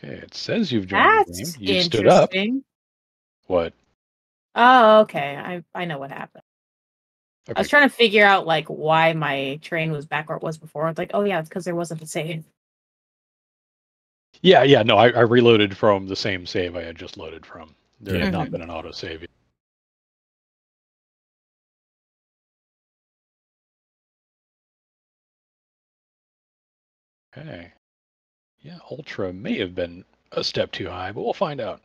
Okay, it says you've joined the game. That's You stood up. interesting. What? Oh, okay. I know what happened. Okay. I was trying to figure out like why my train was back where it was before. I was like, oh yeah, it's because there wasn't a save. Yeah, no, I reloaded from the same save I had just loaded from. There had not been an autosave. Okay. Yeah, Ultra may have been a step too high, but we'll find out.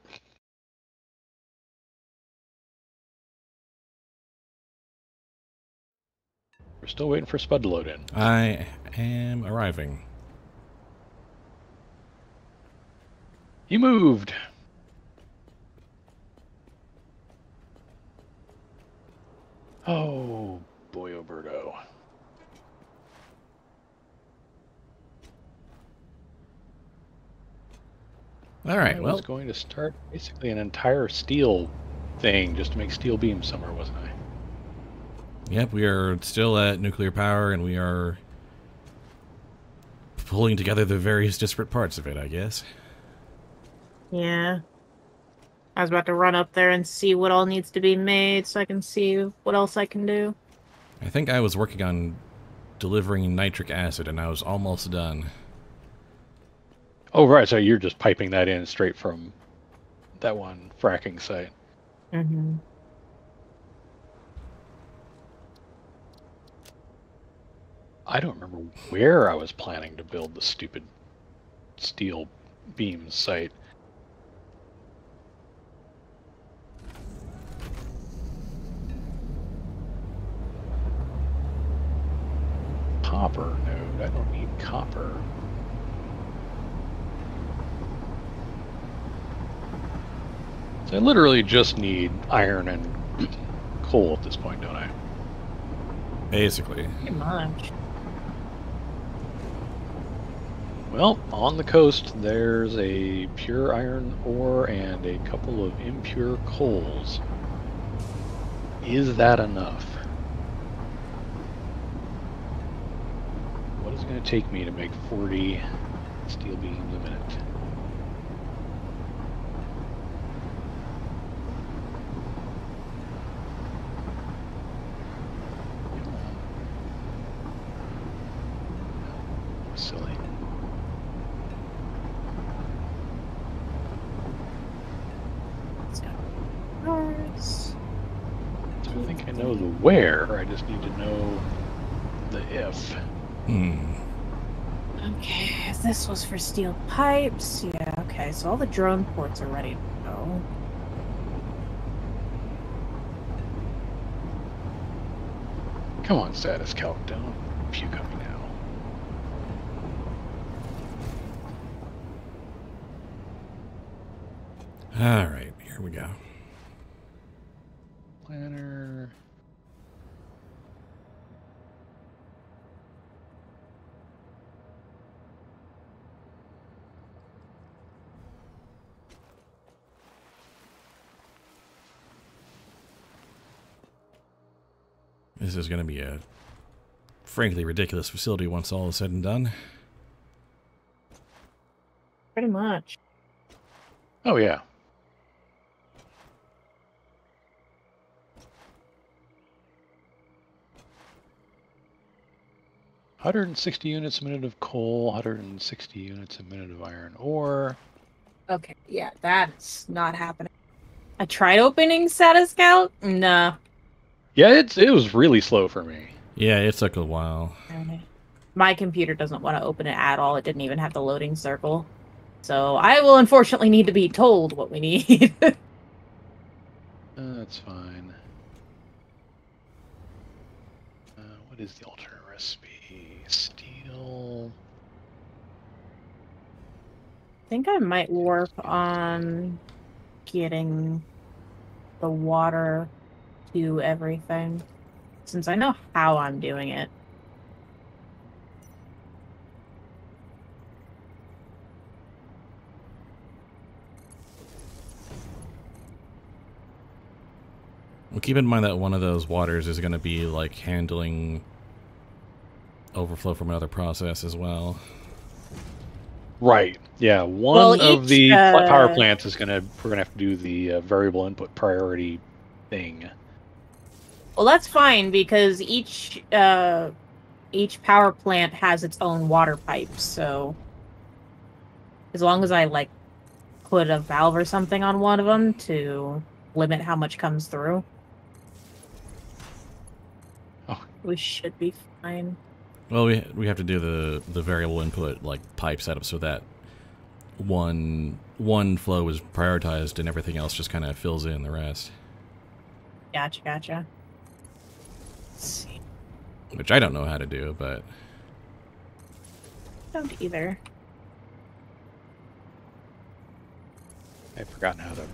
We're still waiting for Spud to load in. I am arriving. He moved. Oh, boy, Oberto. All right, well. I was going to start basically an entire steel thing just to make steel beams somewhere, wasn't I? Yep, we are still at nuclear power, and we are pulling together the various disparate parts of it, I guess. Yeah. I was about to run up there and see what all needs to be made so I can see what else I can do. I think I was working on delivering nitric acid, and I was almost done. Oh, right, so you're just piping that in straight from that one fracking site. Mm-hmm. I don't remember where I was planning to build the stupid steel beam site. Copper node. I don't need copper. So I literally just need iron and coal at this point, don't I? Basically. Pretty much. Well, on the coast, there's a pure iron ore and a couple of impure coals. Is that enough? What is it going to take me to make 40 steel beams a minute? Silly. So I think I know the where, I just need to know the if. Okay, if this was for steel pipes, yeah, okay, so all the drone ports are ready to go. Come on, status calc, don't puke on me now. All right, here we go. Planner. This is going to be a frankly ridiculous facility once all is said and done. Pretty much. Oh, yeah. $160 units a minute of coal, 160 units a minute of iron ore. Okay, yeah, that's not happening. I tried opening Satisfactory. Nah. Yeah, it was really slow for me. Yeah, it took a while. My computer doesn't want to open it at all. It didn't even have the loading circle. So I will unfortunately need to be told what we need. That's fine. What is the alternate recipe? Steel. I think I might work on getting the water to everything, since I know how I'm doing it. Well, keep in mind that one of those waters is going to be like handling overflow from another process as well. Right. Yeah. Well, One of each, the power plants is we're gonna have to do the variable input priority thing. Well, that's fine because each power plant has its own water pipe. So as long as I like put a valve or something on one of them to limit how much comes through, we should be fine. Well, we have to do the variable input like pipe setup so that one flow is prioritized and everything else just kind of fills in the rest. Gotcha. Let's see. Which I don't know how to do, but Don't either. I've forgotten how to.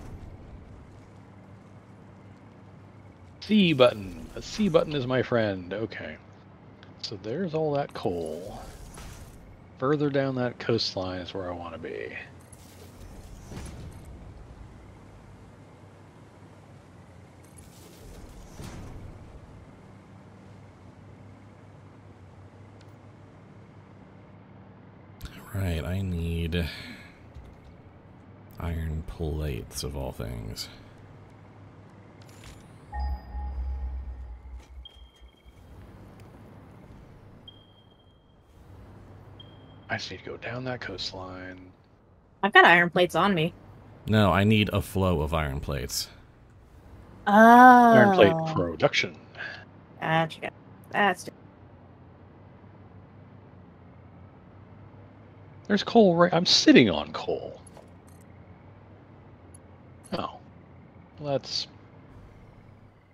C button. The C button is my friend. Okay. So there's all that coal. Further down that coastline is where I want to be. right, I need iron plates of all things. I just need to go down that coastline. I've got iron plates on me. No, I need a flow of iron plates. Oh. Iron plate production. Gotcha. That's There's coal right. I'm sitting on coal. Oh. Well, it's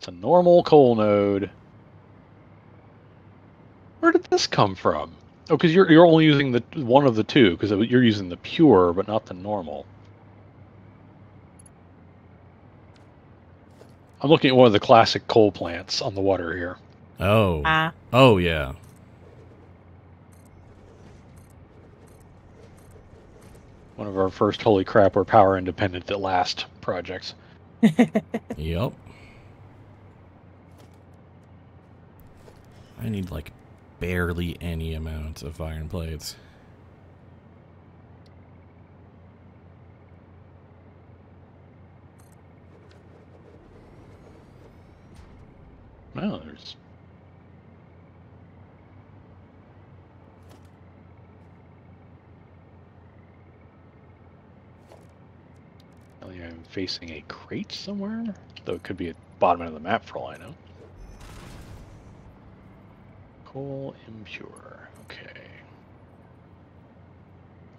a normal coal node. Where did this come from? Oh, because you're only using the one of the two, because you're using the pure, but not the normal. I'm looking at one of the classic coal plants on the water here. Oh. Oh, yeah. One of our first holy crap, we're power independent at last projects. Yep. I need, like, barely any amount of iron plates. Well, there's... I'm facing a crate somewhere, though it could be at the bottom end of the map for all I know. Coal impure. Okay.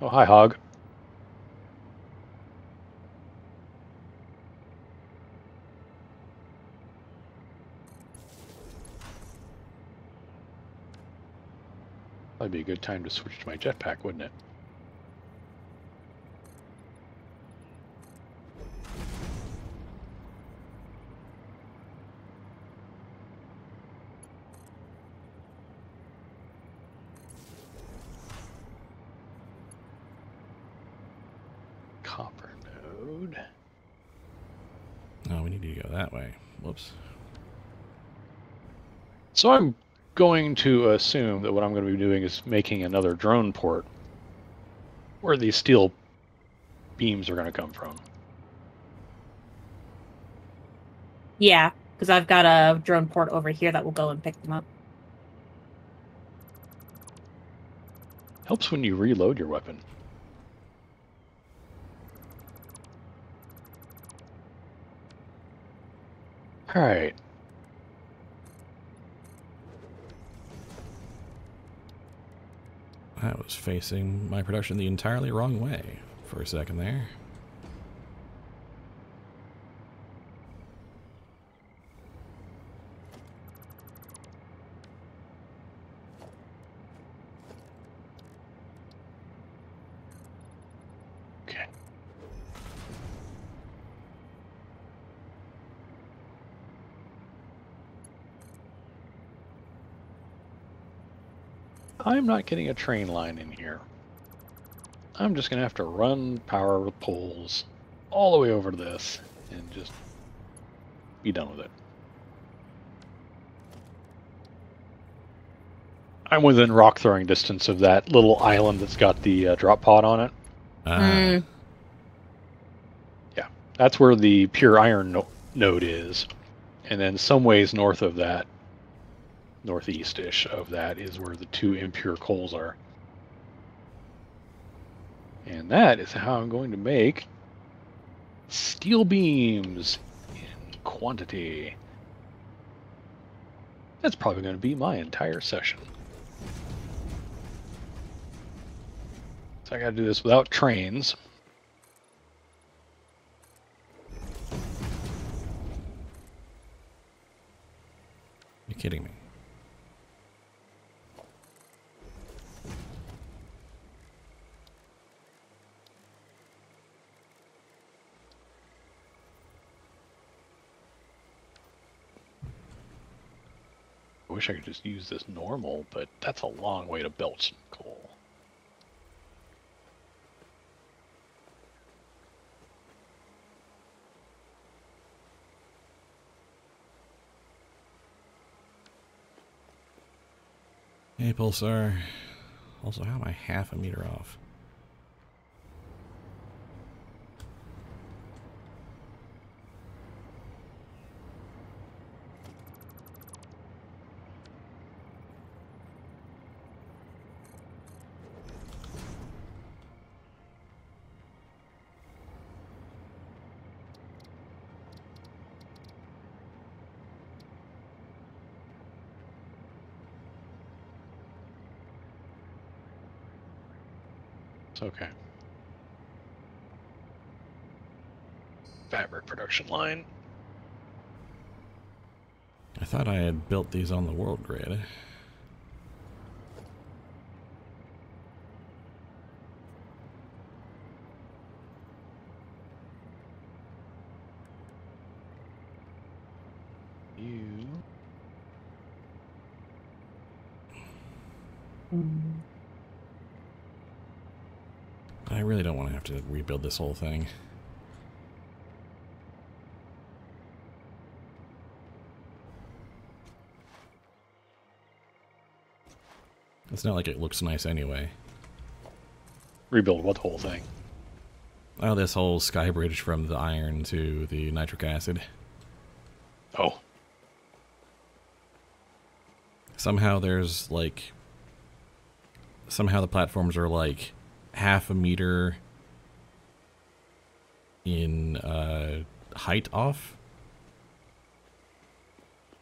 Oh, hi, Hog. That'd be a good time to switch to my jetpack, wouldn't it? Copper node. Oh, we need to go that way. Whoops. So I'm going to assume that what I'm going to be doing is making another drone port where these steel beams are going to come from. Yeah, because I've got a drone port over here that will go and pick them up. Helps when you reload your weapon. All right. I was facing my production the entirely wrong way for a second there. Okay. I'm not getting a train line in here. I'm just going to have to run power poles all the way over to this and just be done with it. I'm within rock throwing distance of that little island that's got the drop pod on it. Ah, Yeah, that's where the pure iron node is. And then some ways north of that, northeast-ish of that, is where the 2 impure coals are. And that is how I'm going to make steel beams in quantity. That's probably going to be my entire session. So I got to do this without trains. you're kidding me. I wish I could just use this normal, but that's a long way to belch some coal. Hey, Pulsar. Also, how am I half a meter off? It's okay. Fabric production line. I thought I had built these on the world grid. You. I really don't want to have to rebuild this whole thing. It's not like it looks nice anyway. Rebuild what whole thing? Oh, this whole sky bridge from the iron to the nitric acid. Oh. Somehow there's like... Somehow the platforms are like half a meter in height off.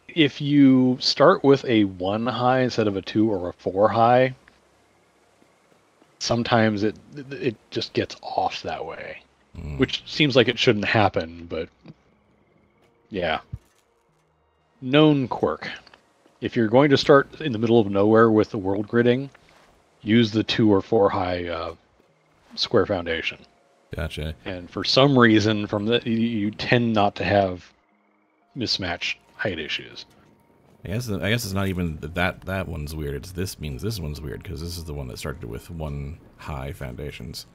If you start with a 1 high instead of a 2 or a 4 high, sometimes it just gets off that way, which seems like it shouldn't happen, but yeah. Known quirk. If you're going to start in the middle of nowhere with the world gridding, use the 2 or 4 high square foundation. Gotcha. And for some reason, from the you tend not to have mismatched height issues. I guess it's not even that one's weird. It's this means this one's weird because this is the one that started with 1 high foundations.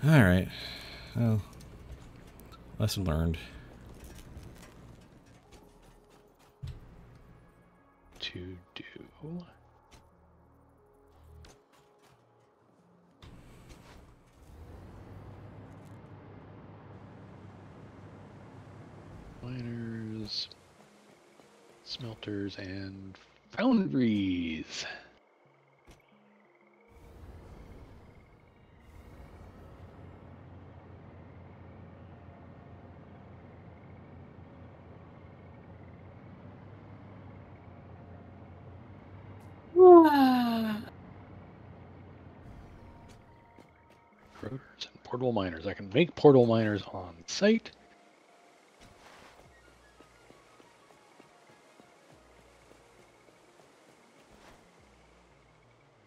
All right. Well, lesson learned. To do. Miners, smelters, and foundries. Rotors and portable miners. I can make portable miners on site.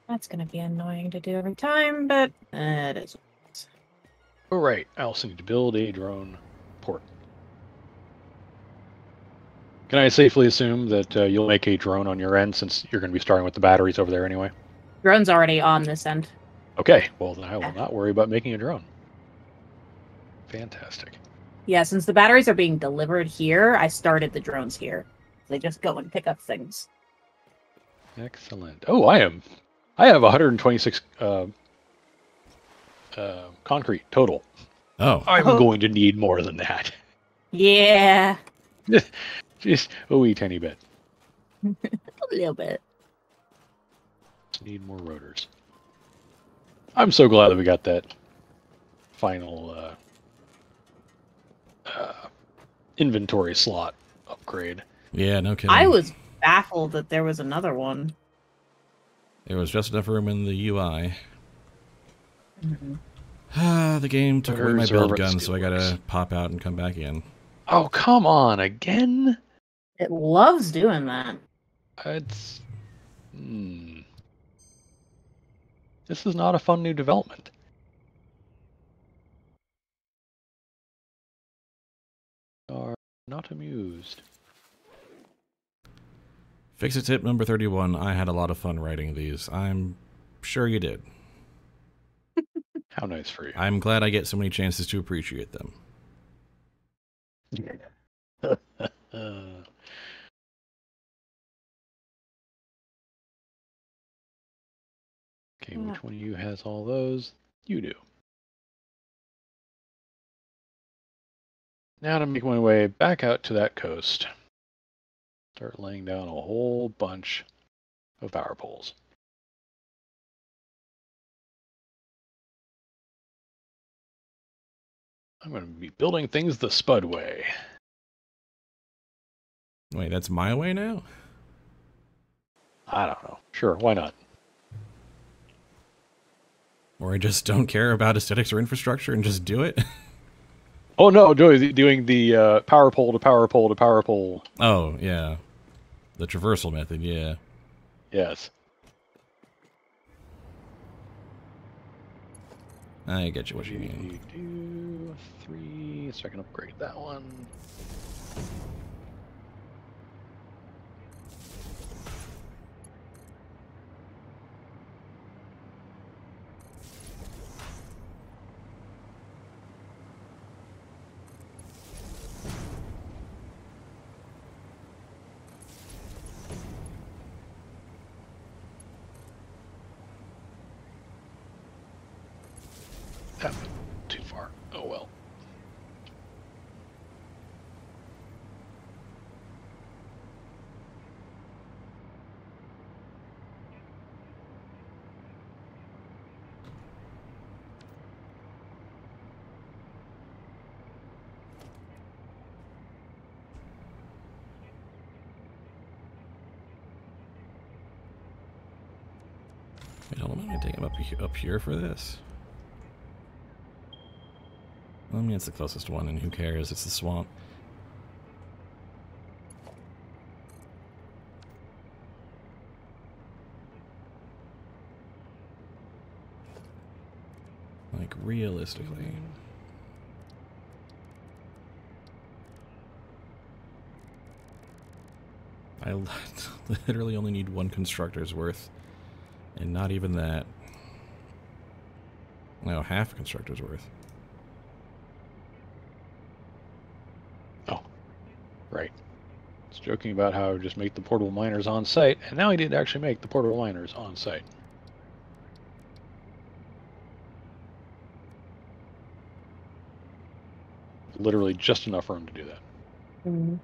That's going to be annoying to do every time, but it is. Oh, right. I also need to build a drone port. Can I safely assume that you'll make a drone on your end since you're going to be starting with the batteries over there anyway? Drone's already on this end. Okay. Well, then I will not worry about making a drone. Fantastic. Yeah, since the batteries are being delivered here, I started the drones here. They just go and pick up things. Excellent. Oh, I have 126 concrete total. Oh. I'm going to need more than that. Yeah. Just a wee tiny bit. A little bit. Need more rotors. I'm so glad that we got that final inventory slot upgrade. Yeah, no kidding. I was baffled that there was another one. There was just enough room in the UI. Mm-hmm. The game took away my Rotors are build what gun, steel so I gotta works. pop out and come back in. Oh, come on, again? It loves doing that. It's... This is not a fun new development. Are not amused. Fix-It tip number 31. I had a lot of fun writing these. I'm sure you did. How nice for you. I'm glad I get so many chances to appreciate them. Okay, which one of you has all those? You do. Now to make my way back out to that coast. Start laying down a whole bunch of power poles. I'm going to be building things the Spud way. Wait, that's my way now? I don't know. Sure, why not? Or I just don't care about aesthetics or infrastructure and just do it? Oh no, doing the power pole to power pole to power pole. Oh, yeah. The traversal method, yeah. Yes. I get you what you mean. 3, so I can upgrade that one. That went too far. Oh well. Wait, hold on, I'm gonna take him up here for this. I mean, it's the closest one, and who cares? It's the swamp. Like, realistically. I literally only need one constructor's worth. And not even that. No, half a constructor's worth. Oh, right. I was joking about how I would just make the portable miners on site, and now I did actually make the portable miners on site. Literally just enough room to do that. Mm-hmm.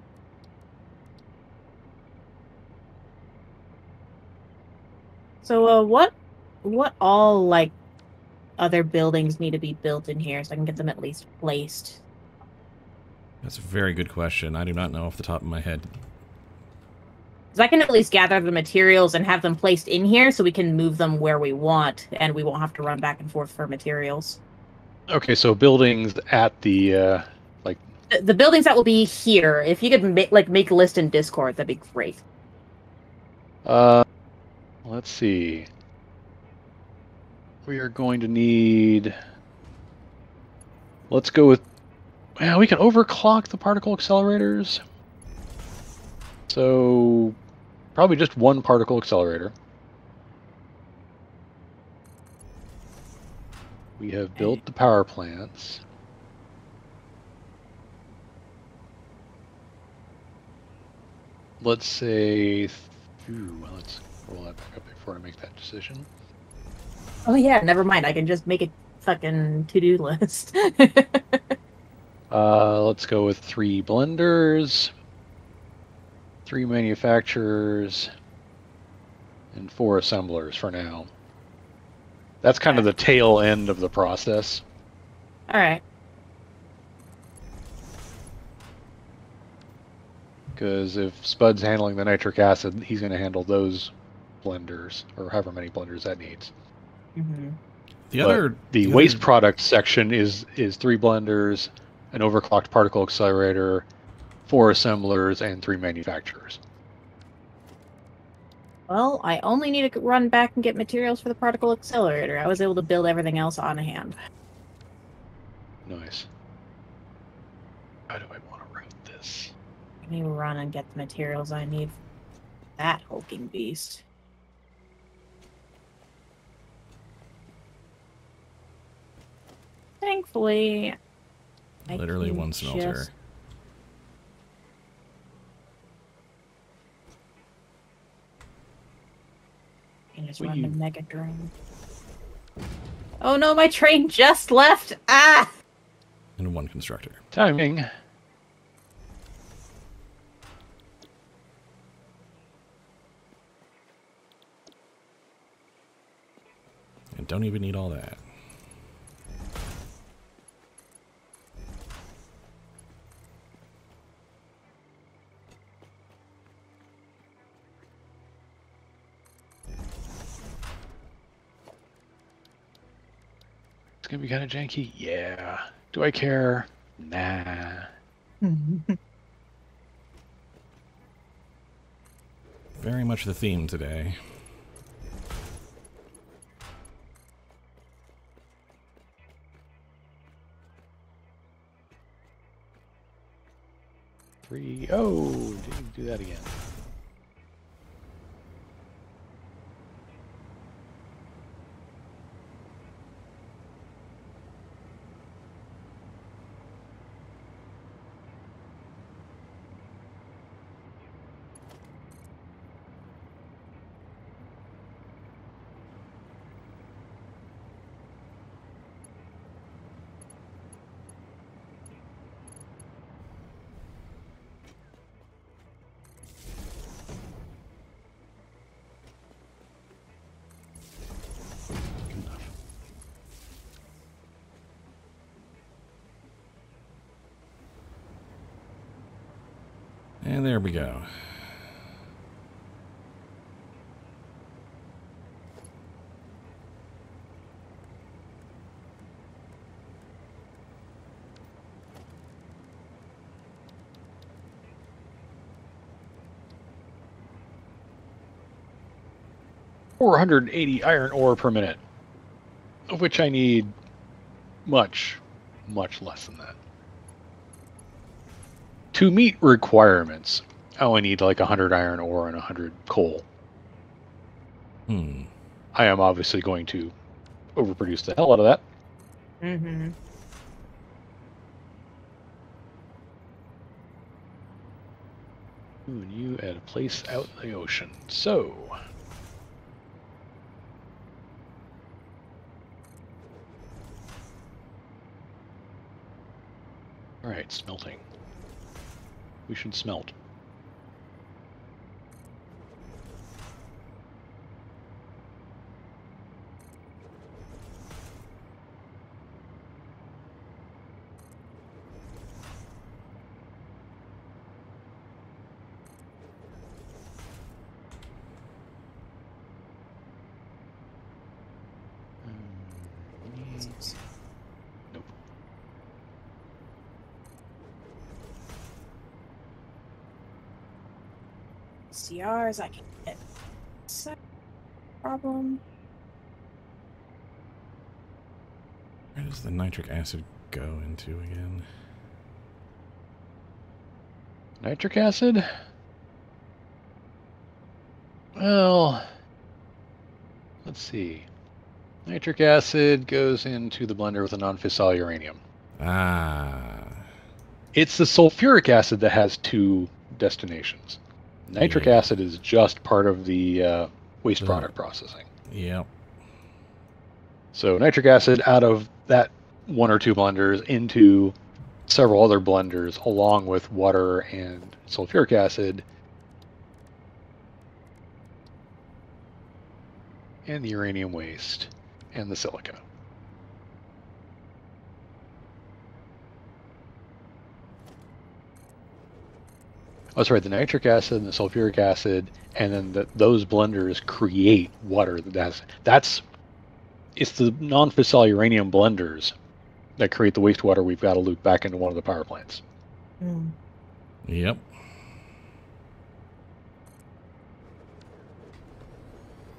So, what all, like, other buildings need to be built in here so I can get them at least placed? That's a very good question. I do not know off the top of my head. Because I can at least gather the materials and have them placed in here so we can move them where we want, and we won't have to run back and forth for materials. Okay, so buildings at the, like... The buildings that will be here, if you could make a list in Discord, that'd be great. Let's see. We are going to need... Let's go with... Well, we can overclock the particle accelerators. So, probably just one particle accelerator. We have built the power plants. Let's say... let's roll that back up before I make that decision. Oh yeah, never mind. I can just make it fucking to-do list. Let's go with 3 blenders, 3 manufacturers, and 4 assemblers for now. That's kind of the tail end of the process. All right. Because if Spud's handling the nitric acid, he's going to handle those blenders, or however many blenders that needs. Mm-hmm. The waste product section is 3 blenders, an overclocked particle accelerator, 4 assemblers, and 3 manufacturers. Well, I only need to run back and get materials for the particle accelerator. I was able to build everything else on hand. Nice. How do I want to route this? Let me run and get the materials I need for that hulking beast. Thankfully, literally one smelter. Just run the mega drain. Oh no, my train just left! Ah! And 1 constructor. Timing. And don't even need all that. It's going to be kind of janky. Yeah. Do I care? Nah. Very much the theme today. Oh, didn't do that again. And there we go. $480 iron ore per minute, of which I need much, much less than that. To meet requirements, I only need like 100 iron ore and 100 coal. I am obviously going to overproduce the hell out of that. Mm-hmm. Ooh, and you at a place out in the ocean. So... Alright, smelting. We should smelt. Nope. CRs, I can get problem. Where does the nitric acid go into again? Nitric acid? Well, let's see. Nitric acid goes into the blender with a non-fissile uranium. Ah. It's the sulfuric acid that has 2 destinations. Nitric acid is just part of the waste product processing. Yep. So nitric acid out of that 1 or 2 blenders into several other blenders, along with water and sulfuric acid, and the uranium waste, and the silica. Oh, that's right, the nitric acid and the sulfuric acid, and then those blenders create water. It's the non-fissile uranium blenders that create the wastewater we've got to loop back into one of the power plants. Mm. Yep.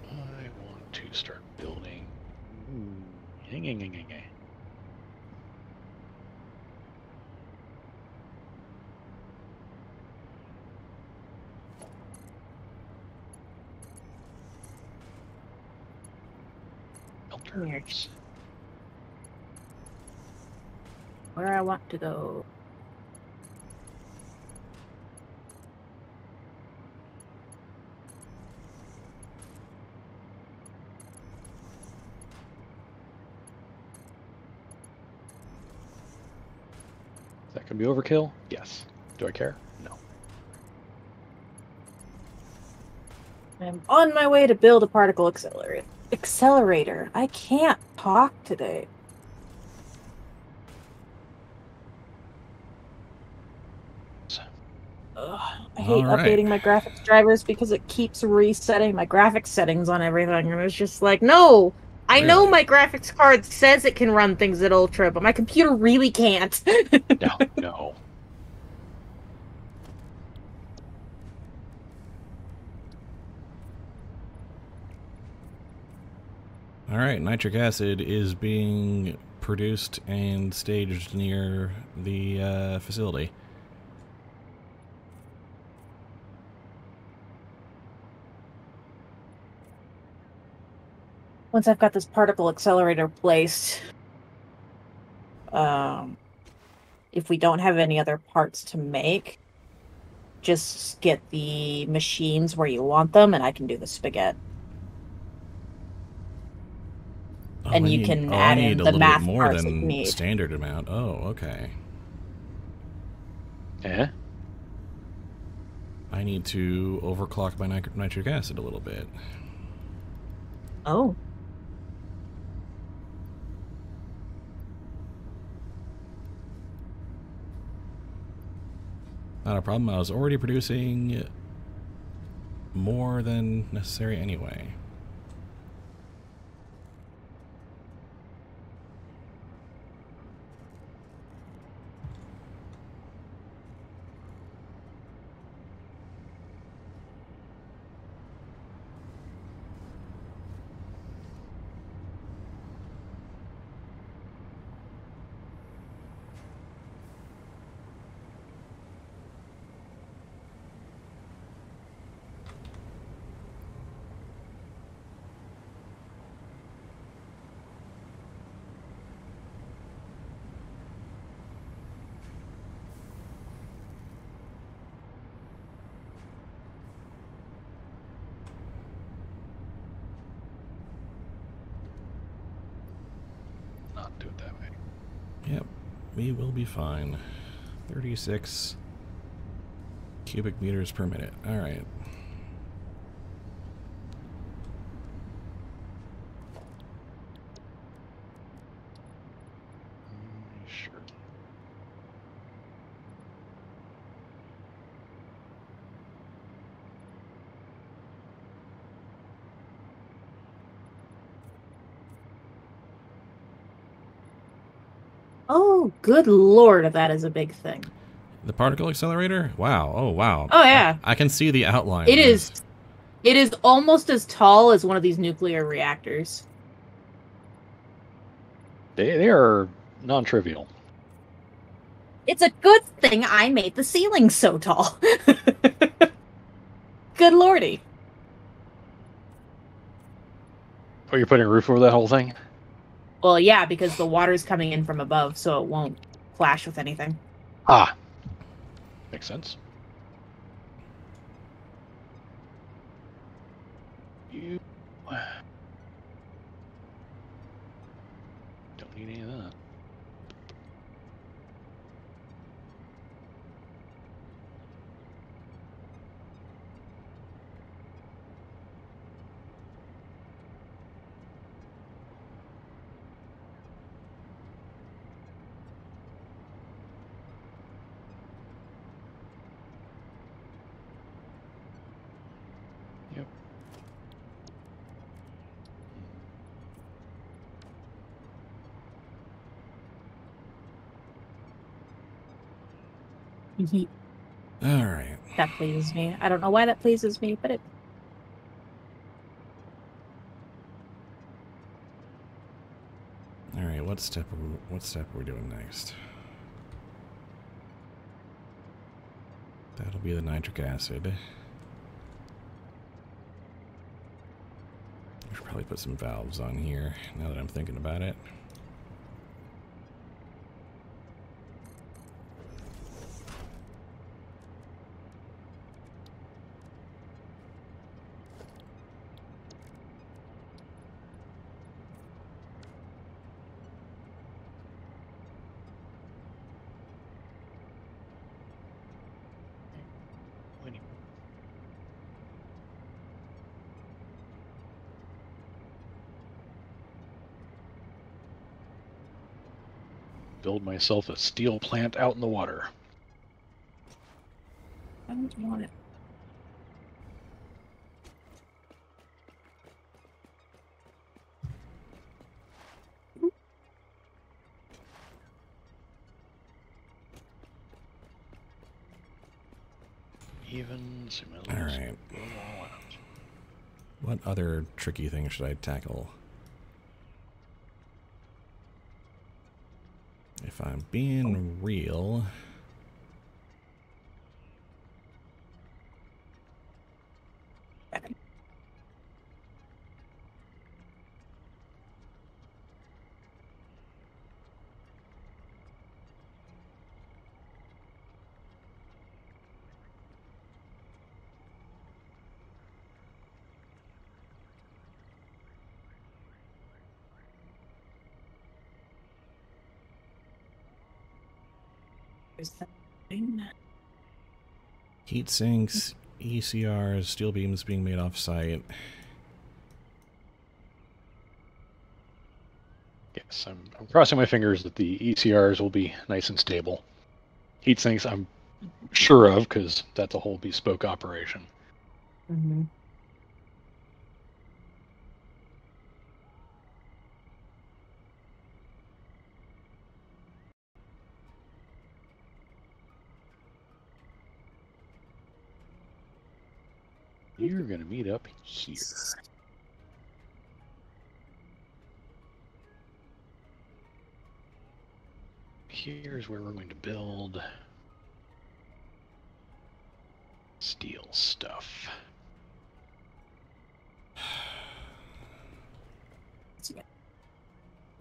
I want to start building. Filters. Where I want to go. That can be overkill? Yes. Do I care? No. I'm on my way to build a particle accelerator. I can't talk today. Ugh, I hate updating my graphics drivers because it keeps resetting my graphics settings on everything, and it's just like, no! I know my graphics card says it can run things at Ultra, but my computer really can't. No. All right, nitric acid is being produced and staged near the facility. Once I've got this particle accelerator placed, if we don't have any other parts to make, just get the machines where you want them, and I can do the spaghetti. Oh, and you can add in the math parts that you need. Standard amount. Oh, okay. Yeah. I need to overclock my nitric acid a little bit. Oh. Not a problem. I was already producing more than necessary anyway. Do it that way. Yep, we will be fine. 36 cubic meters per minute. All right. Sure. Oh, good lord, that is a big thing. The particle accelerator? Wow. Oh, wow. Oh, yeah. I can see the outline. It is almost as tall as one of these nuclear reactors. They are non-trivial. It's a good thing I made the ceiling so tall. Good lordy. Oh, you're putting a roof over that whole thing? Well, yeah, because the water's coming in from above, so it won't clash with anything. Ah. Makes sense. need any of that. Yep. All right. That pleases me. I don't know why that pleases me, but it. All right. What step are we doing next? That'll be the nitric acid. I should probably put some valves on here now that I'm thinking about it. Build myself a steel plant out in the water. I don't want it. Even All right. What other tricky thing should I tackle? If I'm being real... Is that thing? Heat sinks, ECRs, steel beams being made off-site. Yes, I'm crossing my fingers that the ECRs will be nice and stable. Heat sinks, I'm sure of, because that's a whole bespoke operation. Mm-hmm. You're going to meet up here. Here's where we're going to build steel stuff.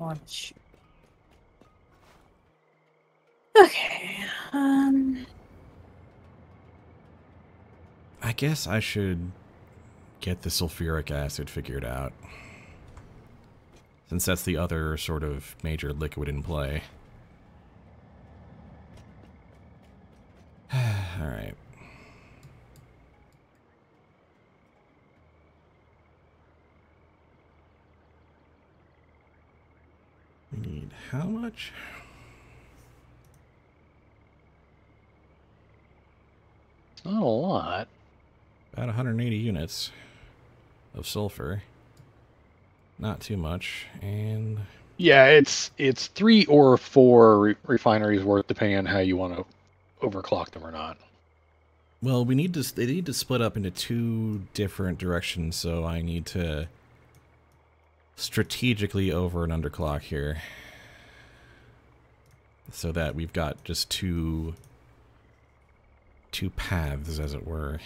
Launch. Okay. I guess I should get the sulfuric acid figured out, since that's the other sort of major liquid in play. Alright. We need how much? Not a lot. About 180 units of sulfur. Not too much, and... Yeah, it's 3 or 4 refineries worth, depending on how you want to overclock them or not. Well, they need to split up into 2 different directions, so I need to strategically over and underclock here, so that we've got just two paths, as it were.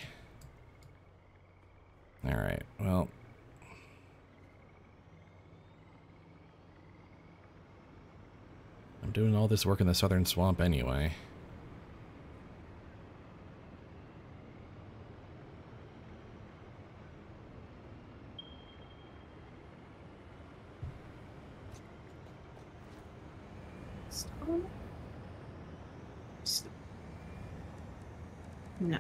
Alright, well... I'm doing all this work in the southern swamp anyway. No.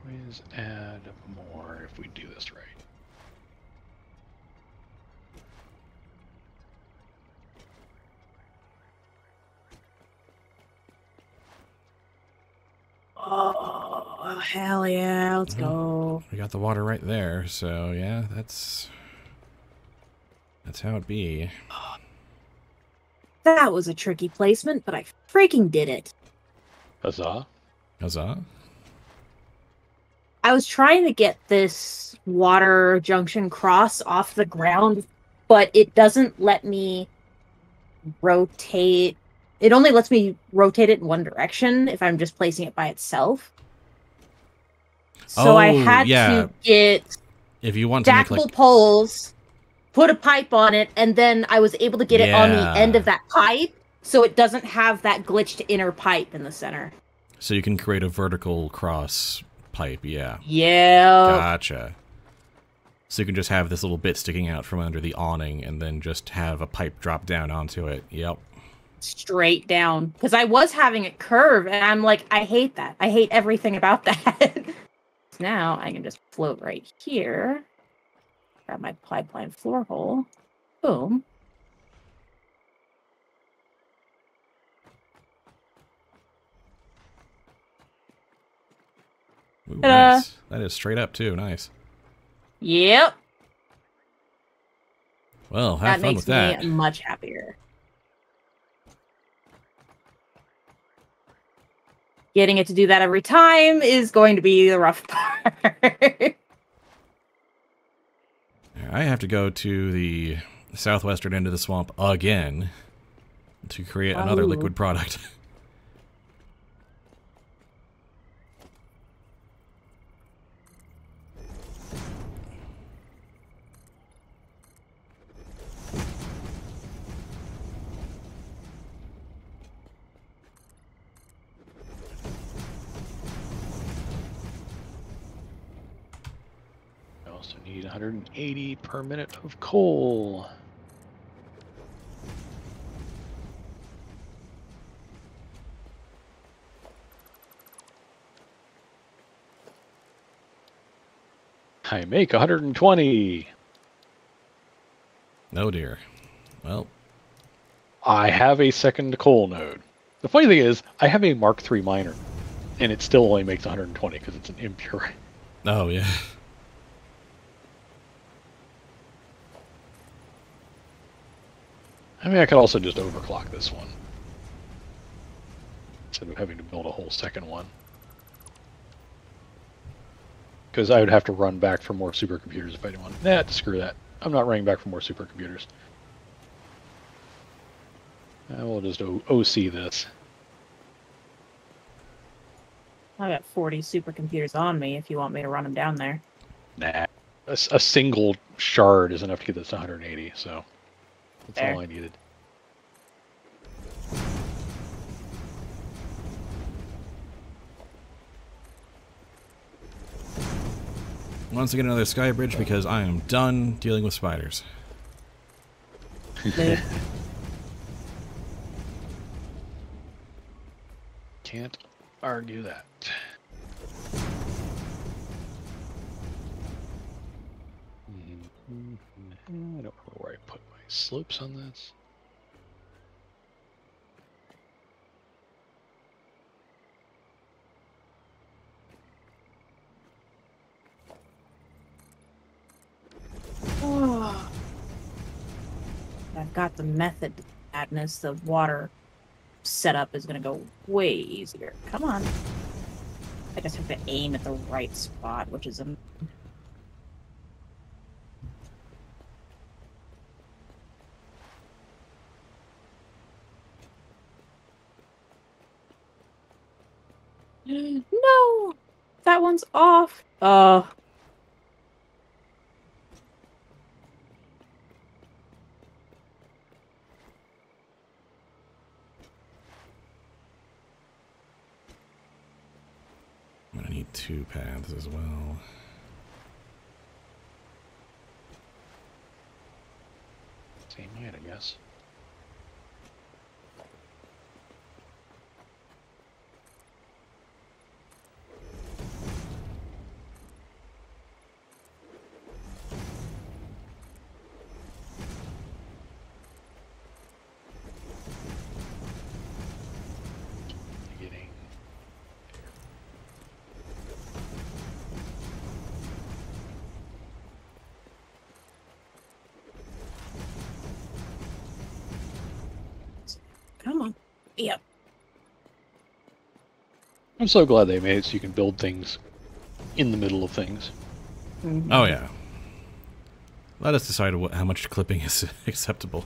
Always add more if we do this right. Oh, hell yeah. Let's go. We got the water right there, so yeah, that's how it be. That was a tricky placement, but I freaking did it. Huzzah. Huzzah. I was trying to get this water junction cross off the ground, but it doesn't let me rotate. It only lets me rotate it in one direction if I'm just placing it by itself. So I had to get if you want to stackable make like poles, put a pipe on it, and then I was able to get it on the end of that pipe so it doesn't have that glitched inner pipe in the center. So you can create a vertical cross pipe, yeah. Yeah. Gotcha. So you can just have this little bit sticking out from under the awning and then just have a pipe drop down onto it. Yep. Straight down. Because I was having it curve, and I'm like, I hate that. I hate everything about that. Now I can just float right here. Grab my pipeline floor hole. Boom. Ooh, nice. That is straight up, too. Nice. Yep. Well, have fun with that. That makes me much happier. Getting it to do that every time is going to be the rough part. I have to go to the southwestern end of the swamp again to create another liquid product. Also need 180 per minute of coal. I make 120. Oh dear. Well, I have a second coal node. The funny thing is, I have a Mark III miner, and it still only makes 120 because it's an impure. oh yeah. I mean, I could also just overclock this one instead of having to build a whole second one. Because I would have to run back for more supercomputers if I didn't want. Nah, screw that. I'm not running back for more supercomputers. I will just OC this. I got 40 supercomputers on me if you want me to run them down there. Nah. A single shard is enough to get this to 180, so that's Fair. all I needed. Once again, another sky bridge because I am done dealing with spiders. Can't argue that. I don't know where I put my slopes on this. Oh. I've got the method madness. The water setup is going to go way easier. Come on. I just have to aim at the right spot, which is a... No! That one's off. 2 paths as well. Same height, I guess. Come on. Yep. I'm so glad they made it so you can build things in the middle of things. Mm-hmm. Oh, yeah. Let us decide how much clipping is acceptable.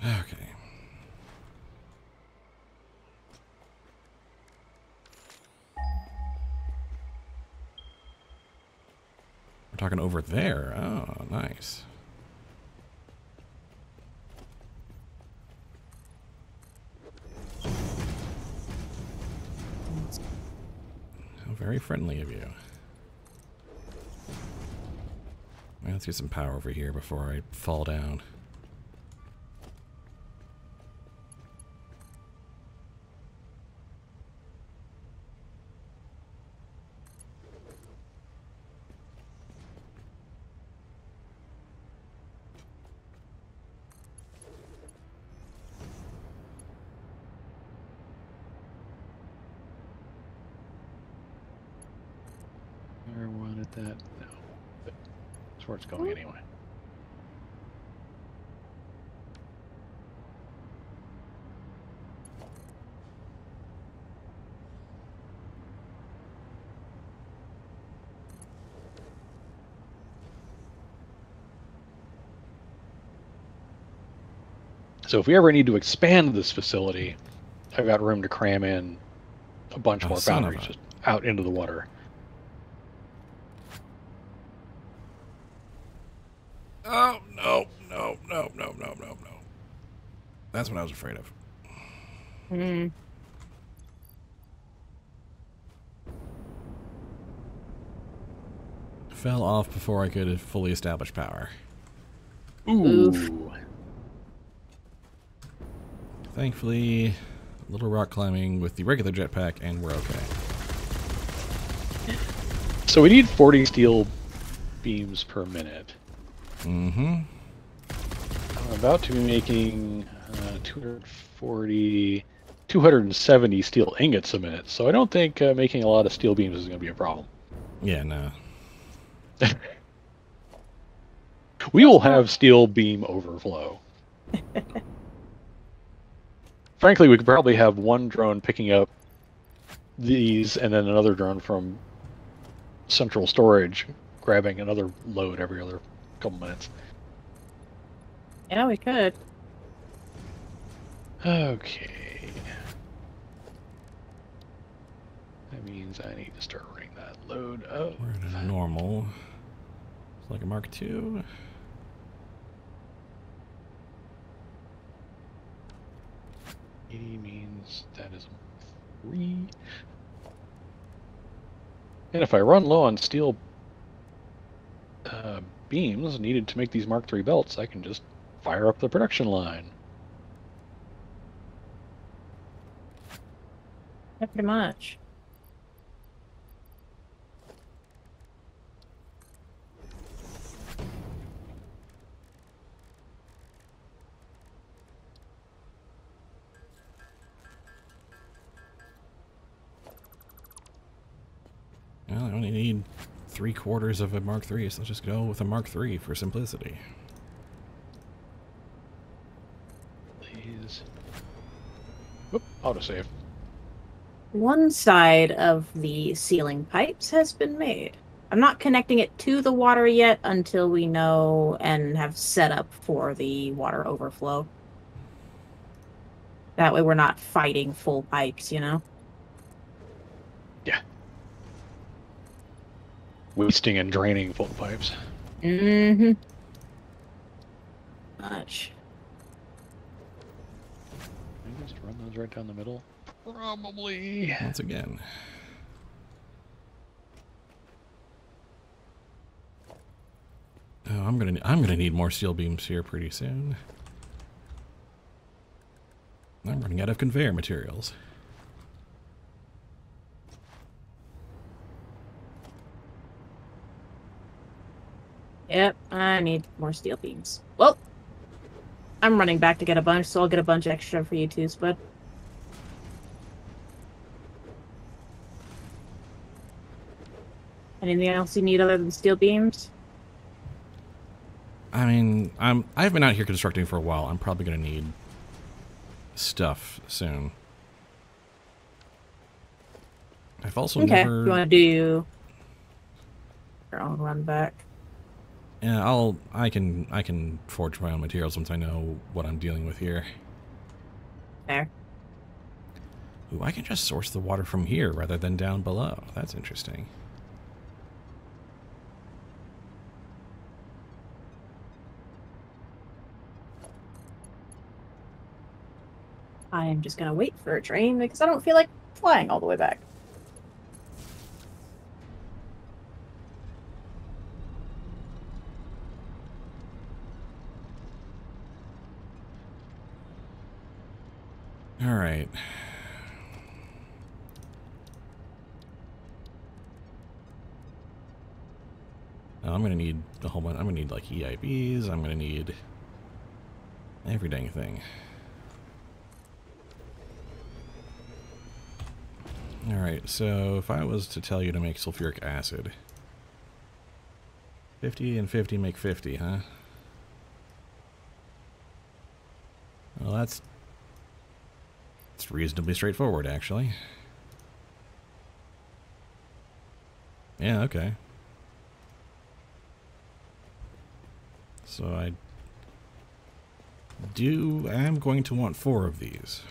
Okay. We're talking over there. Oh, nice. How very friendly of you. Let's get some power over here before I fall down. Never wanted that. No. But that's where it's going anyway. So if we ever need to expand this facility, I've got room to cram in a bunch more boundaries just out into the water. Oh, no, no, no, no, no, no, no. That's what I was afraid of. Mm. Fell off before I could fully establish power. Ooh. Oof. Thankfully, a little rock climbing with the regular jetpack, and we're okay. So we need 40 steel beams per minute. Mm-hmm. I'm about to be making 270 steel ingots a minute, so I don't think making a lot of steel beams is going to be a problem. Yeah, no. We will have steel beam overflow. Frankly, we could probably have one drone picking up these and then another drone from central storage grabbing another load every other couple minutes. Yeah, we could. Okay. That means I need to start running that load up. We're in a normal. It's like a Mark II. Means that is 3. And if I run low on steel beams needed to make these Mark III belts, I can just fire up the production line. Yeah, pretty much. Well, I only need 3/4 of a Mark III, so let's just go with a Mark III for simplicity. Please. Whoop, autosave. One side of the ceiling pipes has been made. I'm not connecting it to the water yet until we know and have set up for the water overflow. That way we're not fighting full pipes, you know? Yeah. Wasting and draining full pipes. Mm-hmm. Much. Can I just run those right down the middle? Probably. Once again. Oh, I'm gonna need more steel beams here pretty soon. I'm running out of conveyor materials. Yep, I need more steel beams. Well, I'm running back to get a bunch, so I'll get a bunch extra for you too, Spud. Anything else you need other than steel beams? I mean, I've been out here constructing for a while. I'm probably gonna need stuff soon. I've also never. You want to do your own run back? Yeah, I can forge my own materials once I know what I'm dealing with here. There. Ooh, I can just source the water from here rather than down below. That's interesting. I am just gonna wait for a train because I don't feel like flying all the way back. All right. I'm gonna need a whole bunch. I'm gonna need like EIBs. I'm gonna need every dang thing. All right. So if I was to tell you to make sulfuric acid, 50 and 50 make 50, huh? Well, it's reasonably straightforward, actually. Yeah, okay. So I'm going to want 4 of these.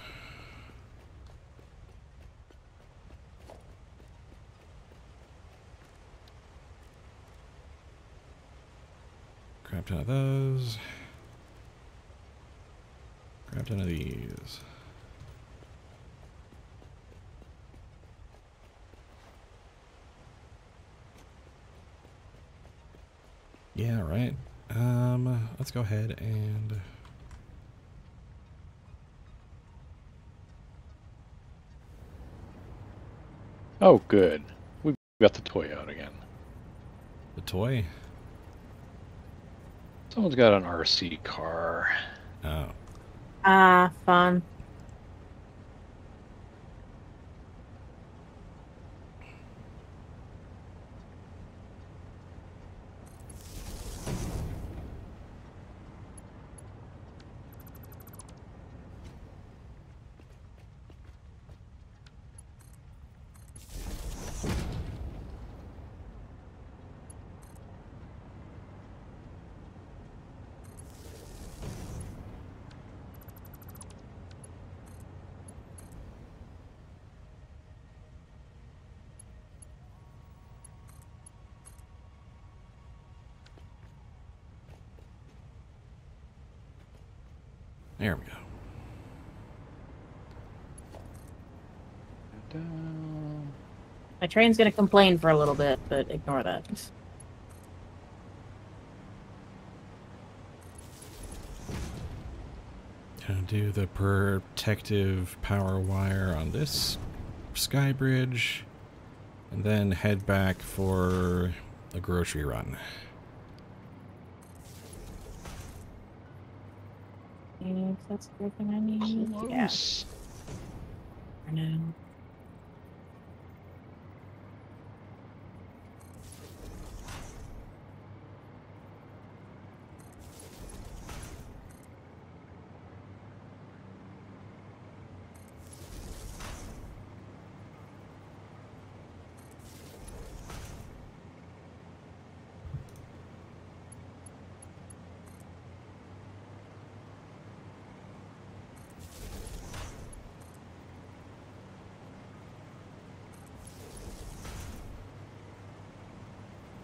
Grab 10 of those. Grab 10 of these. Yeah, right. Let's go ahead and Oh, good. We got the toy out again. the toy. Someone's got an RC car. Oh. Ah, fun. There we go. My train's gonna complain for a little bit, but ignore that. Gonna do the protective power wire on this sky bridge, and then head back for a grocery run. If that's everything I need. Close. Yeah. For now.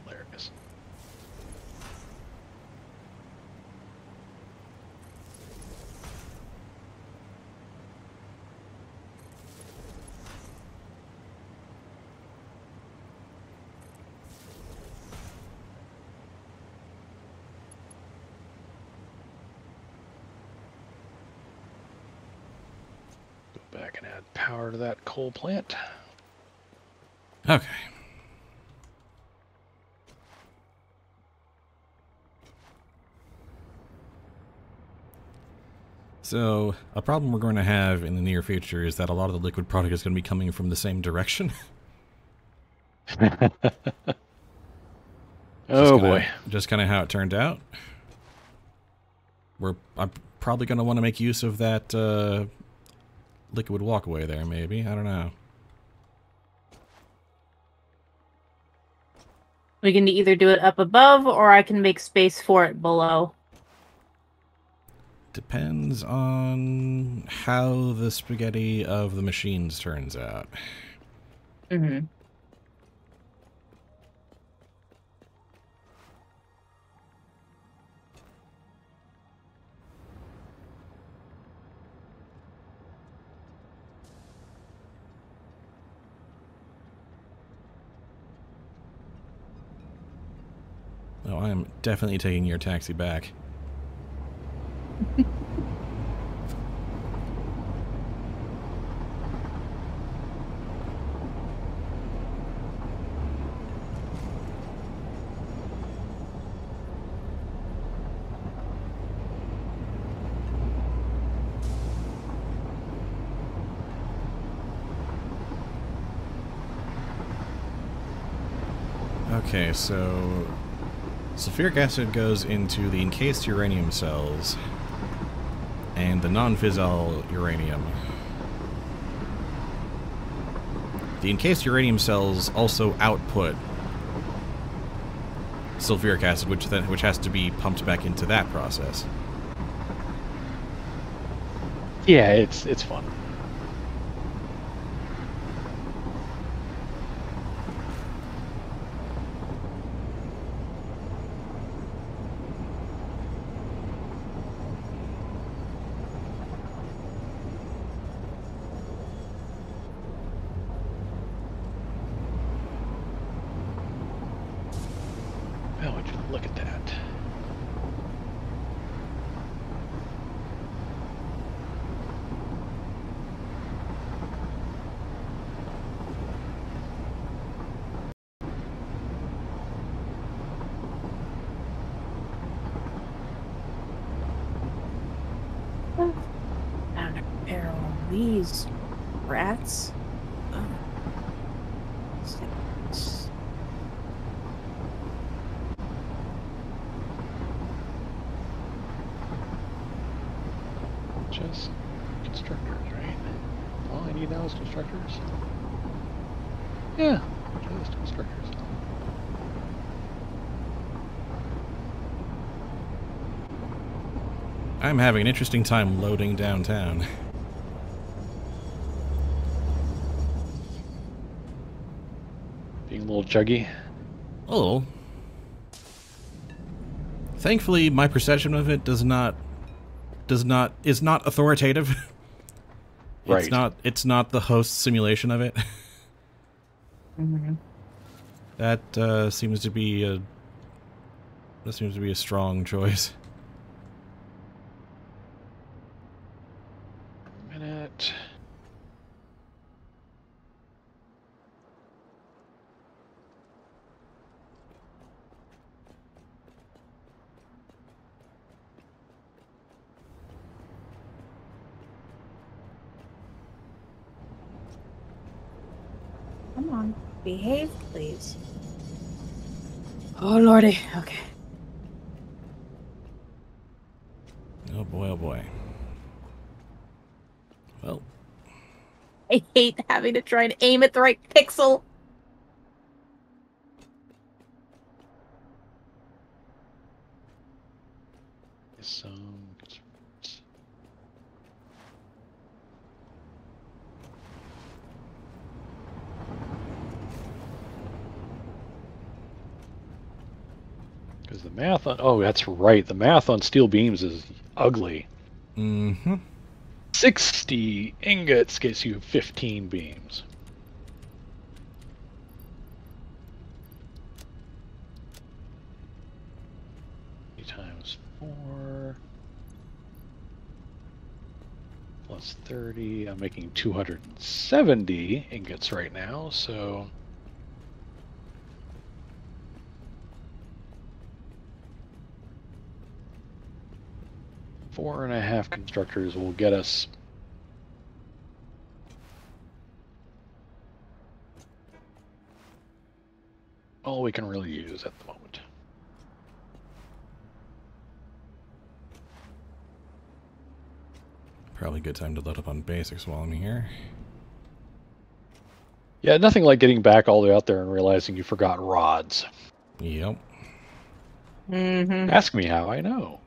Hilarious. can add power to that coal plant. Okay. So, a problem we're going to have in the near future is that a lot of the liquid product is going to be coming from the same direction. Oh boy. Just kind of how it turned out. I'm probably going to want to make use of that liquid walkway there, maybe. I don't know. We can either do it up above, or I can make space for it below. Depends on how the spaghetti of the machines turns out. Mm-hmm. Oh, I am definitely taking your taxi back. Okay, so sulfuric acid goes into the encased uranium cells and the non-fissile uranium. The encased uranium cells also output sulfuric acid, which has to be pumped back into that process. Yeah, it's fun. Oh, would you look at that? Down to repair all these rats. Just constructors, right? All I need now is constructors. Yeah, just constructors. I'm having an interesting time loading downtown. Being a little juggy. A little. Thankfully, my perception of it is not authoritative. Right. It's not the host simulation of it. Mm-hmm. That seems to be a strong choice. Minute. Come on, behave, please. Oh lordy. Okay. Oh boy, oh boy. Well, I hate having to try and aim at the right pixel. Some. Because the math on... Oh, that's right. The math on steel beams is ugly. mm-hmm. 60 ingots gets you 15 beams. Times 4. plus 30. I'm making 270 ingots right now, so... Four and a half constructors will get us all we can really use at the moment. Probably a good time to load up on basics while I'm here. Yeah, nothing like getting back all the way out there and realizing you forgot rods. Yep. Mm-hmm. Ask me how I know.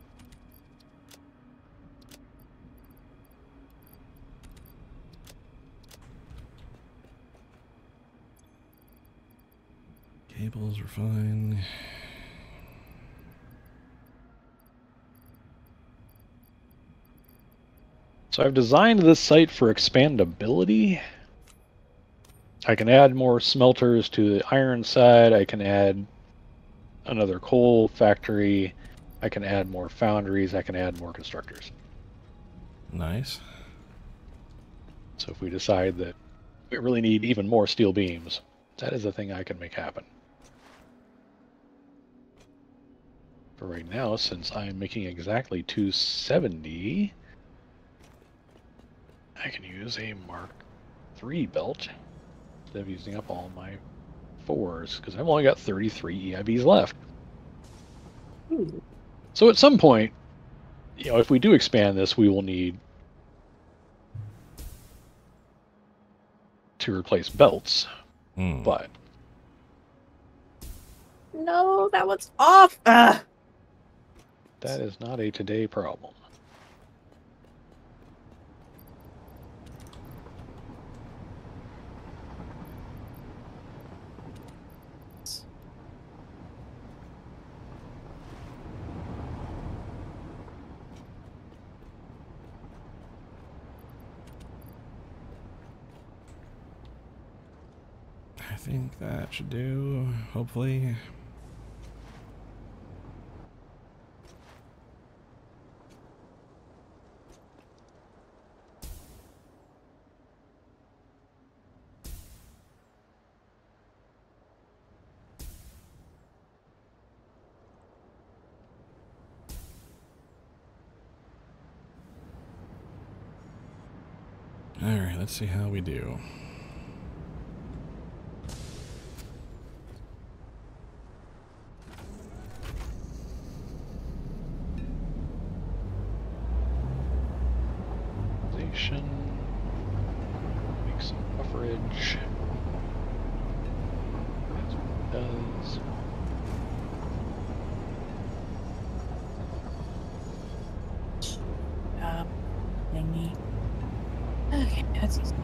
Cables are fine. So I've designed this site for expandability. I can add more smelters to the iron side. I can add another coal factory. I can add more foundries. I can add more constructors. Nice. So if we decide that we really need even more steel beams, that is a thing I can make happen. For right now, since I'm making exactly 270, I can use a Mark III belt instead of using up all my 4s, because I've only got 33 EIBs left. Ooh. So at some point, you know, if we do expand this, we will need to replace belts. But No, that one's off. Ugh. that is not a today problem. I think that should do, hopefully. Alright, let's see how we do. Make some bufferage. That's what it does. Thingy. Okay, that's easy.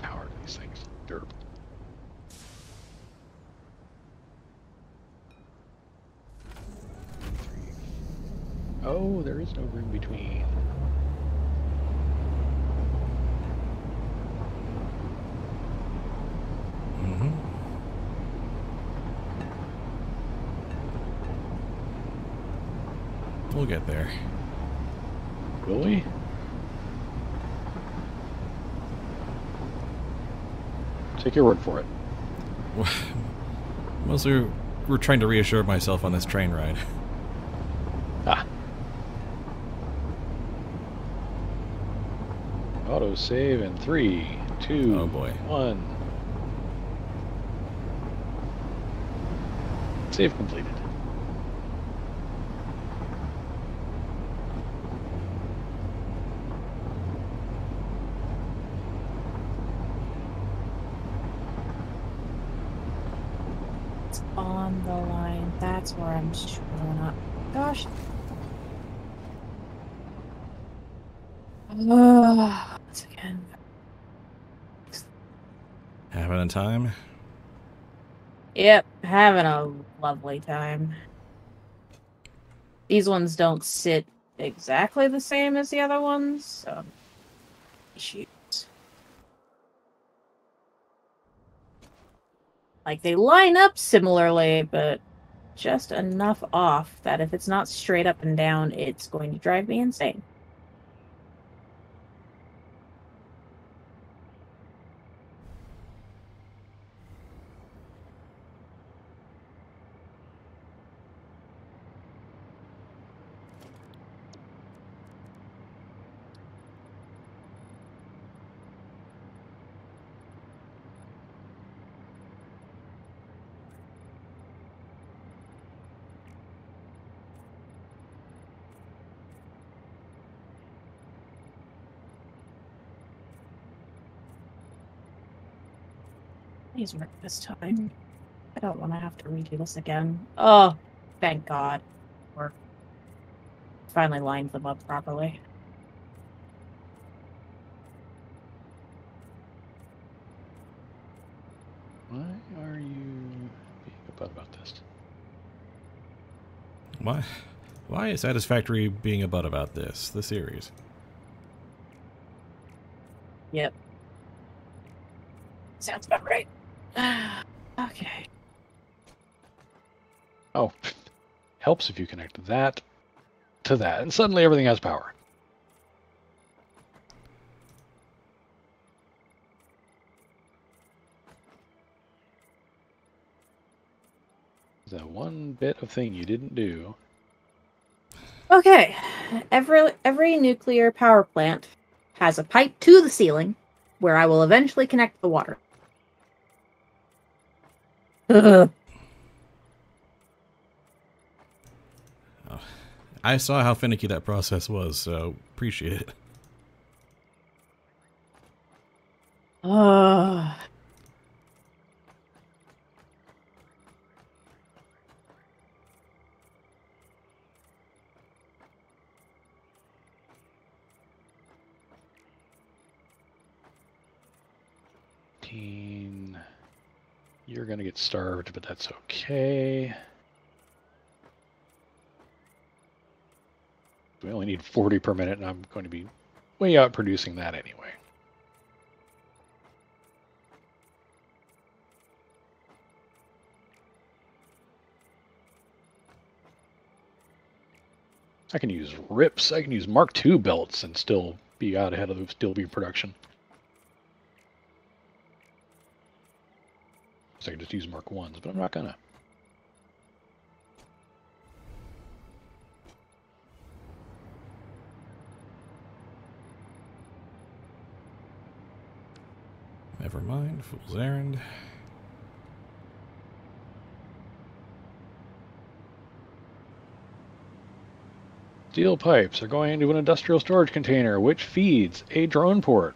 Power these things. Durable. Oh, there is no room between. We'll get there. Will we? Take your word for it. Mostly we're trying to reassure myself on this train ride. Ah. Auto save in 3, 2, Oh boy. 1. Save completed. It's on the line. That's where I'm screwing up. Gosh. Once again. Having a time? Yep, having a lovely time. These ones don't sit exactly the same as the other ones, so issues. Like, they line up similarly, but just enough off that if it's not straight up and down, it's going to drive me insane. Please work this time. I don't want to have to redo this again. Oh, thank God. Or finally lined them up properly. Why are you being a butt about this? Why is Satisfactory being a butt about this? The series. Yep. Sounds about right. Okay. Oh, helps if you connect that to that, and suddenly everything has power. That one bit of thing you didn't do. Okay. Every nuclear power plant has a pipe to the ceiling where I will eventually connect the water. Oh, I saw how finicky that process was, so appreciate it. Oh. You're gonna get starved, but that's okay. We only need 40 per minute, and I'm going to be way out producing that anyway. I can use rips, I can use Mark II belts and still be out ahead of the steel beam production. So I can just use Mark I's, but I'm not gonna. Never mind, fool's errand. Steel pipes are going into an industrial storage container, which feeds a drone port.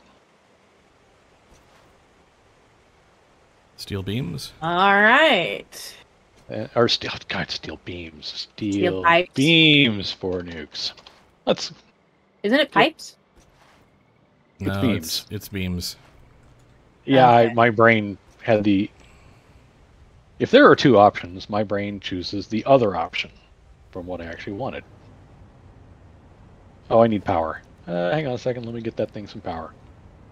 Steel beams? Alright. Or steel, God, steel beams. Steel pipes. beams for nukes. Let's. Isn't it pipes? It's No, beams. It's beams. Yeah, Okay. my brain had the. If there are two options, my brain chooses the other option from what I actually wanted. Oh, I need power. Hang on a second. Let me get that thing some power.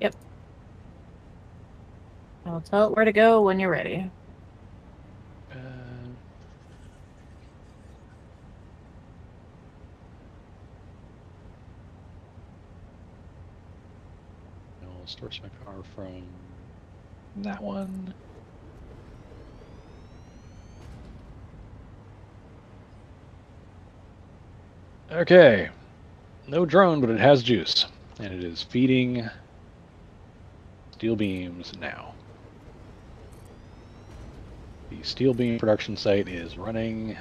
Yep. I'll tell it where to go when you're ready. I'll source my power from that one. Okay. No drone, but it has juice. And it is feeding steel beams now. The steel beam production site is running.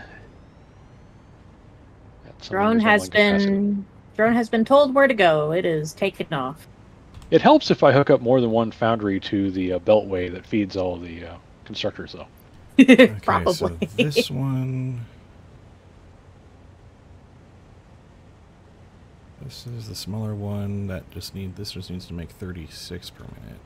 Drone has been told where to go. It is taken off. It helps if I hook up more than one foundry to the beltway that feeds all the constructors, though. Okay, Probably. so this one... This is the smaller one that this just needs to make 36 per minute.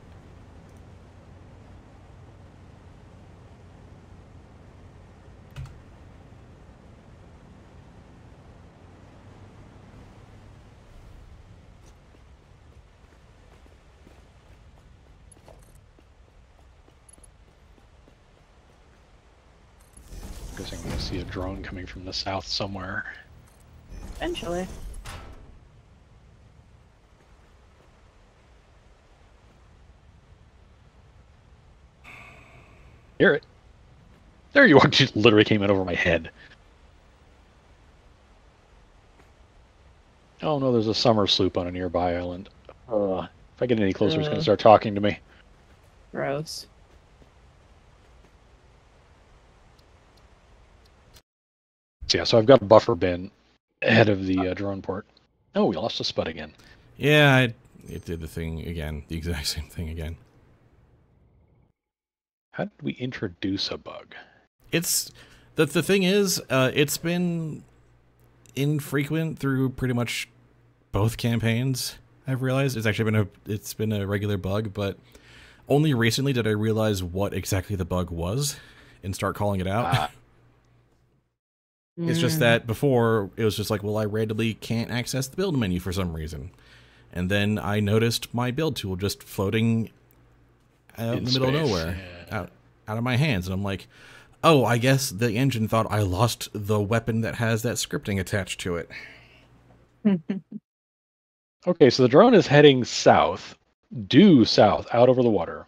I'm guessing I'm going to see a drone coming from the south somewhere. Eventually. Hear it. There you are. She literally came in over my head. Oh no, there's a summer sloop on a nearby island. If I get any closer, it's going to start talking to me. Gross. So yeah, so I've got a buffer bin ahead of the drone port. Oh, we lost a spud again. Yeah, it did the thing again. The exact same thing again. How did we introduce a bug? It's the thing is, it's been infrequent through pretty much both campaigns. I've realized it's actually been a regular bug, but only recently did I realize what exactly the bug was and start calling it out. It's just that before it was just like, well, I randomly can't access the build menu for some reason, and then I noticed my build tool just floating out in the middle of nowhere, out of my hands, and I'm like, oh, I guess the engine thought I lost the weapon that has that scripting attached to it. Okay, so the drone is heading south, due south, out over the water.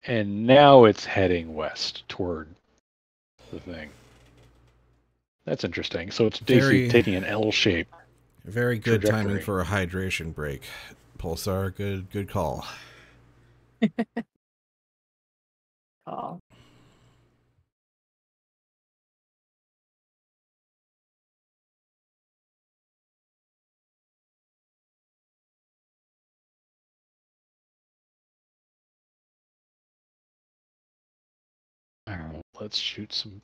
And now it's heading west toward the thing. That's interesting. So it's basically taking an L shape. Very good timing for a hydration break. Pulsar, good call. Call. I don't know. Let's shoot some.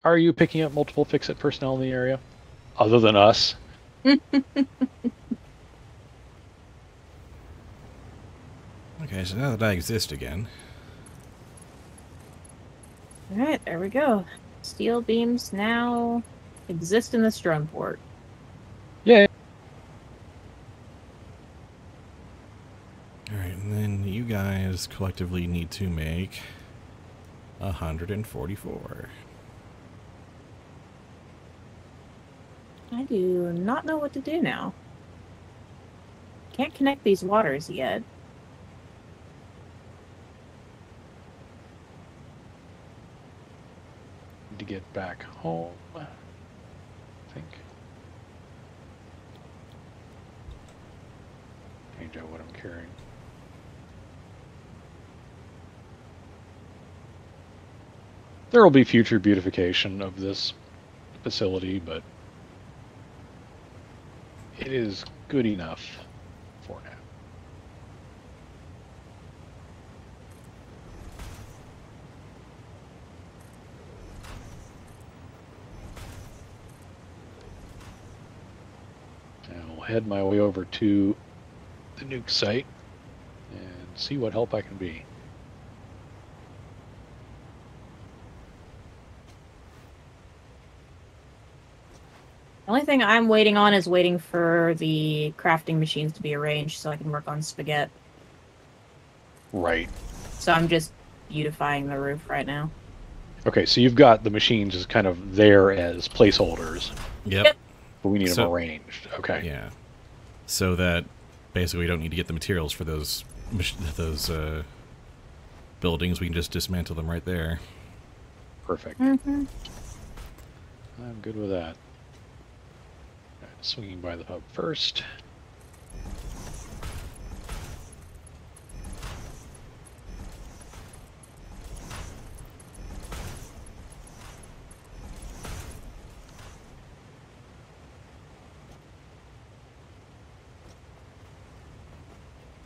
Are you picking up multiple fix-it personnel in the area? Other than us? Okay, so now that I exist again. Alright, there we go. Steel beams now exist in this drone port. Yay! Alright, and then you guys collectively need to make 144. I do not know what to do now. Can't connect these waters yet. Need to get back home, I think. Change out what I'm carrying. There will be future beautification of this facility, but it is good enough for now. I'll head my way over to the nuke site and see what help I can be. The only thing I'm waiting on is waiting for the crafting machines to be arranged so I can work on spaghetti. Right. So I'm just beautifying the roof right now. Okay, so you've got the machines as kind of there as placeholders. Yep. But we need them arranged. Okay. Yeah. So that basically we don't need to get the materials for those buildings. We can just dismantle them right there. Perfect. Mm-hmm. I'm good with that. Swinging by the hub first.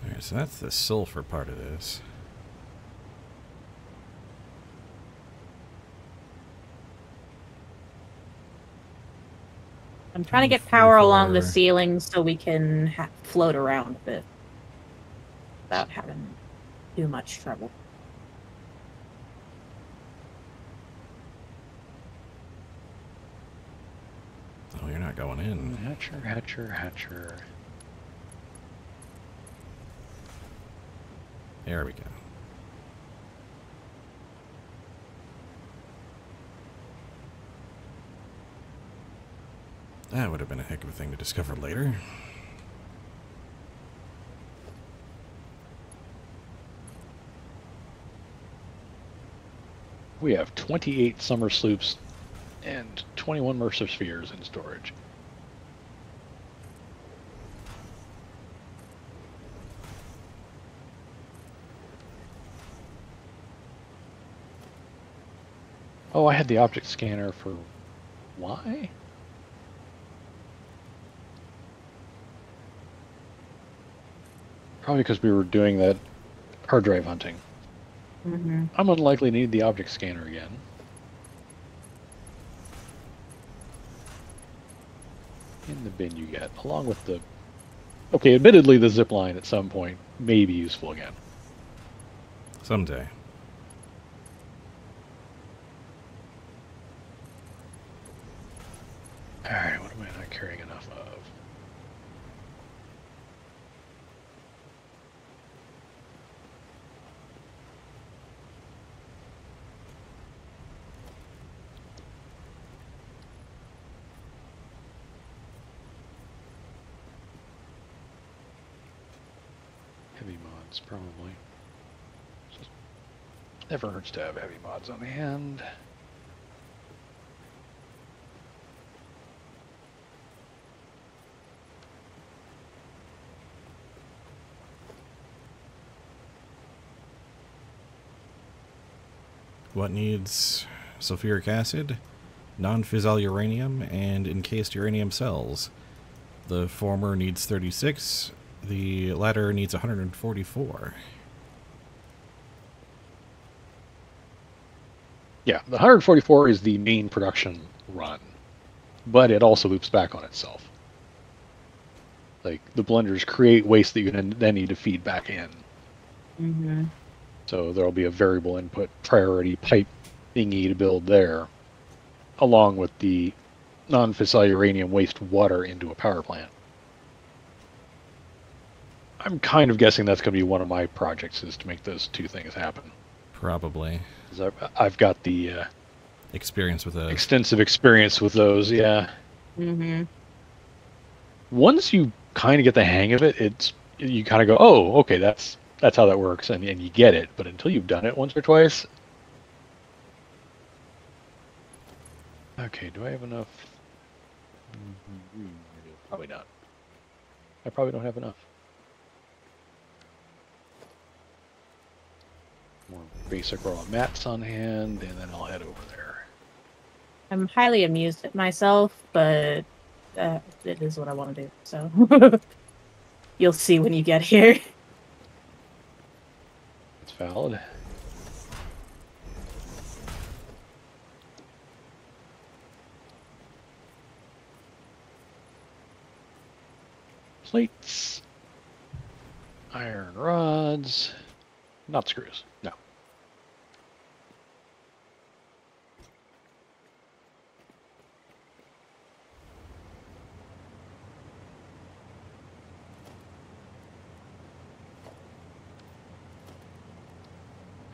Alright, so that's the sulfur part of this. I'm trying to get power along the ceiling so we can float around a bit without having too much trouble. Oh, you're not going in. Hatcher, hatcher, hatcher. There we go. That would have been a heck of a thing to discover later. We have 28 summer sloops and 21 Mercer spheres in storage. Oh, I had the object scanner for why? Probably because we were doing that hard drive hunting. Mm-hmm. I'm unlikely to need the object scanner again. In the bin you get, along with the... Okay, admittedly the zip line at some point may be useful again. Someday. Alright, what am I not carrying enough of? Heavy mods, probably. Just never hurts to have heavy mods on hand. What needs sulfuric acid, non-fissile uranium, and encased uranium cells? The former needs 36, the latter needs 144. Yeah, the 144 is the main production run, but it also loops back on itself. Like, the blenders create waste that you then need to feed back in. Mm-hmm. So there'll be a variable input priority pipe thingy to build there, along with the non-fissile uranium waste water into a power plant. I'm kind of guessing that's going to be one of my projects, is to make those two things happen. Probably. 'Cause I've got the Experience with those. extensive experience with those, yeah. Mm-hmm. Once you kind of get the hang of it, you kind of go, oh, okay, that's how that works, and you get it. But until you've done it once or twice, okay, do I have enough? Probably not. I probably don't have enough. More basic raw mats on hand, and then I'll head over there. I'm highly amused at myself, but it is what I want to do. So you'll see when you get here. It's valid. Plates, iron rods, not screws. No.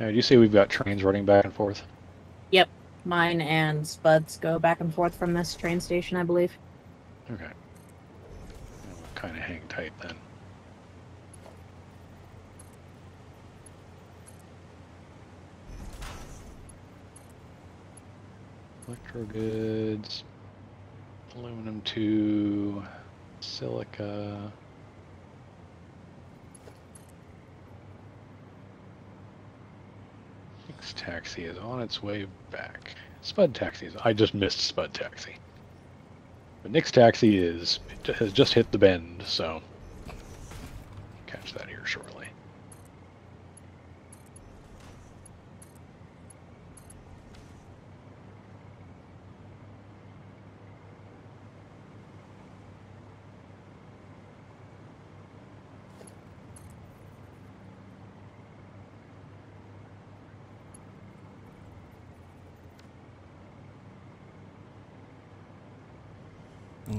Now, do you see we've got trains running back and forth? Yep, mine and Spud's go back and forth from this train station, I believe. Okay. We'll kind of hang tight then. Electro goods, aluminum 2, silica. Nix taxi is on its way back. Spud taxi is. I just missed Spud taxi. But Nix taxi has just hit the bend, so catch that here shortly.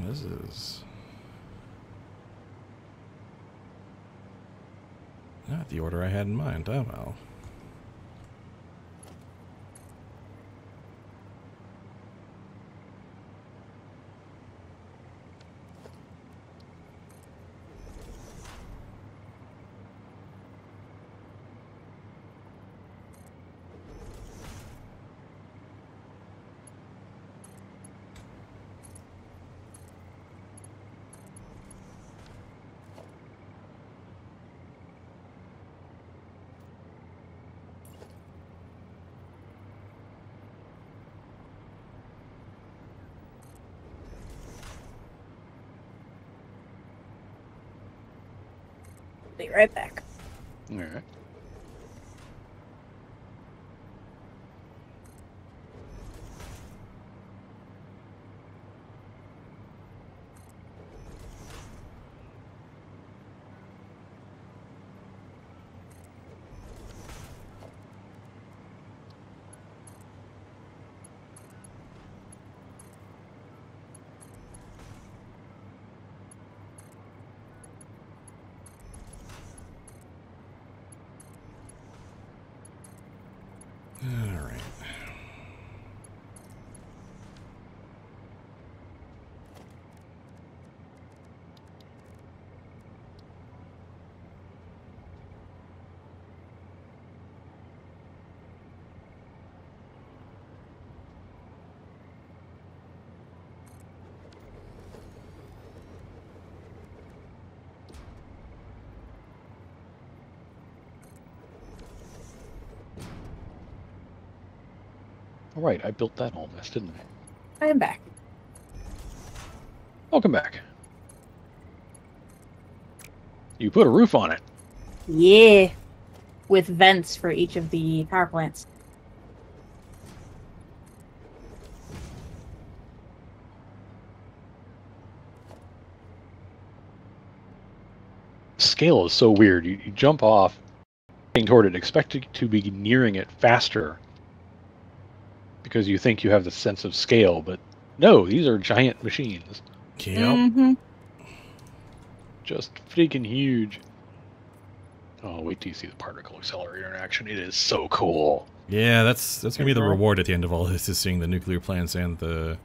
This is not the order I had in mind. Oh well. Be right back. All right. All right. All right, I built that whole mess, didn't I? I am back. Welcome back. You put a roof on it. Yeah. With vents for each of the power plants. Scale is so weird. You jump off, heading toward it, expecting to be nearing it faster because you think you have the sense of scale, but no, these are giant machines. Yep. Mm-hmm. Just freaking huge. Oh, wait till you see the particle accelerator in action. It is so cool. Yeah, that's gonna be the reward at the end of all this, is seeing the nuclear plants and the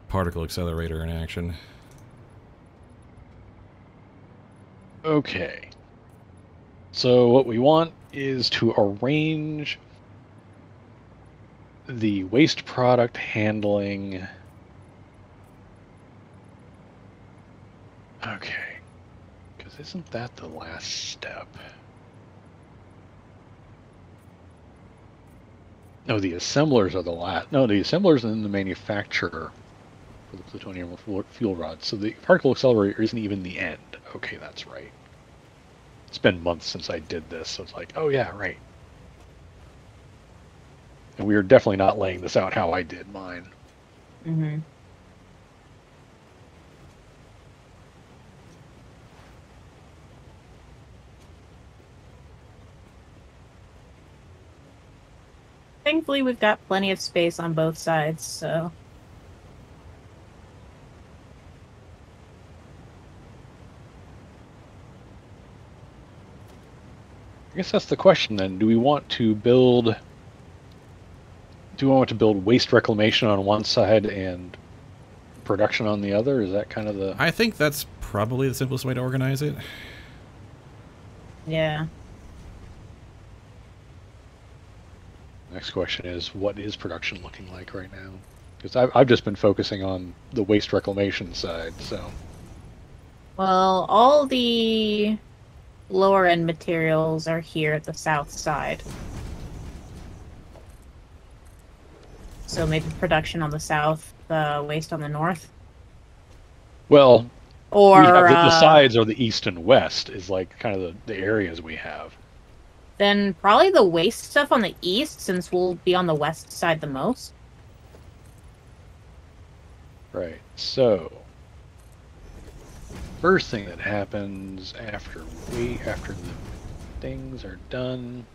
particle accelerator in action. Okay. So what we want is to arrange the waste product handling. Okay. Because isn't that the last step? No, the assemblers are the last. No, the assemblers and then the manufacturer for the plutonium fuel rods. So the particle accelerator isn't even the end. Okay, that's right. It's been months since I did this, so it's like, oh yeah, right. And we are definitely not laying this out how I did mine. Mm-hmm. Thankfully, we've got plenty of space on both sides, so... I guess that's the question then. Do we want to build waste reclamation on one side and production on the other? Is that kind of the... I think that's probably the simplest way to organize it. Yeah. Next question is, what is production looking like right now? Because I've just been focusing on the waste reclamation side, so... Well, all the lower end materials are here at the south side. So maybe production on the south, waste on the north. Well, or we have the sides are the east and west is like kind of the areas we have. Then probably the waste stuff on the east, since we'll be on the west side the most. Right. So, first thing that happens after the things are done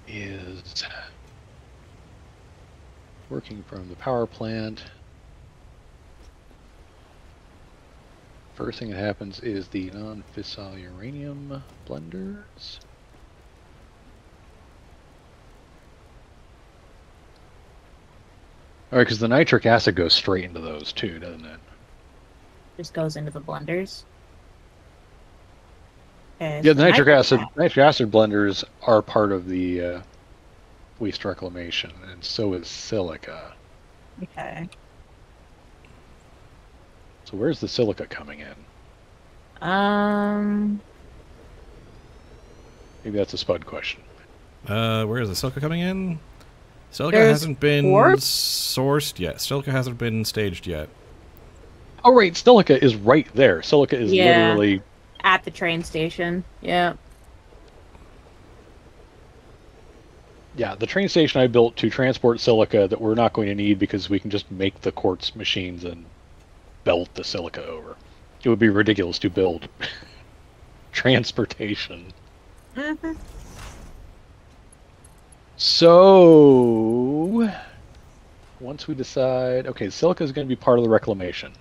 is working from the power plant. First thing that happens is the non-fissile uranium blenders. Alright, because the nitric acid goes straight into those too, doesn't it? Just goes into the blenders. Okay, Yeah, so the nitric acid blenders are part of the waste reclamation, and so is silica. Okay. So where's the silica coming in? Maybe that's a Spud question. Where is the silica coming in? Silica There's hasn't been quartz? sourced yet. Silica hasn't been staged yet. Oh, right, silica is right there. Silica is literally... At the train station, yeah. Yeah, the train station I built to transport silica that we're not going to need because we can just make the quartz machines and belt the silica over. It would be ridiculous to build transportation. Mm-hmm. So, once we decide... Okay, silica is going to be part of the reclamation.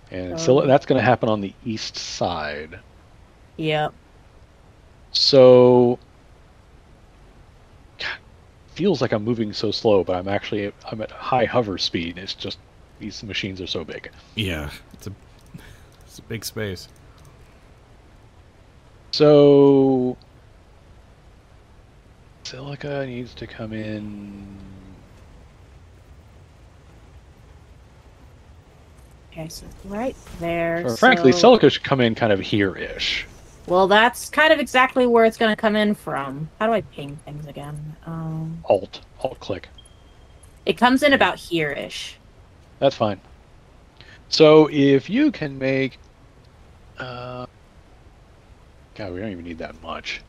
And that's going to happen on the east side. Yep. So, God, feels like I'm moving so slow, but I'm at high hover speed. It's just these machines are so big. Yeah, it's a big space. So, silica needs to come in. Okay, so right there. Or frankly, silica should come in kind of here-ish. Well, that's kind of exactly where it's going to come in from. How do I ping things again? Alt click. It comes in about here-ish. That's fine. So if you can make... God, we don't even need that much.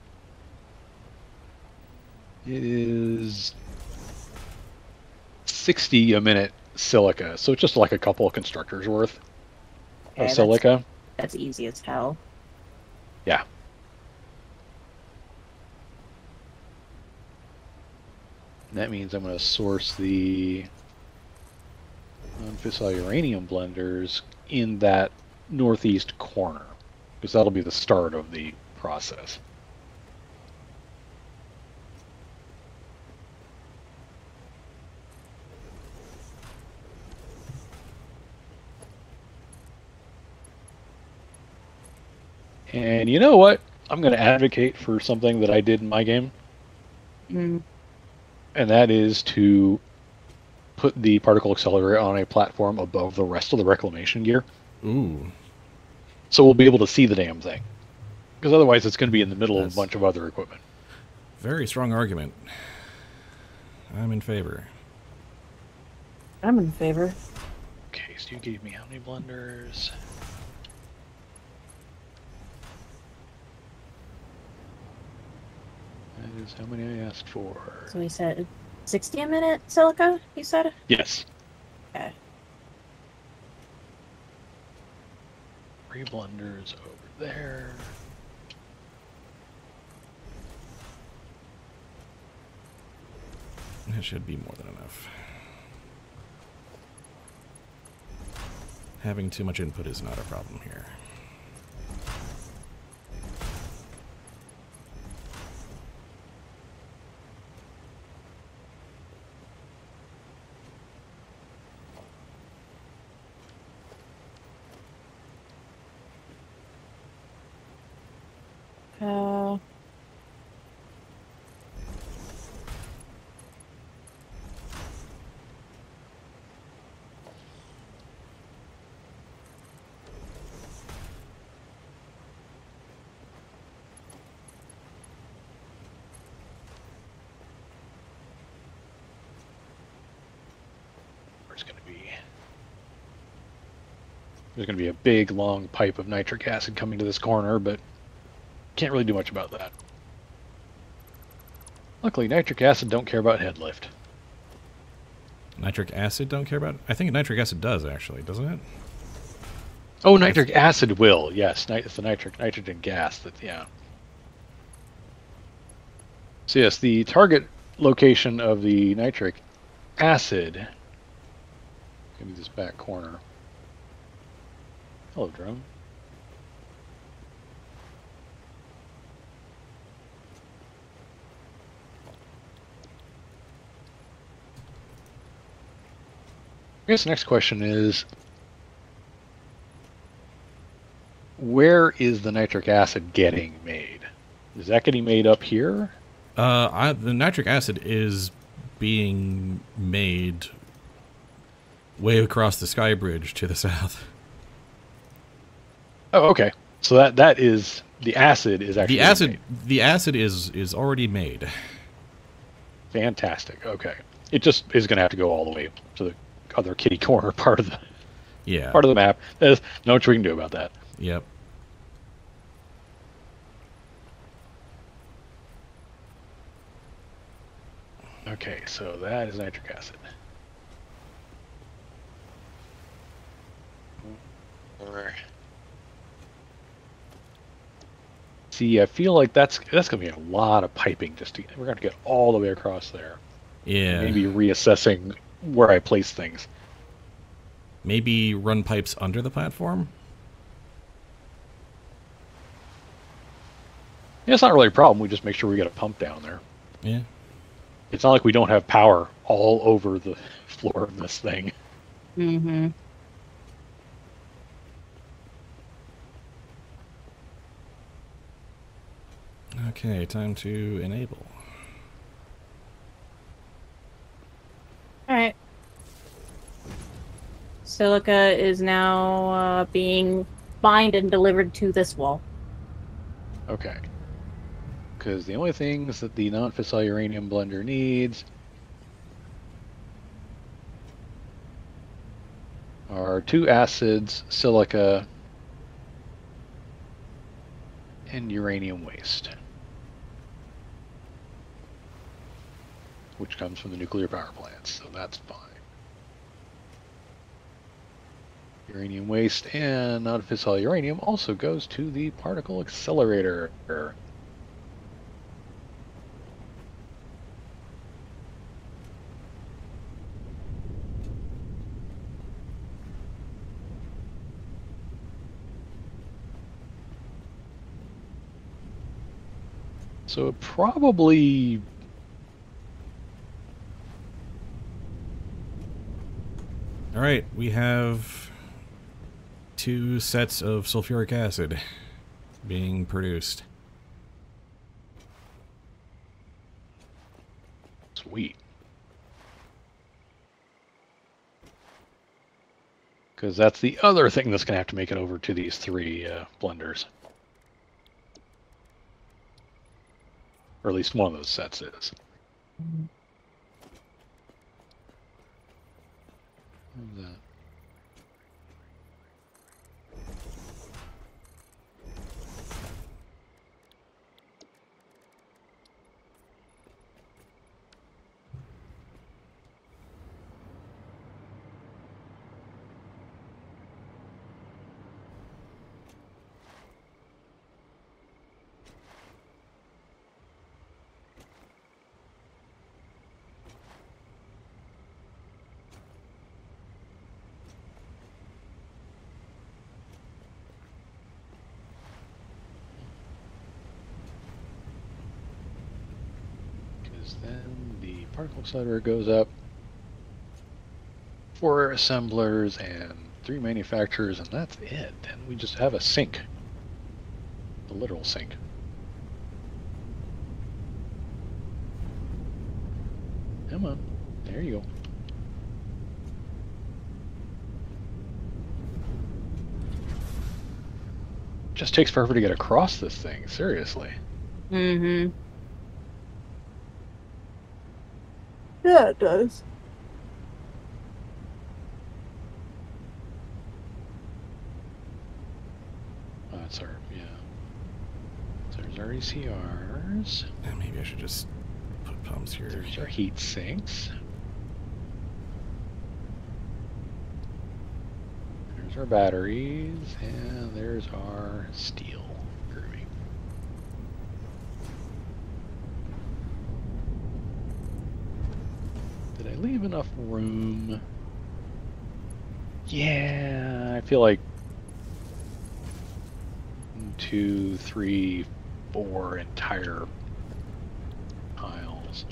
It is 60 a minute silica, so it's just like a couple of constructors worth of silica. That's easy as hell. Yeah. And that means I'm going to source the non-fissile uranium blenders in that northeast corner, because that'll be the start of the process. And you know what? I'm going to advocate for something that I did in my game. Mm. And that is to put the particle accelerator on a platform above the rest of the reclamation gear. Ooh. So we'll be able to see the damn thing. Because otherwise it's going to be in the middle of a bunch of other equipment. Very strong argument. I'm in favor. I'm in favor. Okay, so you gave me how many blenders? That is how many I asked for. So we said 60 a minute silica, you said? Yes. Okay. 3 blenders over there. That should be more than enough. Having too much input is not a problem here. There's going to be a big, long pipe of nitric acid coming to this corner, but can't really do much about that. Luckily, nitric acid don't care about head lift. Nitric acid don't care about? I think nitric acid does, actually, doesn't it? Oh, nitric acid will, yes. It's the nitrogen gas that, yeah. So yes, the target location of the nitric acid, give me this back corner, Hello, drone. I guess the next question is, where is the nitric acid getting made? Is that getting made up here? The nitric acid is being made way across the sky bridge to the south. Oh, okay. So that is the acid is actually the acid is already made. Fantastic. Okay. It just is going to have to go all the way to the other kitty corner part of the map. There's no much we can do about that. Yep. Okay, so that is nitric acid. See, I feel like that's gonna be a lot of piping we're gonna get all the way across there. Yeah. Maybe reassessing where I place things. Maybe run pipes under the platform? Yeah, it's not really a problem. We just make sure we get a pump down there. Yeah. It's not like we don't have power all over the floor of this thing. Mm-hmm. Okay, time to enable. Alright. Silica is now being mined and delivered to this wall. Okay. Because the only things that the non-fissile uranium blender needs are 2 acids, silica, and uranium waste, which comes from the nuclear power plants, so that's fine. Uranium waste and non-fissile uranium also goes to the particle accelerator. So it probably... All right, we have 2 sets of sulfuric acid being produced. Sweet. Because that's the other thing that's going to have to make it over to these 3 blenders. Or at least one of those sets is. That. Then the particle accelerator goes up, 4 assemblers and 3 manufacturers, and that's it. And we just have a sink, a literal sink. Come on, there you go. Just takes forever to get across this thing, seriously. Mm-hmm. Yeah, it does. Oh, that's our, yeah. So there's our ECRs. Yeah, maybe I should just put pumps here. There's our heat sinks. There's our batteries, and there's our steel grooving. Did I leave enough room? Yeah, I feel like 2, 3, 4 entire piles.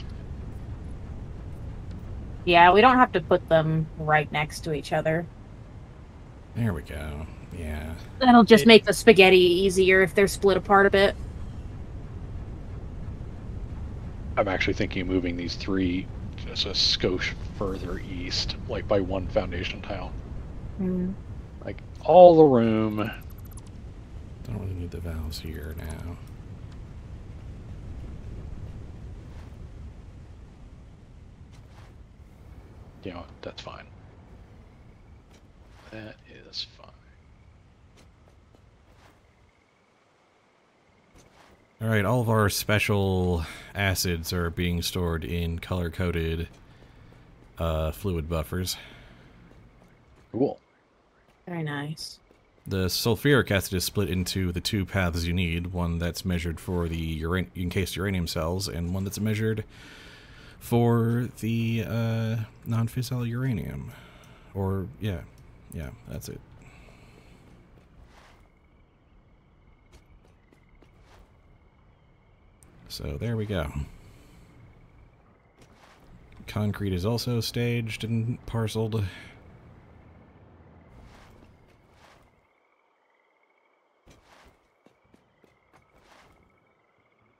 Yeah, we don't have to put them right next to each other. There we go. Yeah. That'll just make the spaghetti easier if they're split apart a bit. I'm actually thinking of moving these 3 just a skosh further east, like by 1 foundation tile. Mm. Like all the room. Don't really need the valves here now. You know, that's fine. That is fine. Alright, all of our special acids are being stored in color-coded fluid buffers. Cool. Very nice. The sulfuric acid is split into the 2 paths you need, one that's measured for the encased uranium cells, and one that's measured for the non-fissile uranium. Or, yeah, that's it. So there we go. Concrete is also staged and parceled.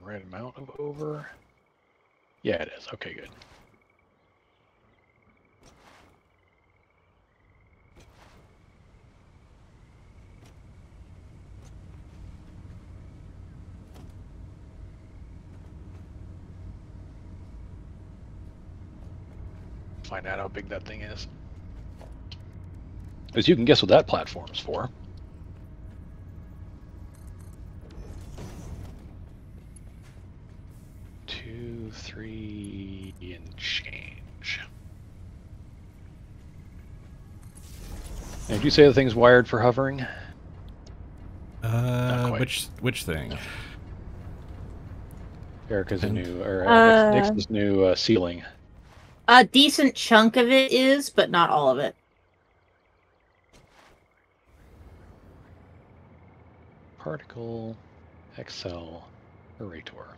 Right amount of over. Yeah, it is. Okay, good. Find out how big that thing is. As you can guess what that platform's for. Two, 3, and change. And did you say the thing's wired for hovering? Which thing? Erica's new, or Nix's new ceiling. A decent chunk of it is, but not all of it. Particle, Excel, Orator.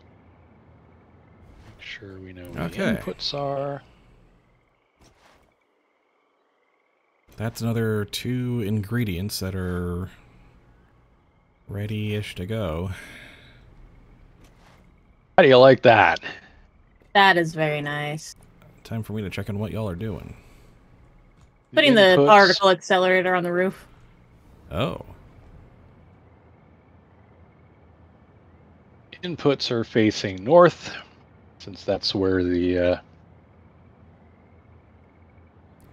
Make sure we know what the inputs are. That's another 2 ingredients that are ready-ish to go. How do you like that? That is very nice. Time for me to check on what y'all are doing. Putting the particle accelerator on the roof. Oh. Inputs are facing north, since that's where the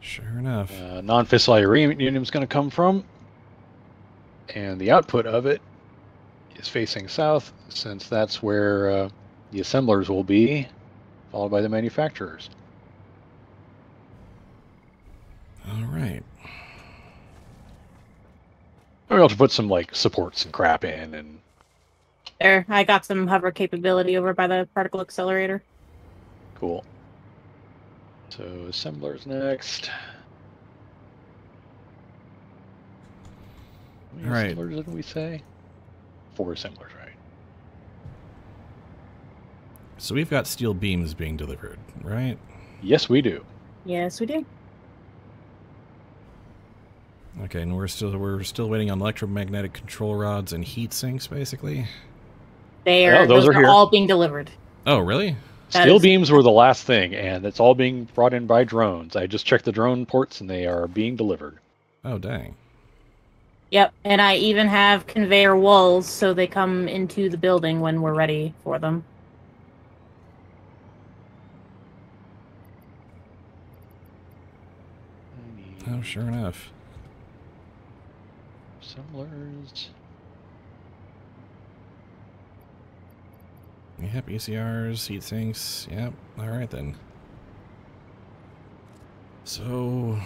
sure enough. non-fissile uranium is going to come from. And the output of it is facing south, since that's where the assemblers will be, followed by the manufacturers. All right. We'll have to put some like supports and crap in, and there, I got some hover capability over by the particle accelerator. Cool. So assemblers next. How many All right. assemblers did we say? 4 assemblers, right? So we've got steel beams being delivered, right? Yes, we do. Yes, we do. Okay, and we're still waiting on electromagnetic control rods and heat sinks, basically. Those are here. all being delivered. Oh, really? Steel beams were the last thing, and it's all being brought in by drones. I just checked the drone ports, and they are being delivered. Oh, dang. Yep, and I even have conveyor walls so they come into the building when we're ready for them. Oh, sure enough. Assemblers. Yep, ECRs, heat sinks. Yep, alright then. So,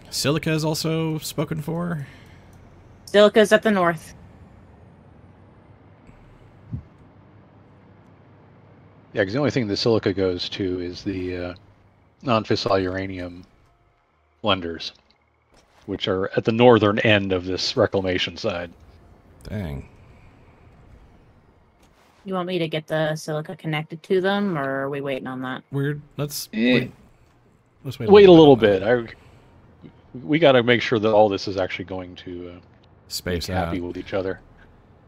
silica is also spoken for? Silica's at the north. Yeah, because the only thing the silica goes to is the non-fissile uranium blenders, which are at the northern end of this reclamation side. Dang. You want me to get the silica connected to them, or are we waiting on that? Let's Eh, wait. Let's wait a little on that. bit. We got to make sure that all this is actually going to Space make happy out. with each other.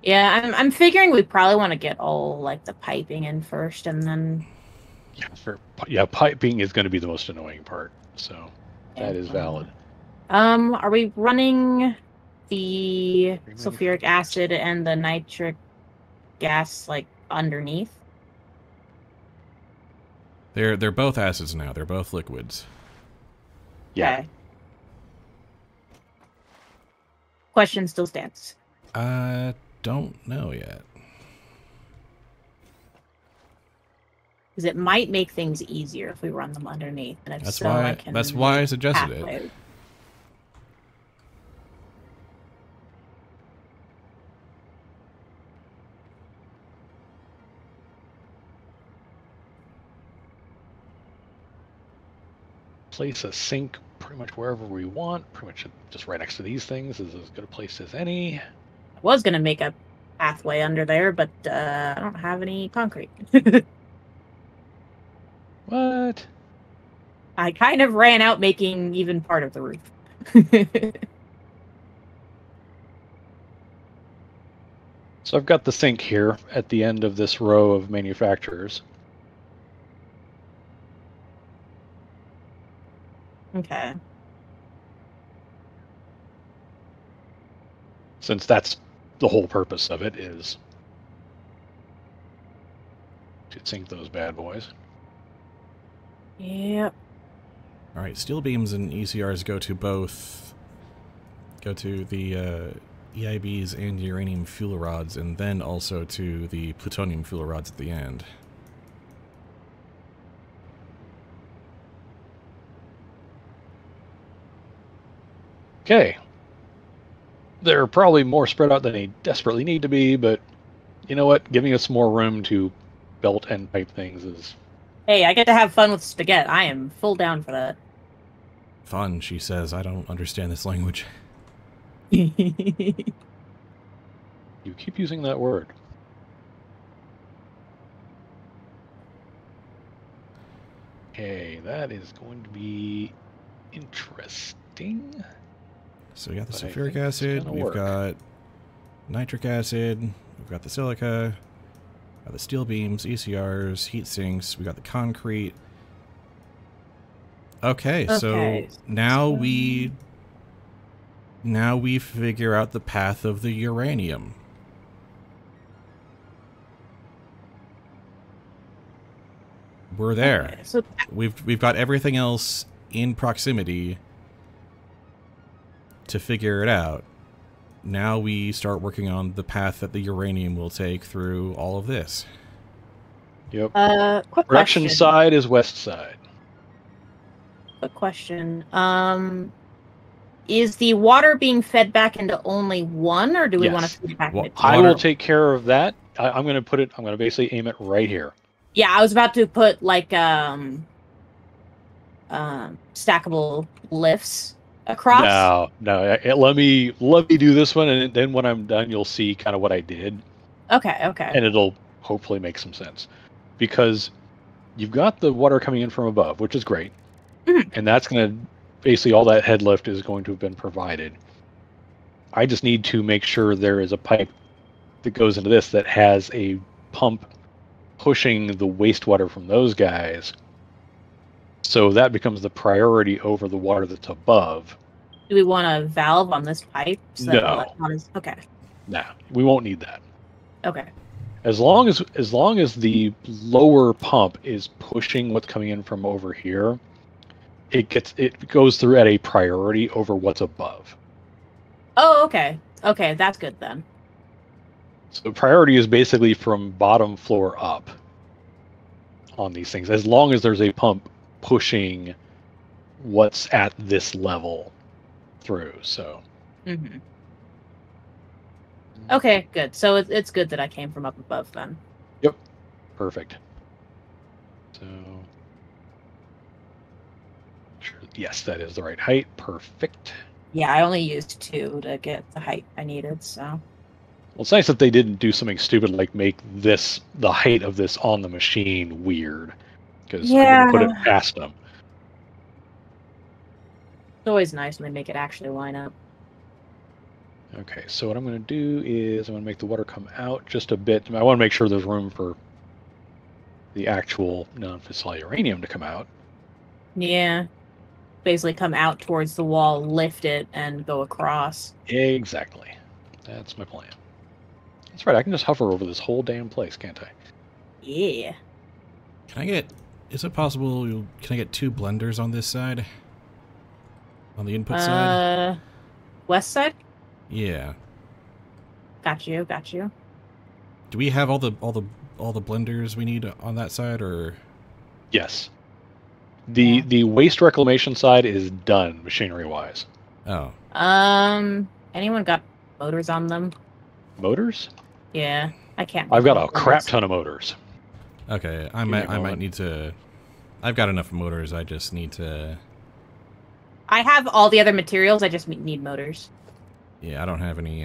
Yeah, I'm figuring we probably want to get all like the piping in first, and then Piping is going to be the most annoying part. So that is valid. Are we running the sulfuric acid and the nitric gas like underneath? They're both acids now. They're both liquids. Yeah. Okay. Question still stands. Don't know yet. Because it might make things easier if we run them underneath. And if That's so, why. I can That's why I make suggested it. pathways. Place a sink pretty much wherever we want. Pretty much just right next to these things is as good a place as any. I was going to make a pathway under there, but I don't have any concrete. What? I kind of ran out making even part of the roof. So I've got the sink here at the end of this row of manufacturers. Okay. Since that's the whole purpose of it, is to sink those bad boys. Yep. All right. Steel beams and ECRs go to the EIBs and uranium fuel rods, and then also to the plutonium fuel rods at the end. Okay. They're probably more spread out than they desperately need to be, but you know what? Giving us more room to belt and pipe things is... Hey, I get to have fun with spaghetti. I am full down for that. Fun, she says. I don't understand this language. You keep using that word. Okay, that is going to be interesting. So we got the But I sulfuric think it's acid, gonna we've work. got nitric acid, we've got the silica, got the steel beams, ECRs, heat sinks, we got the concrete. Okay, so now we figure out the path of the uranium. We're there. Okay, so We've got everything else in proximity to figure it out. Now we start working on the path that the uranium will take through all of this. Yep. quick Production question. side is west side. Quick question. Is the water being fed back into only one, or do we want to Yes. feed it back Wa- into two? I Water- will take care of that. I'm going to basically aim it right here. Yeah, I was about to put like stackable lifts across. No. Let me do this one, and then when I'm done, you'll see kind of what I did, Okay. and it'll hopefully make some sense. Because you've got the water coming in from above, which is great, and that's going to basically all that head lift is going to have been provided. I just need to make sure there is a pipe that goes into this that has a pump pushing the wastewater from those guys. So that becomes the priority over the water that's above. Do we want a valve on this pipe? So that No. electron is... Okay. Nah, we won't need that. Okay. As long as the lower pump is pushing what's coming in from over here, it goes through at a priority over what's above. Oh, okay. Okay, that's good then. So priority is basically from bottom floor up on these things, as long as there's a pump pushing what's at this level through. So Mm-hmm. Okay, good. So it's good that I came from up above then. Yep, perfect. So sure, yes, that is the right height. Perfect. Yeah, I only used 2 to get the height I needed, so. Well, it's nice that they didn't do something stupid like make this, the height of this on the machine, weird. Because I wouldn't put it Yeah. past them. It's always nice when they make it actually line up. Okay, so what I'm going to do is I'm going to make the water come out just a bit. I want to make sure there's room for the actual non-fissile uranium to come out. Yeah. Basically come out towards the wall, lift it, and go across. Exactly. That's my plan. That's right, I can just hover over this whole damn place, can't I? Yeah. Can I get... Is it possible... Can I get 2 blenders on this side? On the input side? West side? Yeah. Got you, got you. Do we have all the blenders we need on that side, or... Yes. The waste reclamation side is done, machinery-wise. Oh. Anyone got motors on them? Motors? Yeah, I can't. I've got a crap ton of motors. Okay, I might need to... I've got enough motors, I just need to... I have all the other materials, I just need motors. Yeah, I don't have any,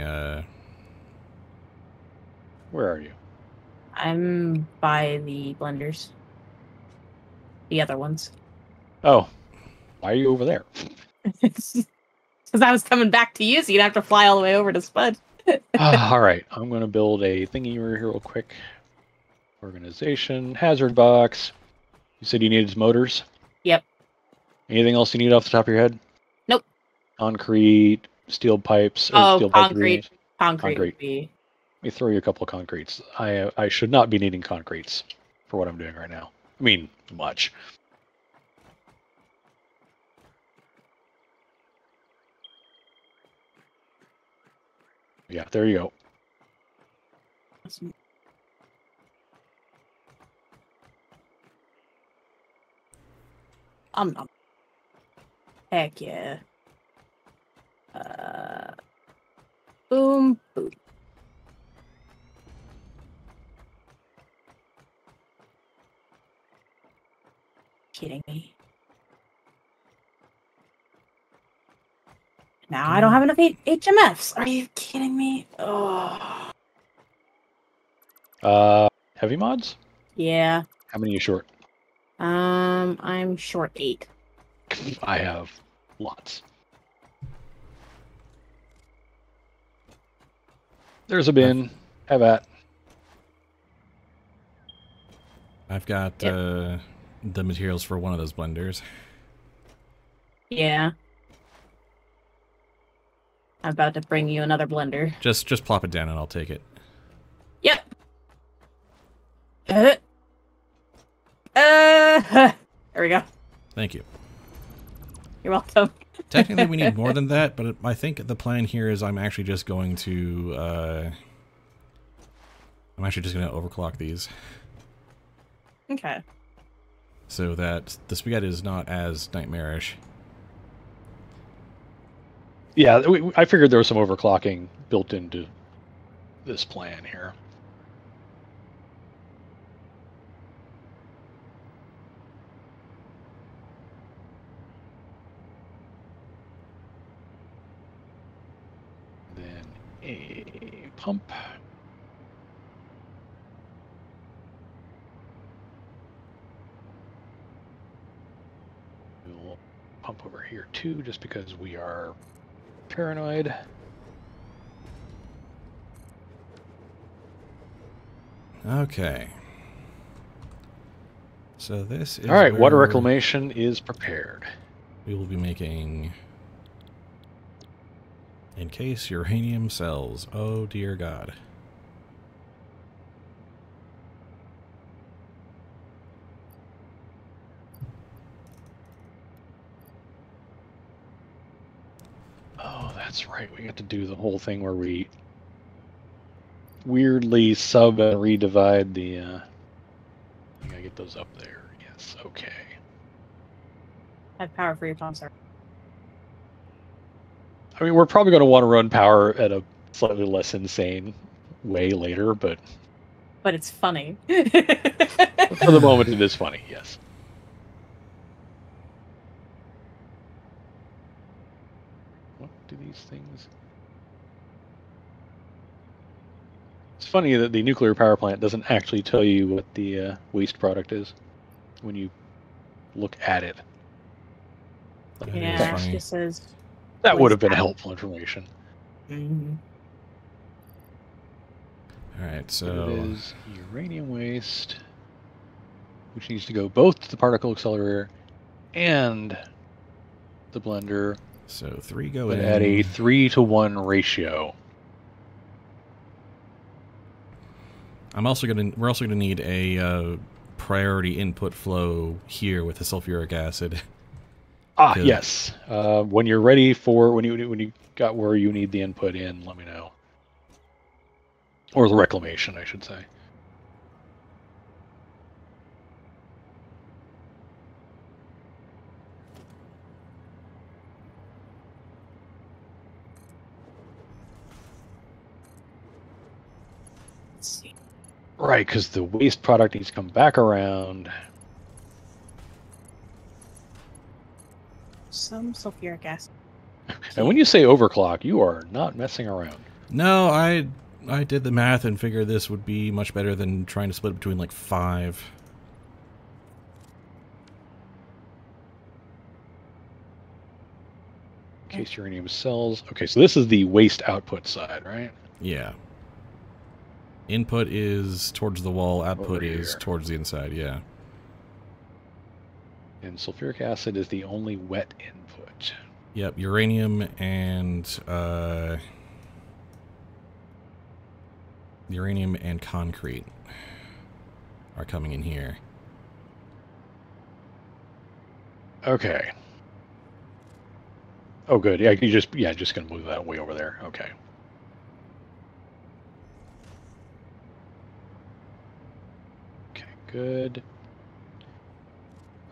Where are you? I'm by the blenders. The other ones. Oh. Why are you over there? Because I was coming back to you, so you'd have to fly all the way over to Spud. Alright, I'm going to build a thingy here real quick. Organization, hazard box. You said you needed motors? Yep. Anything else you need off the top of your head? Nope. Concrete, steel pipes. Oh, concrete. Concrete would be... Let me throw you a couple of concretes. I should not be needing concretes for what I'm doing right now. I mean, much. Yeah, there you go. Heck yeah. Boom, boom. Kidding me. Now I don't have enough HMFs. Are you kidding me? Oh. Heavy mods? Yeah. How many are you short? I'm short 8. I have lots. There's a bin. Have at. I've got the materials for one of those blenders. Yeah. I'm about to bring you another blender. Just plop it down and I'll take it. Yep. There we go. Thank you. You're welcome. Technically, we need more than that, but I think the plan here is I'm actually just going to overclock these. Okay. So that the spaghetti is not as nightmarish. Yeah, I figured there was some overclocking built into this plan here. Then a pump. We'll pump over here too, just because we are paranoid. Okay. So this is... Alright, water reclamation is prepared. We will be making... In case uranium cells. Oh dear God. Oh, that's right. We have to do the whole thing where we weirdly sub and redivide the... I gotta get those up there. Yes, okay. I have power for your console. I mean, we're probably going to want to run power at a slightly less insane way later, but... But it's funny. For the moment, it is funny, yes. What do these things... funny that the nuclear power plant doesn't actually tell you what the waste product is when you look at it. That Yeah, is it funny. just says. That would Waste have been out. helpful information. Mhm. All right, But it so is uranium waste, which needs to go both to the particle accelerator and the blender, 3 go but in. at a 3-to-1 ratio. We're also gonna need a priority input flow here with the sulfuric acid. Ah, Good. yes. When you're ready for when you got where you need the input in, let me know. Or the reclamation, I should say. Let's see. Right, because the waste product needs to come back around. Some sulfuric acid. And when you say overclock, you are not messing around. No, I did the math and figured this would be much better than trying to split between like 5. Case uranium cells. Okay, so this is the waste output side, right? Yeah. Input is towards the wall, output Over is here. towards the inside, yeah. And sulfuric acid is the only wet input. Yep, uranium and concrete are coming in here. Okay. Oh, good. Yeah, you just gonna move that way over there. Okay. Okay, good.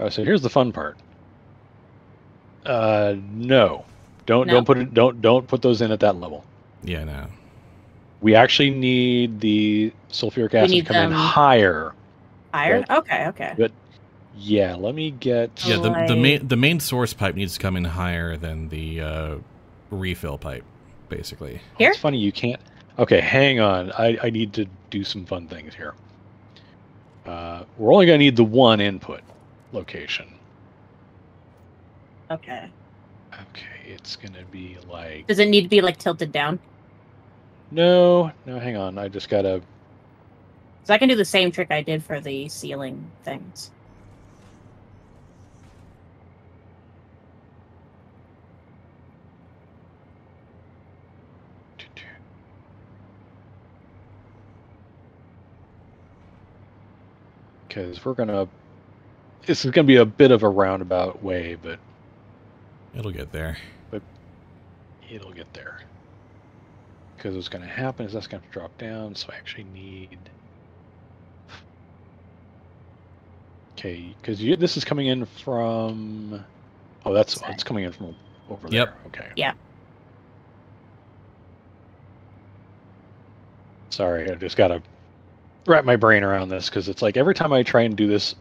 So here's the fun part. No, No. don't put those in at that level. Yeah, no. We actually need the sulfuric acid to need come in them higher. Higher? But- Okay. But yeah, let me get. Yeah, the Like- the main source pipe needs to come in higher than the refill pipe, basically. Here? It's funny you can't. Okay, hang on. I need to do some fun things here. We're only going to need the one input location. Okay. Okay, it's going to be like. Does it need to be like tilted down? No, hang on. I just got to. So I can do the same trick I did for the ceiling things. Because we're going to. This is going to be a bit of a roundabout way, but It'll get there. it'll get there. Because what's going to happen is that's going to drop down, so I actually need. Okay, because this is coming in from. Oh, it's coming in from over there. Yep. Okay. Yeah. Sorry, I just got to wrap my brain around this because it's like every time I try and do this,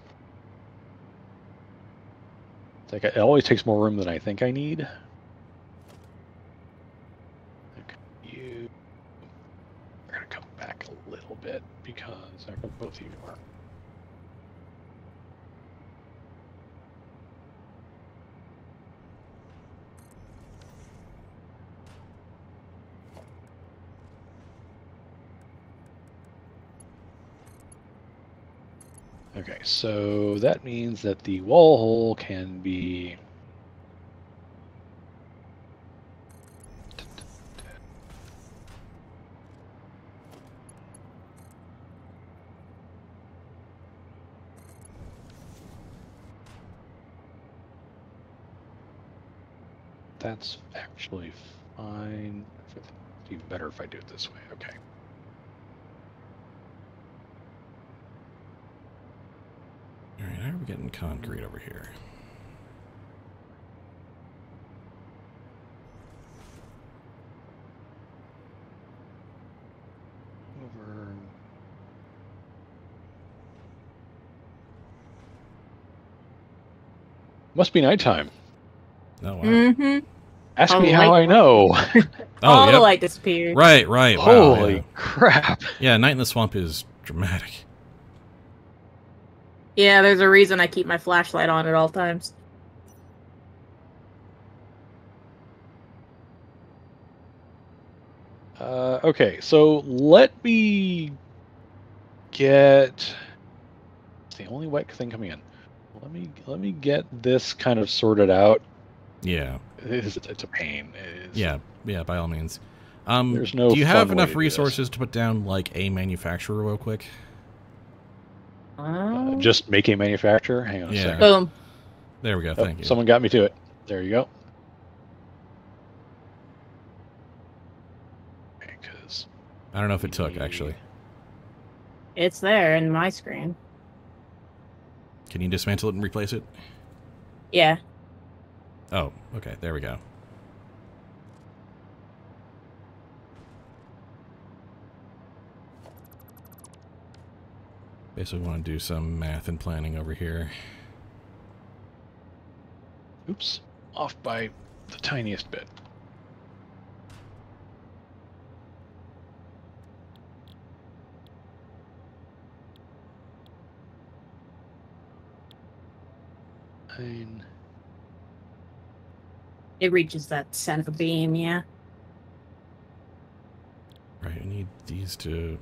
it's like it always takes more room than I think I need. Okay, you are going to come back a little bit because both of you are. Okay, so that means that the wall hole can be. That's actually fine. It's even better if I do it this way. Okay. Alright, how are we getting concrete over here? Over. Must be nighttime. Oh, wow. Mm-hmm. Ask Oh, me how I light. know. All the yep. light disappeared. Right. Wow. Holy crap! Yeah, Night in the Swamp is dramatic. Yeah, there's a reason I keep my flashlight on at all times. Okay, so let me get. It's the only wet thing coming in. Let me get this kind of sorted out. Yeah. It's a pain. Yeah, by all means. There's no. Do you have fun way enough to do resources to put down like a manufacturer real quick? this. Just make a manufacturer. Hang on a second. Boom. There we go. Oh, Thank you. someone got me to it. There you go. Because I don't know if it took actually. It's there in my screen. Can you dismantle it and replace it? Yeah. Oh, okay. There we go. Basically want to do some math and planning over here. oops, off by the tiniest bit. It reaches that center beam, yeah. Right, I need these to...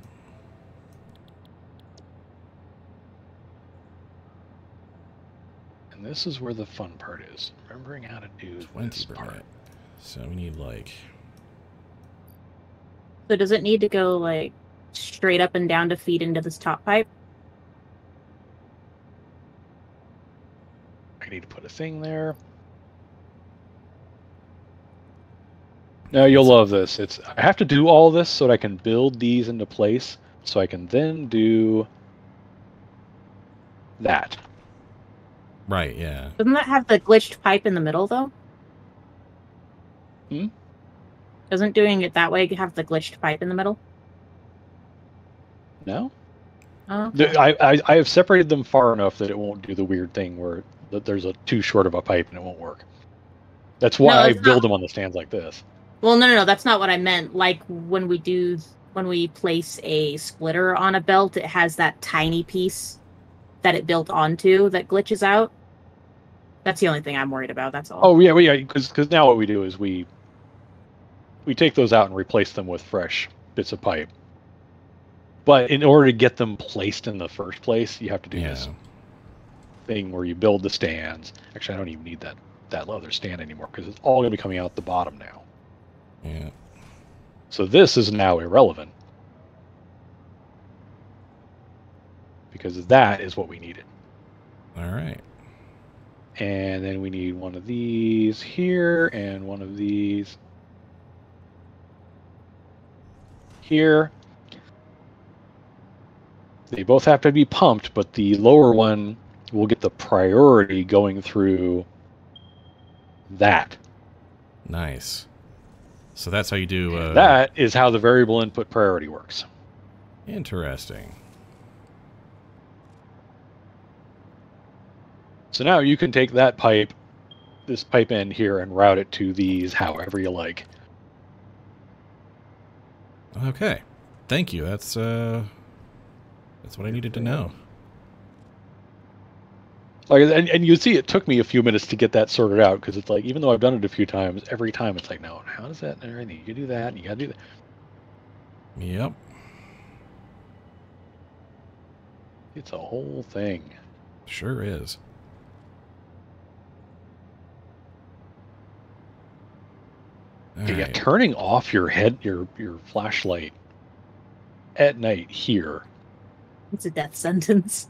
And this is where the fun part is. Remembering how to do 20 this per part. minute. So we need like... So does it need to go, like, straight up and down to feed into this top pipe? I need to put a thing there. Now you'll love this. I have to do all this so that I can build these into place, so I can then do that. Right, yeah. Doesn't that have the glitched pipe in the middle, though? Hmm? Doesn't doing it that way have the glitched pipe in the middle? No? Oh, okay. I have separated them far enough that it won't do the weird thing where there's a too short of a pipe and it won't work. That's why I build them on the stands like this. Well, no, that's not what I meant. Like, when we place a splitter on a belt, it has that tiny piece that it built onto that glitches out. That's the only thing I'm worried about, that's all. Oh, yeah, because now what we do is we take those out and replace them with fresh bits of pipe. But in order to get them placed in the first place, you have to do this thing where you build the stands. Actually, I don't even need that leather stand anymore because it's all going to be coming out the bottom now. Yeah. So this is now irrelevant because that is what we needed. All right. And then we need one of these here and one of these here. They both have to be pumped, but the lower one will get the priority going through that. Nice. So that's how you do... that is how the variable input priority works. Interesting. So now you can take that pipe, this pipe end here, and route it to these however you like. Okay. Thank you. That's what I needed to know. Like, and you see, it took me a few minutes to get that sorted out because it's like, even though I've done it a few times, every time it's like, no, how does that? You can do that, and you got to do that. Yep. It's a whole thing. Sure is. Yeah, turning off your flashlight at night here. It's a death sentence.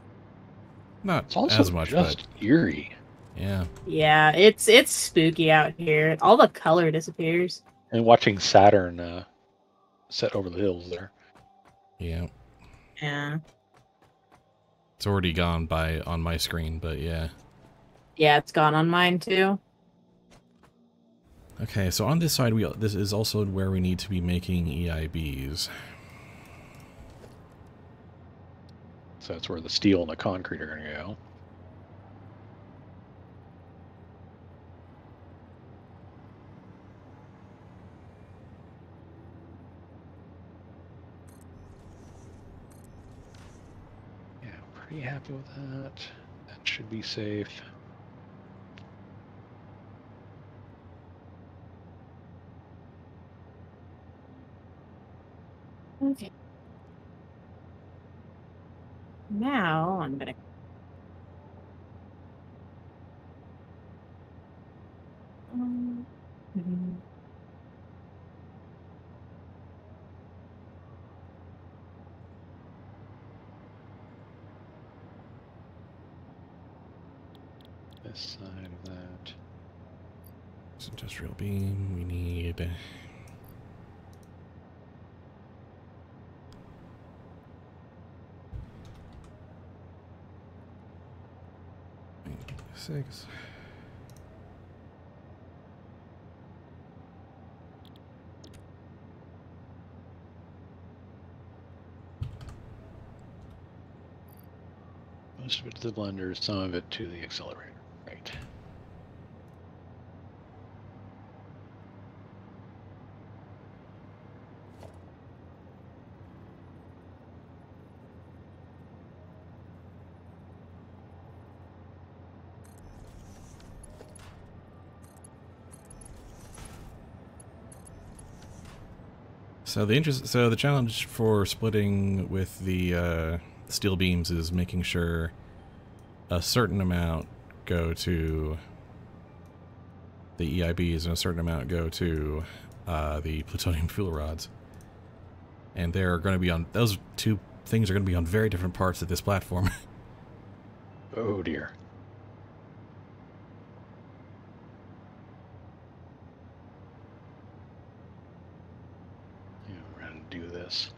Not It's also as much, just but eerie. yeah. Yeah, it's spooky out here. All the color disappears. And watching Saturn set over the hills there. Yeah. Yeah. It's already gone by on my screen, but yeah. Yeah, it's gone on mine too. Okay, so on this side, this is also where we need to be making EIBs. So that's where the steel and the concrete are going to go. Pretty happy with that. That should be safe. Okay. Now I'm gonna. Mhm. This side of that. It's industrial beam. We need. Six. Most of it to the blender, some of it to the accelerator. Right. So the challenge for splitting with the steel beams is making sure a certain amount go to the EIBs and a certain amount go to the plutonium fuel rods. And they're going to be on, those two things are going to be on very different parts of this platform. Oh dear. Yeah, we're going to do this.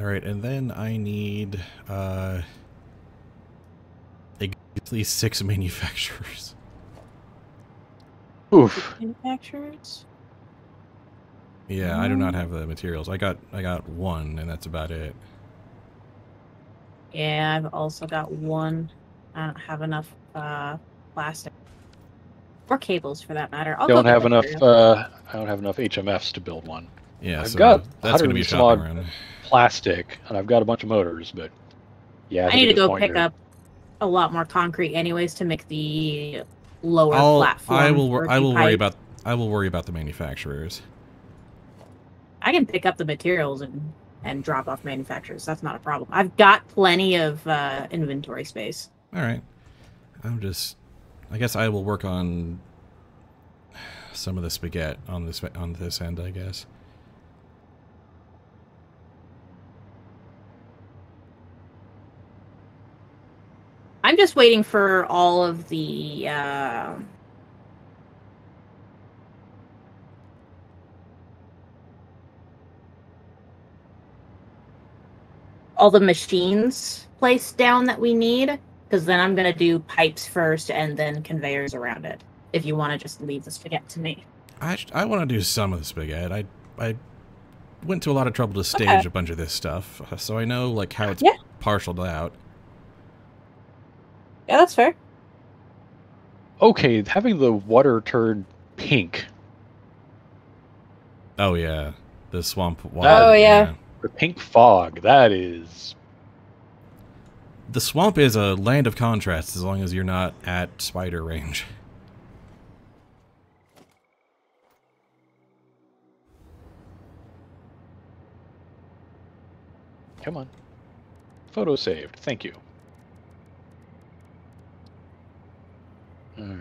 Alright, and then I need at least 6 manufacturers. Oof. Manufacturers. Yeah, I do not have the materials. I got one, and that's about it. Yeah, I've also got one. I don't have enough plastic or cables for that matter. I'll Don't go have get enough. material. I don't have enough HMFs to build one. Yeah, I've so got that's going to 100 be a and some shopping odd run. plastic, and I've got a bunch of motors, but yeah, I think need at to this go point pick up a lot more concrete, anyways, to make the lower platform. I will worry pipe. about the manufacturers. I can pick up the materials and drop off manufacturers. That's not a problem. I've got plenty of inventory space. All right. I guess I will work on some of the spaghetti on this end, I guess. I'm just waiting for all of the machines placed down that we need, because then I'm going to do pipes first and then conveyors around it, if you want to just leave the spaghetti to me. I want to do some of the spaghetti. I went to a lot of trouble to stage a bunch of this stuff, so I know like how it's partialed out. Yeah, that's fair. Okay, having the water turn pink. Oh yeah, the swamp water. Oh yeah. The pink fog. That is. The swamp is a land of contrasts as long as you're not at spider range. Come on. Photo saved. Thank you. Alright.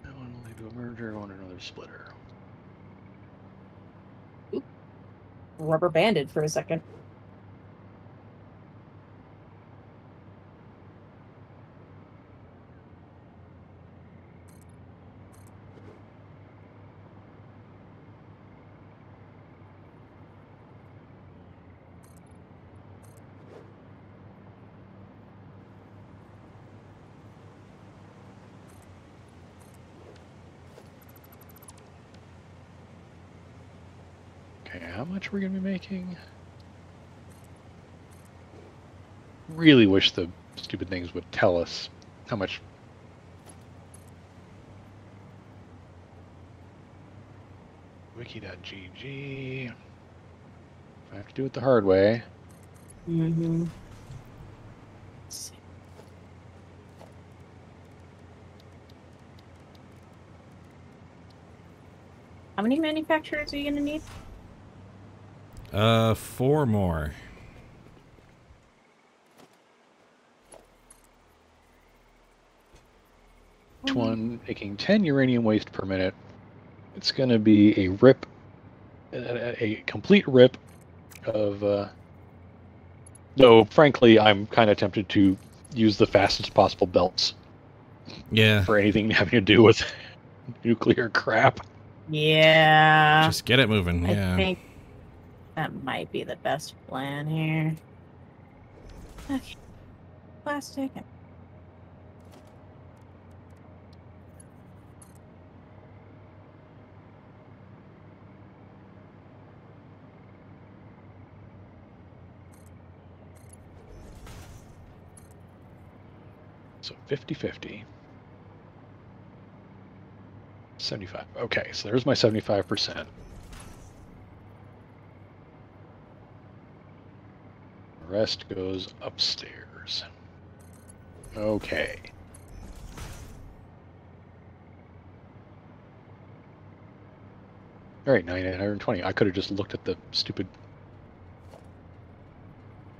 I want to lead to a merger. I want another splitter. Oop. Rubber banded for a second. Okay, how much we're going to be making? Really wish the stupid things would tell us how much. Wiki.gg. I have to do it the hard way. Mm-hmm. How many manufacturers are you gonna need? 4 more. Each one making 10 uranium waste per minute. It's going to be a rip, a complete rip of. Though, frankly, I'm kind of tempted to use the fastest possible belts. Yeah. For anything having to do with nuclear crap. Yeah. Just get it moving. Yeah. I think that might be the best plan here. Okay. Plastic. So 50-50. 75. Okay, so there's my 75%. The rest goes upstairs. Okay. All right, 920. I could have just looked at the stupid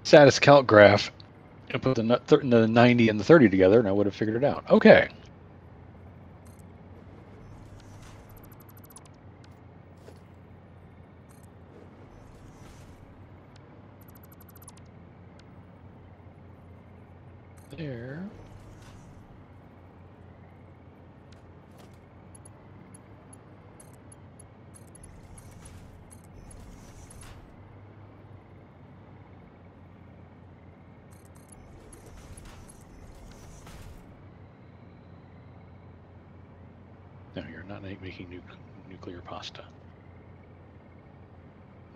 status calc graph and put the 90 and the 30 together, and I would have figured it out. Okay. There. No, you're not making nuclear pasta.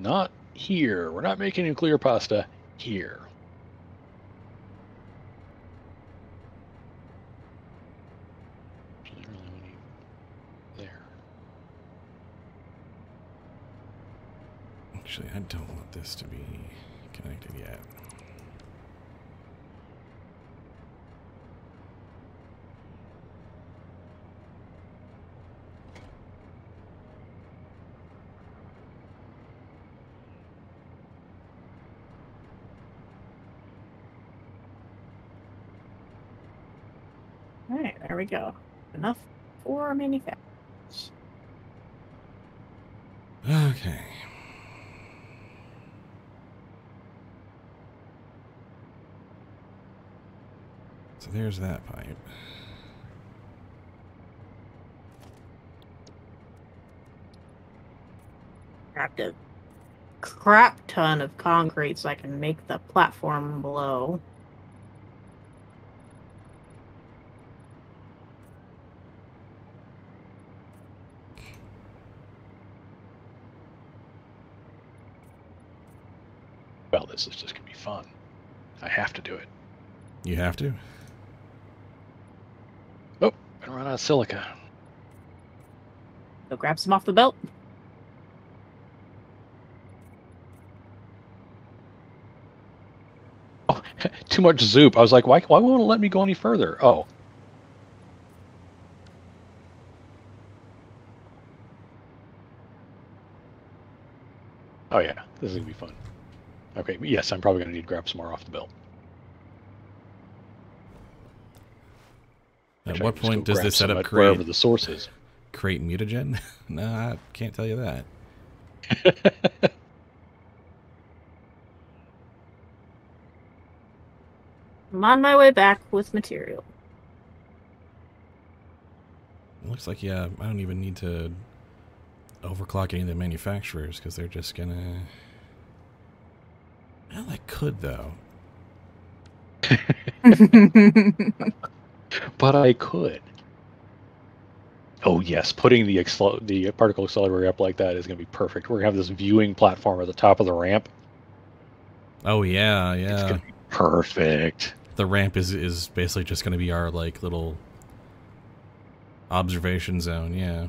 Not here. We're not making nuclear pasta here. There. Actually, I don't want this to be connected yet. Alright, there we go. Enough for manufacturers. Okay. So there's that pipe. Grabbed a crap ton of concrete so I can make the platform below. Well, this is just going to be fun. I have to do it. You have to? Oh, I run out of silica. Go grab some off the belt. Oh, too much zoop. I was like, why won't it let me go any further? Oh. Oh, yeah. This is going to be fun. Okay, yes, I'm probably going to need to grab some more off the belt. At what point does this setup create wherever the source is? Create mutagen? No, I can't tell you that. I'm on my way back with material. It looks like, yeah, I don't even need to overclock any of the manufacturers because they're just gonna... Well, I could, though. But I could. Oh, yes, putting the particle accelerator up like that is going to be perfect. We're going to have this viewing platform at the top of the ramp. Oh, yeah, yeah. It's going to be perfect. the ramp is basically just going to be our like little observation zone. Yeah.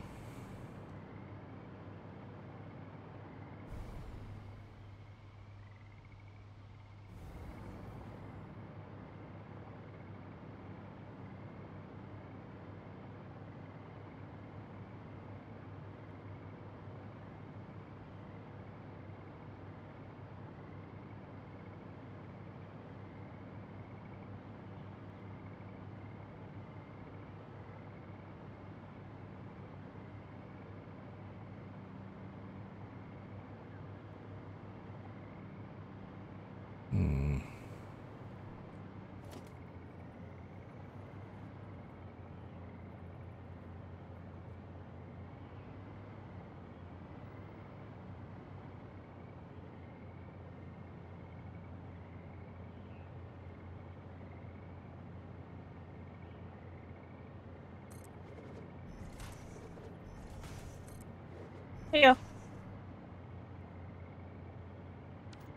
Here you go.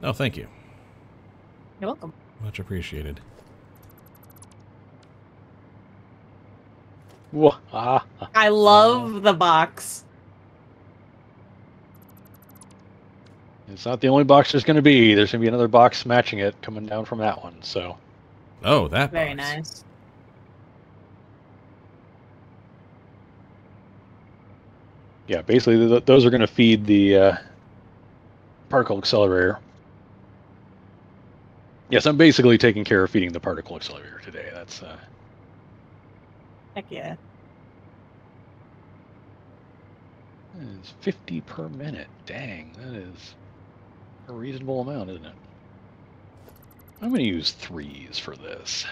Oh, thank you. You're welcome. Much appreciated. Whoa. I love the box. It's not the only box there's going to be. There's going to be another box matching it coming down from that one. So. Oh, that Very box. nice. Yeah, basically those are going to feed the particle accelerator. Yes, I'm basically taking care of feeding the particle accelerator today. That's Heck yeah. it's 50 per minute. Dang, that is a reasonable amount, isn't it? I'm going to use 3s for this.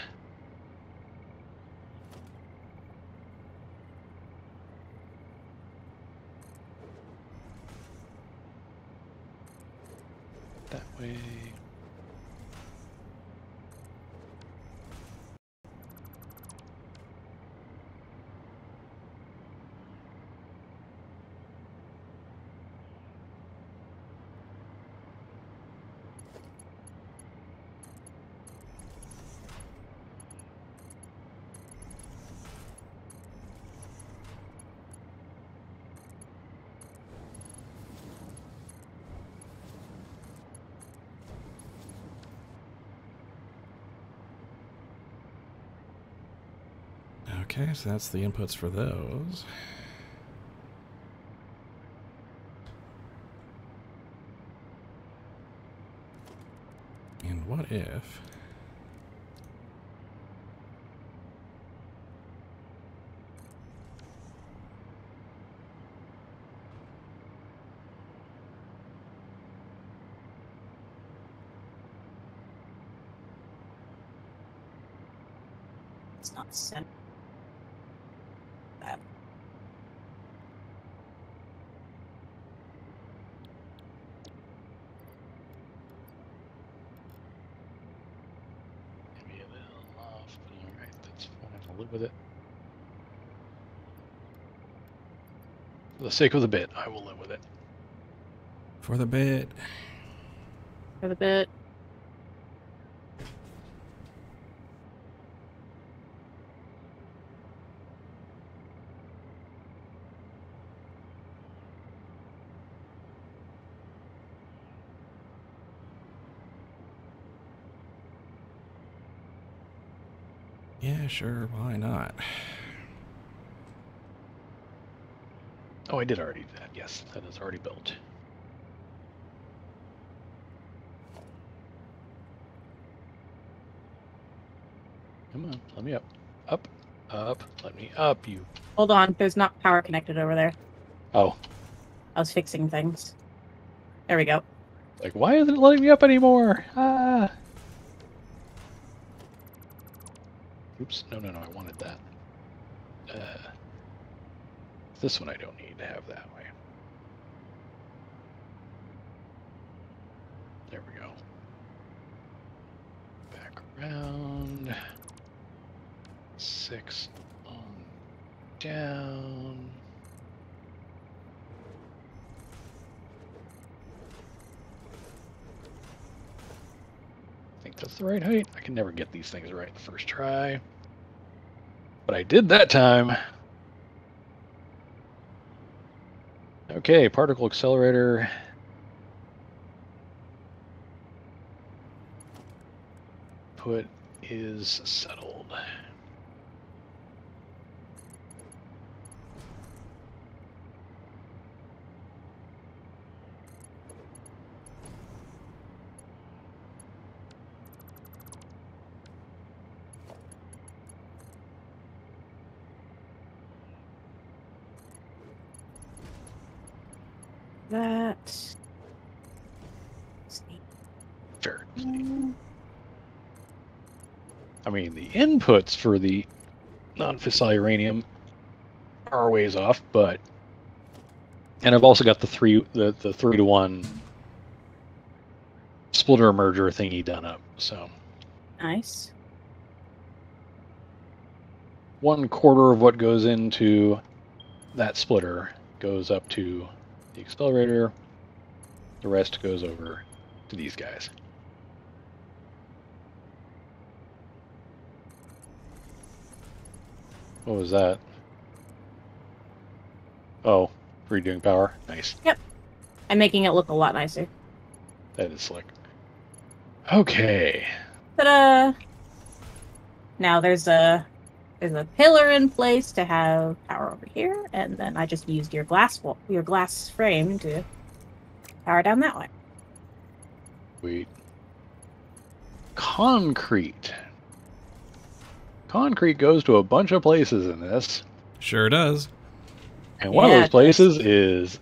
That way. Okay, so that's the inputs for those. And what if... It's not sent. That. Maybe a little off, but alright, that's fine. I'll live with it. For the sake of the bit, I will live with it. For the bit. For the bit. Yeah, sure, why not? Oh, I did already do that. Yes, that is already built. Come on, let me up. Up, up, let me up, you. Hold on, there's not power connected over there. Oh, I was fixing things. There we go. like, why isn't it letting me up anymore? Ah. Oops, no, I wanted that. This one I don't need to have that way. There we go. Back around. 6 on down. I think That's the right height. I can never get these things right the first try. But I did that time. Okay, particle accelerator. Put is settled. That. Fair. I mean, the inputs for the non-fissile uranium are a ways off, but and I've also got the 3-to-1 splitter merger thingy done up. So Nice. 1/4 of what goes into that splitter goes up to the accelerator. The rest goes over to these guys. What was that? Oh, redoing power. Nice. Yep. I'm making it look a lot nicer. That is slick. Okay. Ta-da! Now there's a pillar in place to have power over here, and then I just used your glass frame to power down that way. Sweet. Concrete. Concrete goes to a bunch of places in this. Sure does. And one of those places is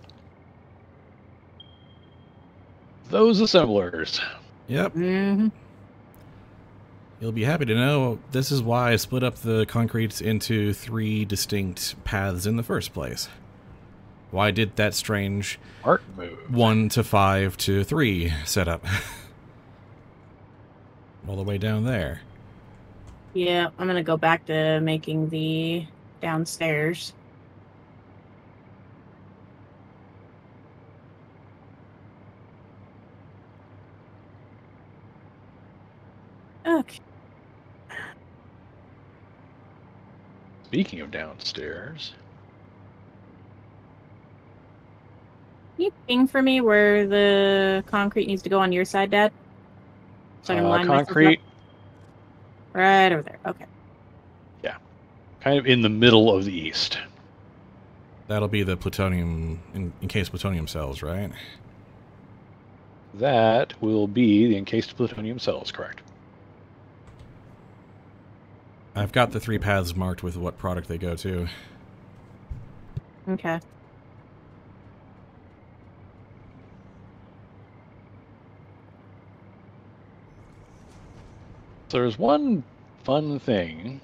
those assemblers. Yep. Mm-hmm. You'll be happy to know this is why I split up the concrete into 3 distinct paths in the first place. Why I did that strange Smart move. 1 to 5 to 3 setup. All the way down there. Yeah, I'm gonna go back to making the downstairs. Okay. Speaking of downstairs, Can you ping for me where the concrete needs to go on your side, Dad? So I can line myself concrete, up? Right over there. Okay. kind of in the middle of the east. That'll be the plutonium, encased plutonium cells, right? That will be the encased plutonium cells, correct? I've got the 3 paths marked with what product they go to. Okay. So there's one fun thing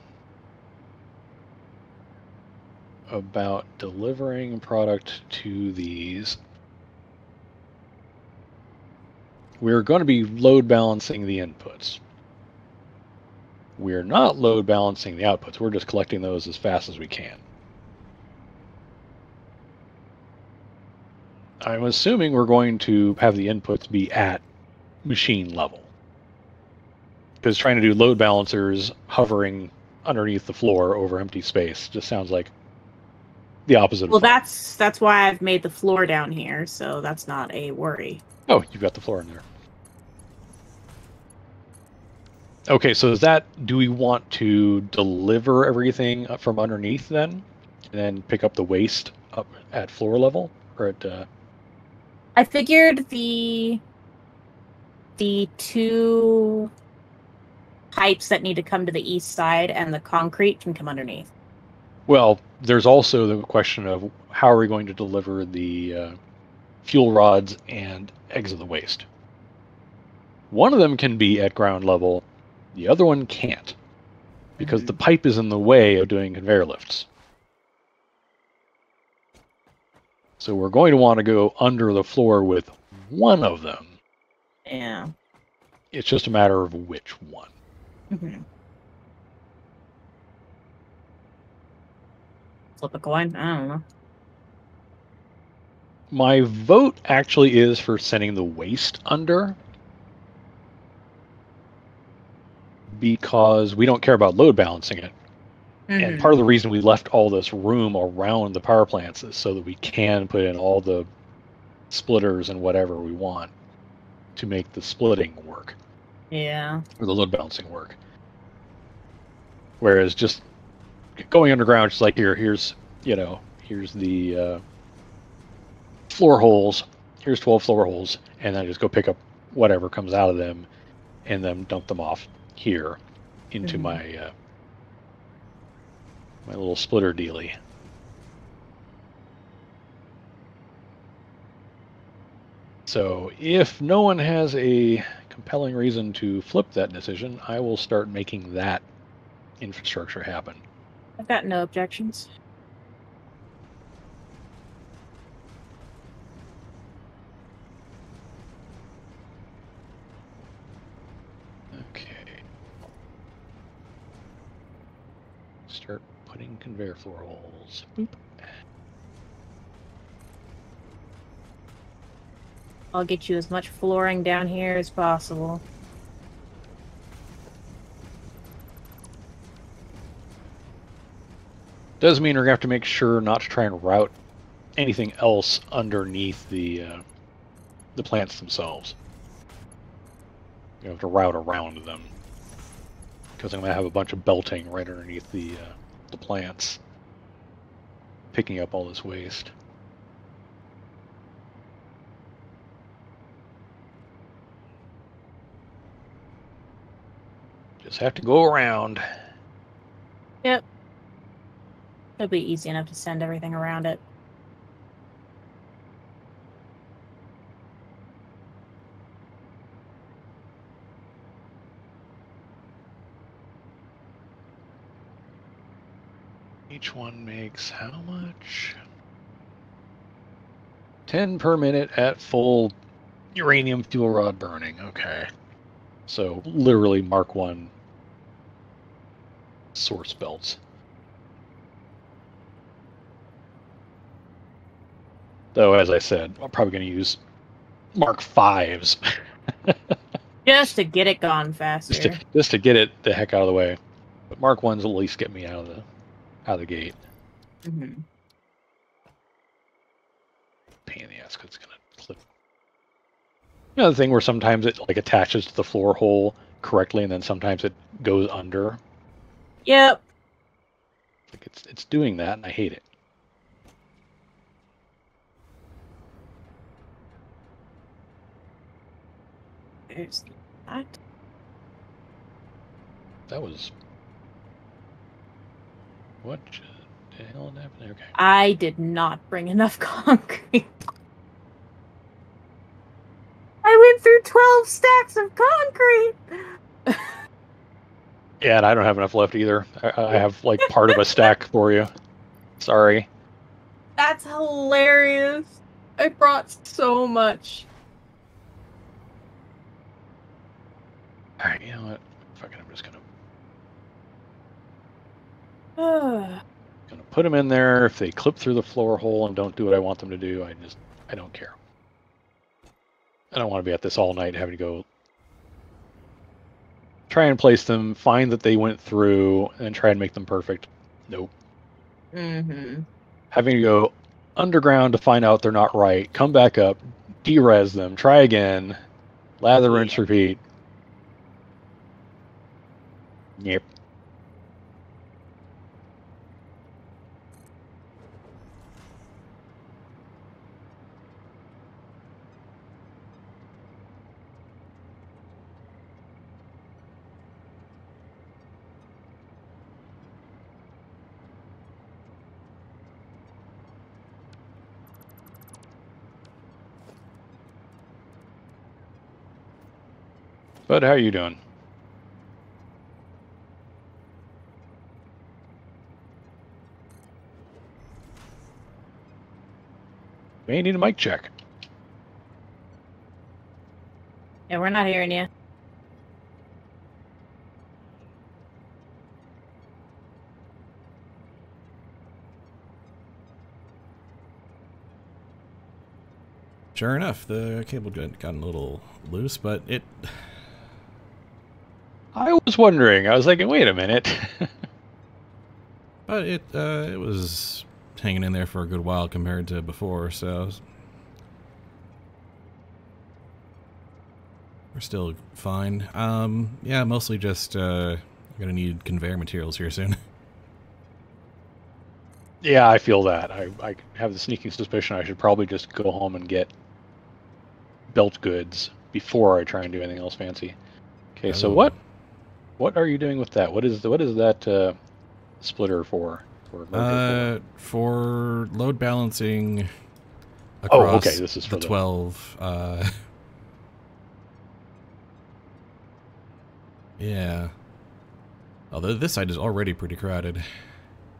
about delivering product to these. We're going to be load balancing the inputs. We're not load balancing the outputs. We're just collecting those as fast as we can. I'm assuming we're going to have the inputs be at machine level. Because trying to do load balancers hovering underneath the floor over empty space just sounds like the opposite Well, of fun. that's why I've made the floor down here, so that's not a worry. Oh, you've got the floor in there. Okay, so do we want to deliver everything up from underneath then? And then pick up the waste up at floor level? Or at, I figured the 2 pipes that need to come to the east side and the concrete can come underneath. well, there's also the question of how are we going to deliver the fuel rods and eggs of the waste? One of them can be at ground level. The other one can't, because the pipe is in the way of doing conveyor lifts. So we're going to want to go under the floor with one of them. Yeah. It's just a matter of which one. Mm-hmm. Flip a coin? I don't know. My vote actually is for sending the waste under. because we don't care about load balancing it. And part of the reason we left all this room around the power plants is so that we can put in all the splitters and whatever we want to make the splitting work. Yeah. Or the load balancing work. Whereas just going underground, just like here's the floor holes. Here's 12 floor holes, and then I just go pick up whatever comes out of them, and then dump them off here into my my little splitter dealy. So if no one has a compelling reason to flip that decision, I will start making that infrastructure happen. I've got no objections. Okay. Start putting conveyor floor holes. Boop. I'll get you as much flooring down here as possible. Does mean we're going to have to make sure not to try and route anything else underneath the plants themselves. You have to route around them, because I'm going to have a bunch of belting right underneath the plants, picking up all this waste. Just have to go around. Yep. It'll be easy enough to send everything around it. Each one makes how much? 10 per minute at full uranium fuel rod burning. Okay. So literally Mark 1 source belts. Though, as I said, I'm probably going to use Mark 5s. Just to get it gone faster. Just to get it the heck out of the way. But Mark 1s will at least get me out of the gate. Mm-hmm. Pain in the ass, because it's going to clip. You know the thing where sometimes it like attaches to the floor hole correctly, and then sometimes it goes under. Yep. Like it's doing that, and I hate it. There's that. That was what the hell happened? Okay. I did not bring enough concrete. I went through 12 stacks of concrete. Yeah, and I don't have enough left either. I have like part of a stack for you. Sorry. That's hilarious. I brought so much. Alright, you know what? Fucking, I'm just gonna put them in there. If they clip through the floor hole and don't do what I want them to do, I don't care. I don't want to be at this all night having to go try and place them, find that they went through, and try and make them perfect. Nope. Mm-hmm. Having to go underground to find out they're not right, come back up, de-res them, try again, lather, rinse, repeat. Yep. Bud, how are you doing? May need a mic check. Yeah, we're not hearing you. Sure enough, the cable got a little loose, but it... I was wondering. I was like, wait a minute. But it was hanging in there for a good while compared to before, so we're still fine. Yeah, mostly just gonna need conveyor materials here soon. Yeah, I feel that. I have the sneaking suspicion I should probably just go home and get belt goods before I try and do anything else fancy. Okay, so Oh. what are you doing with that? What is that splitter for? Or merger For load balancing for? across Oh, okay. This is for the 12. Yeah. Although this side is already pretty crowded,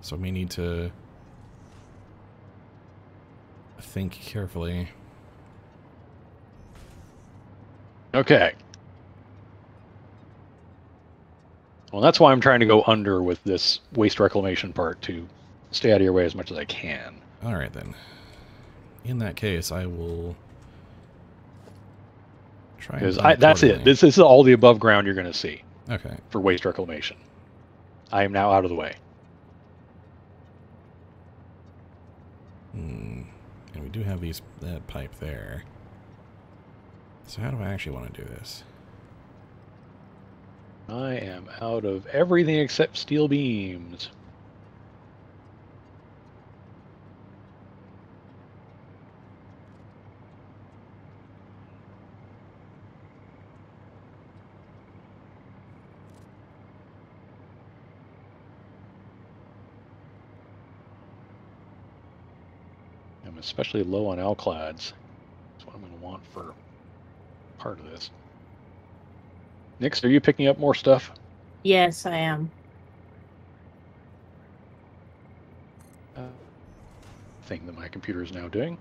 so we need to think carefully. Okay. Well, that's why I'm trying to go under with this waste reclamation part to stay out of your way as much as I can. All right, then. In that case, I will try and Because plan that's it. accordingly. This is all the above ground you're going to see Okay. for waste reclamation. I am now out of the way. And we do have that pipe there. So how do I actually want to do this? I am out of everything except steel beams. I'm especially low on alclads. That's what I'm going to want for part of this. Nix, are you picking up more stuff? Yes, I am. Thing that my computer is now doing.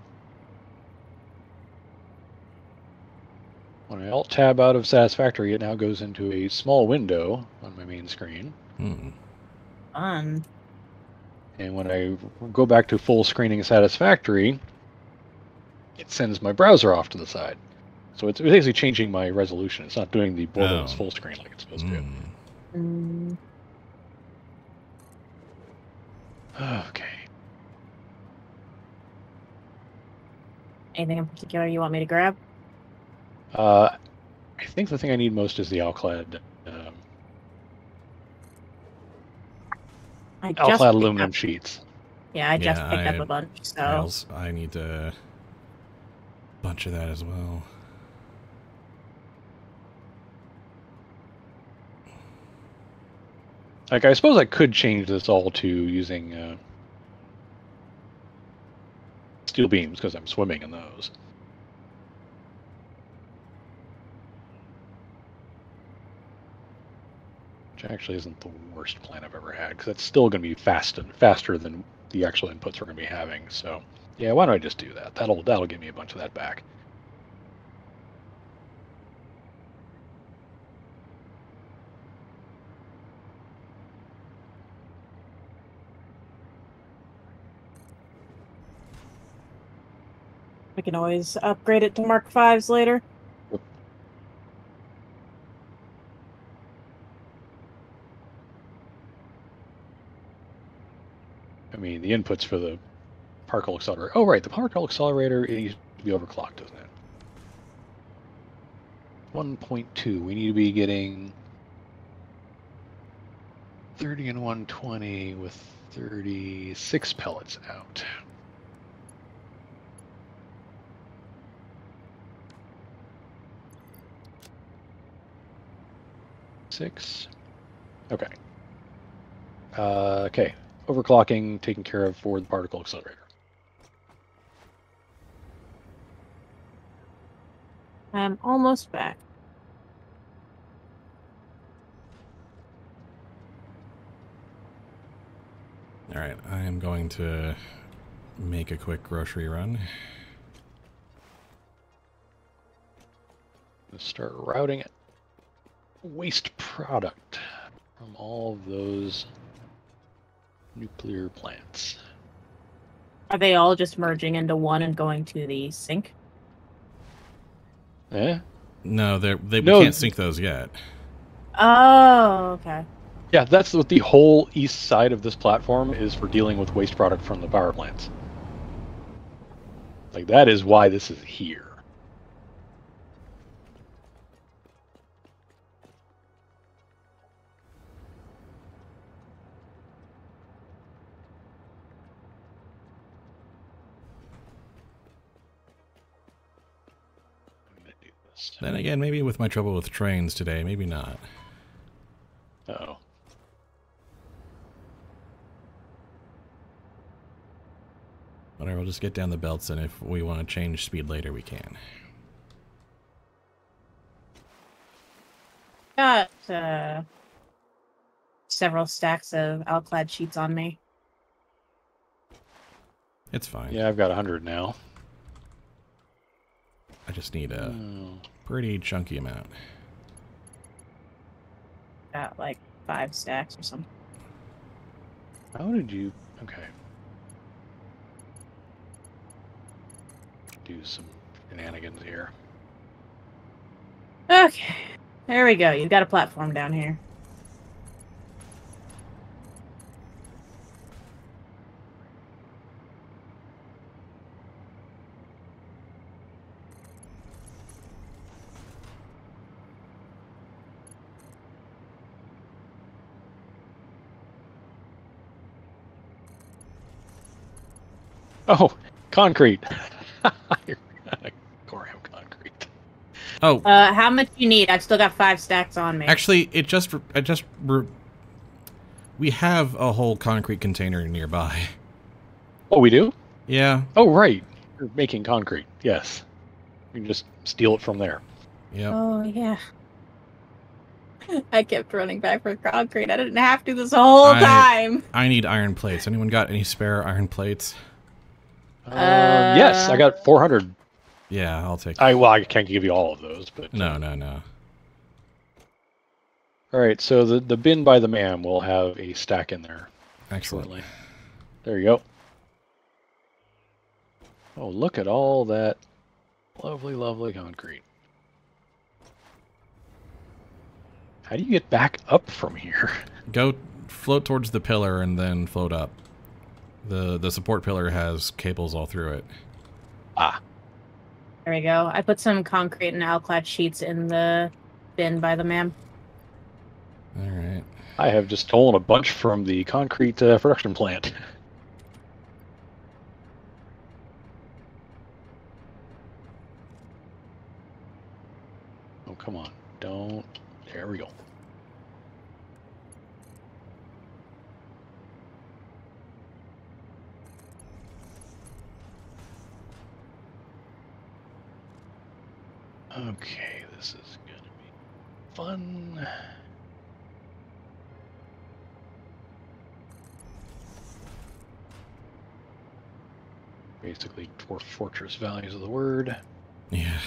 When I Alt-Tab out of Satisfactory, it now goes into a small window on my main screen. Fun. And when I go back to full screening Satisfactory, it sends my browser off to the side. So it's basically changing my resolution. It's not doing the Borderlands full screen like it's supposed to. Okay. Anything in particular you want me to grab? I think the thing I need most is the Alclad. Alclad aluminum sheets. Yeah, I just picked up a bunch, so... I need a bunch of that as well. Like, I suppose I could change this all to using steel beams, because I'm swimming in those. Which actually isn't the worst plan I've ever had, because it's still going to be faster than the actual inputs we're going to be having. So, yeah, why don't I just do that? That'll give me a bunch of that back. We can always upgrade it to Mark 5s later. I mean, the inputs for the particle accelerator. Oh, right, the particle accelerator, it used to be overclocked, doesn't it? 1.2. We need to be getting 30 and 120 with 36 pellets out. Six. Okay. Okay. Overclocking taken care of for the particle accelerator. I'm almost back. All right, I am going to make a quick grocery run. Let's start routing it. Waste product from all of those nuclear plants. Are they all just merging into one and going to the sink? Eh? No, we can't sync those yet. Oh, okay. Yeah, that's what the whole east side of this platform is for dealing with waste product from the power plants. Like, that is why this is here. I'm gonna do this. Then again, maybe with my trouble with trains today, maybe not. Uh-oh. Whatever, we'll just get down the belts, and if we want to change speed later, we can. Got several stacks of alclad sheets on me. It's fine. Yeah, I've got 100 now. I just need a Oh. pretty chunky amount. Got like 5 stacks or something. How did you... Okay. Do some shenanigans here. Okay. There we go. You've got a platform down here. Oh, concrete. Corium concrete. Oh, How much you need? I've still got 5 stacks on me. actually, we have a whole concrete container nearby. Oh, we do? Yeah. Oh, right. You're making concrete. Yes. You can just steal it from there. Yep. Oh, yeah. I kept running back for concrete. I didn't have to this whole time. I need iron plates. Anyone got any spare iron plates? Yes, I got 400. Yeah, I'll take. Well, I can't give you all of those, but No. All right, so the bin by the man will have a stack in there. Excellent. Shortly. There you go. Oh, look at all that lovely, lovely concrete. How do you get back up from here? Go float towards the pillar and then float up. The support pillar has cables all through it. Ah. There we go. I put some concrete and alclad sheets in the bin by the man. All right. I have just stolen a bunch from the concrete production plant. Oh, come on. Don't. There we go. Okay, this is gonna be fun. Basically, dwarf fortress values of the word. Yeah.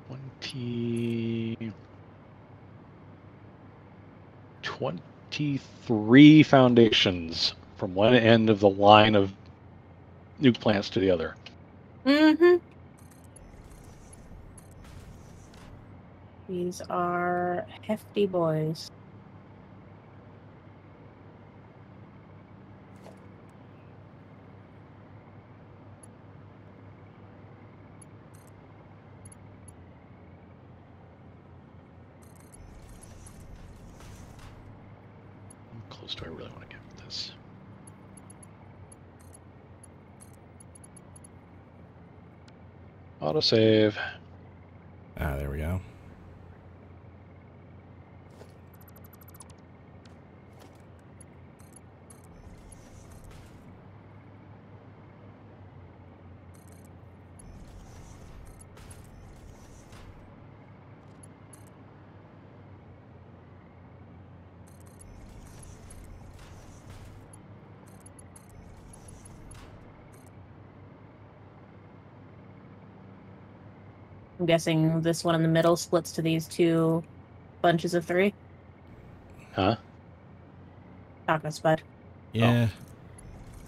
Twenty 23 foundations from one end of the line of nuke plants to the other. Mm-hmm. These are hefty boys. How close do I really want to get with this? Autosave. Ah, there we go. I'm guessing this one in the middle splits to these 2 bunches of 3. Huh? Talking to Spud. Yeah.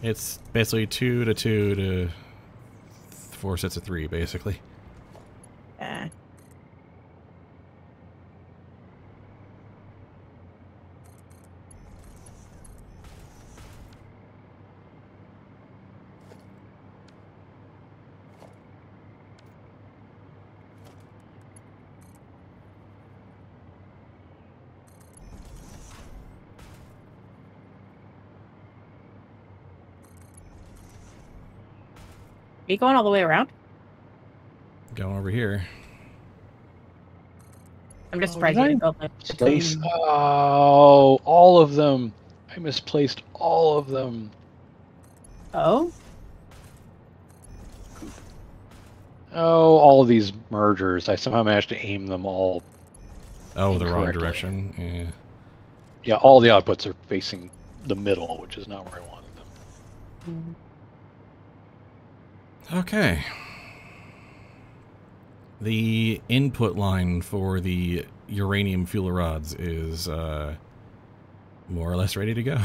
It's basically 2 to 2 to 4 sets of 3, basically. Eh. Are you going all the way around? Going over here. I'm just surprised you didn't go like Place. between. Oh, all of them. I misplaced all of them. Oh, Oh, all of these mergers. I somehow managed to aim them all. Oh, the wrong Incorrectly. direction. Yeah. Yeah, all the outputs are facing the middle, which is not where I wanted them. Okay. The input line for the uranium fuel rods is more or less ready to go.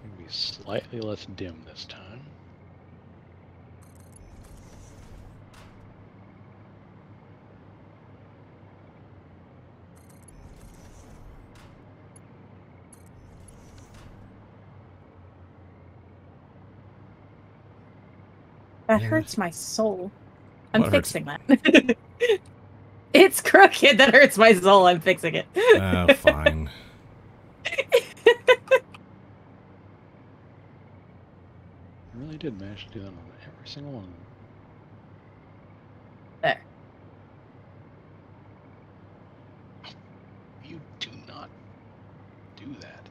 Maybe slightly less dim this time. that Yeah. hurts my soul. I'm What hurts? fixing that. It's crooked. That hurts my soul. I'm fixing it. Fine. I really did manage to do that on every single one of them. There. You do not do that.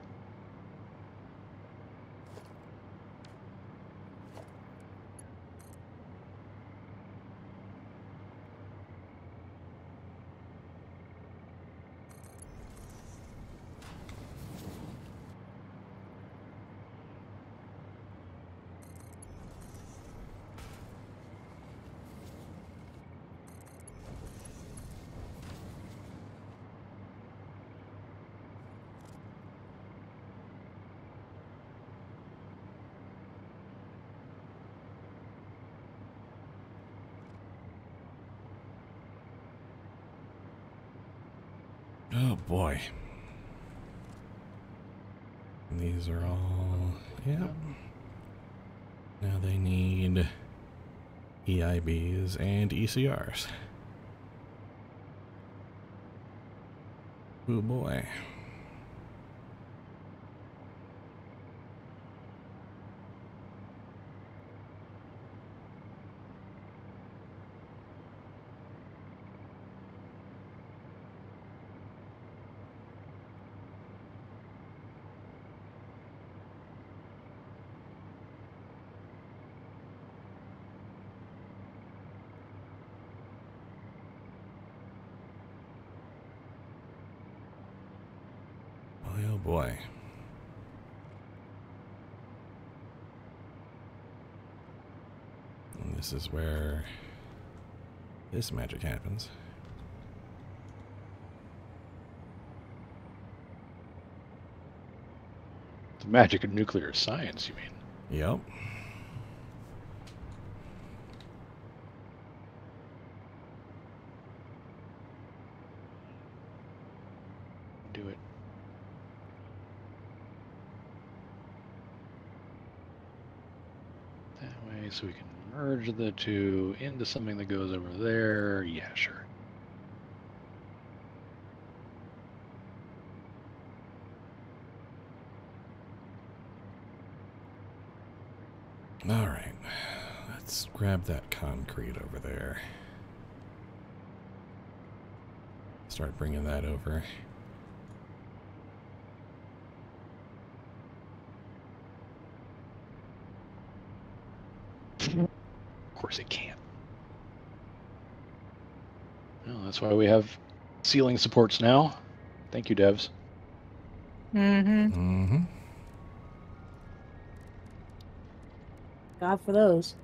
Oh boy. These are all... Yep. Now they need EIBs and ECRs. Oh boy. Oh boy. And this is where this magic happens. The magic of nuclear science, you mean? Yep. Do it. That way, so we can merge the two into something that goes over there. Yeah, sure. All right. Let's grab that concrete over there. Start bringing that over. course it can't. Well, that's why we have ceiling supports now. Thank you, devs. Mm-hmm. Mm-hmm. God for those.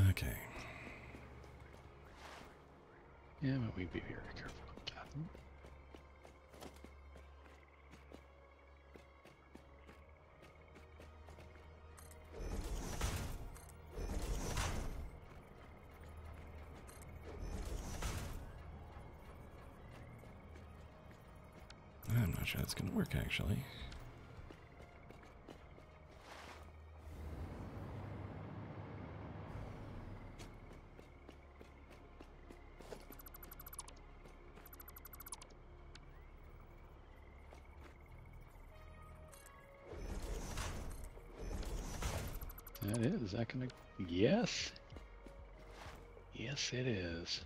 Okay. Yeah, but we'd be very careful with that. I'm not sure that's going to work, actually. That is. Is that gonna? Yes. Yes, it is.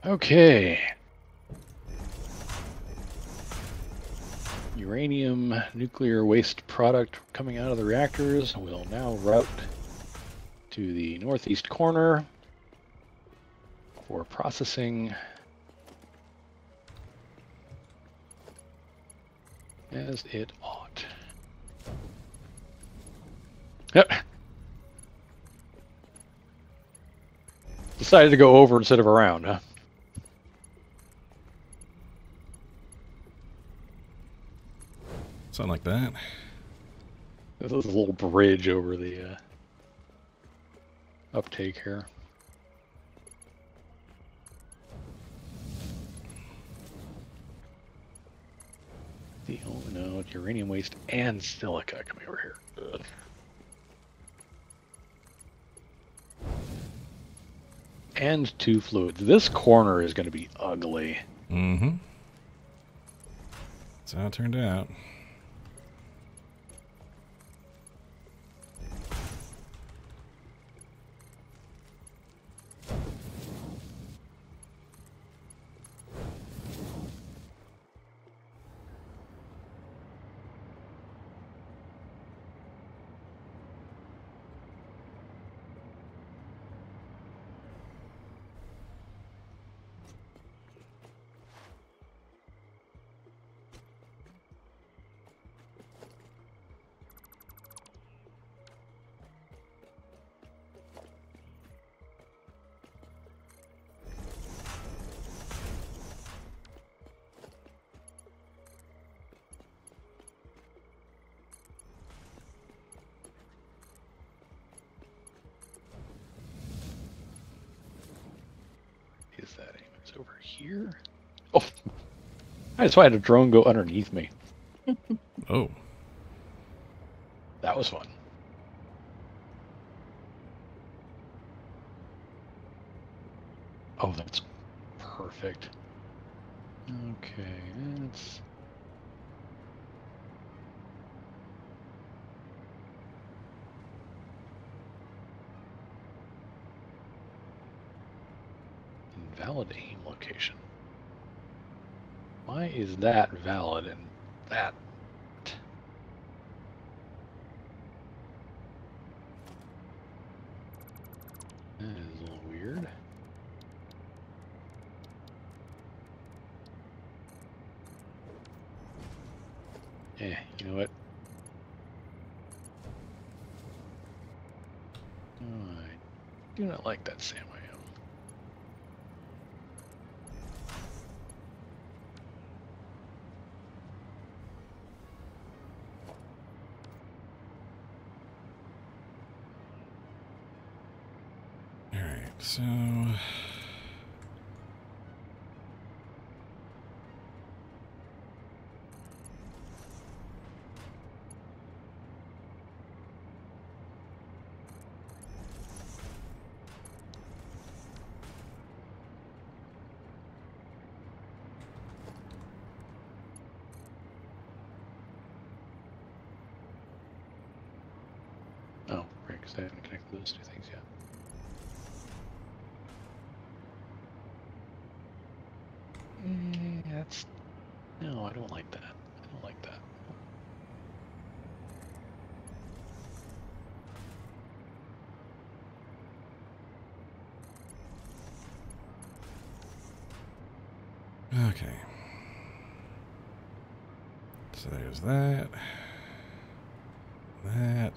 Okay. Uranium nuclear waste product coming out of the reactors will now route to the northeast corner for processing as it ought. Yep. Decided to go over instead of around, huh? Something like that. There's a little bridge over the uptake here. Oh no, it's uranium waste and silica coming over here. Ugh. And two fluids. This corner is going to be ugly. Mm-hmm. That's how it turned out. Is that aim? It's over here. Oh, I just had a drone go underneath me. Oh. That was fun. Oh, that's perfect. Okay, that's... Invalid aim location. Why is that valid and that? That is a little weird. weird. You know what? Oh, I do not like that Sam I am. Alright, so... Oh, right, because I haven't connected those two things yet. That's... No, I don't like that. I don't like that. Okay. So there's that. That.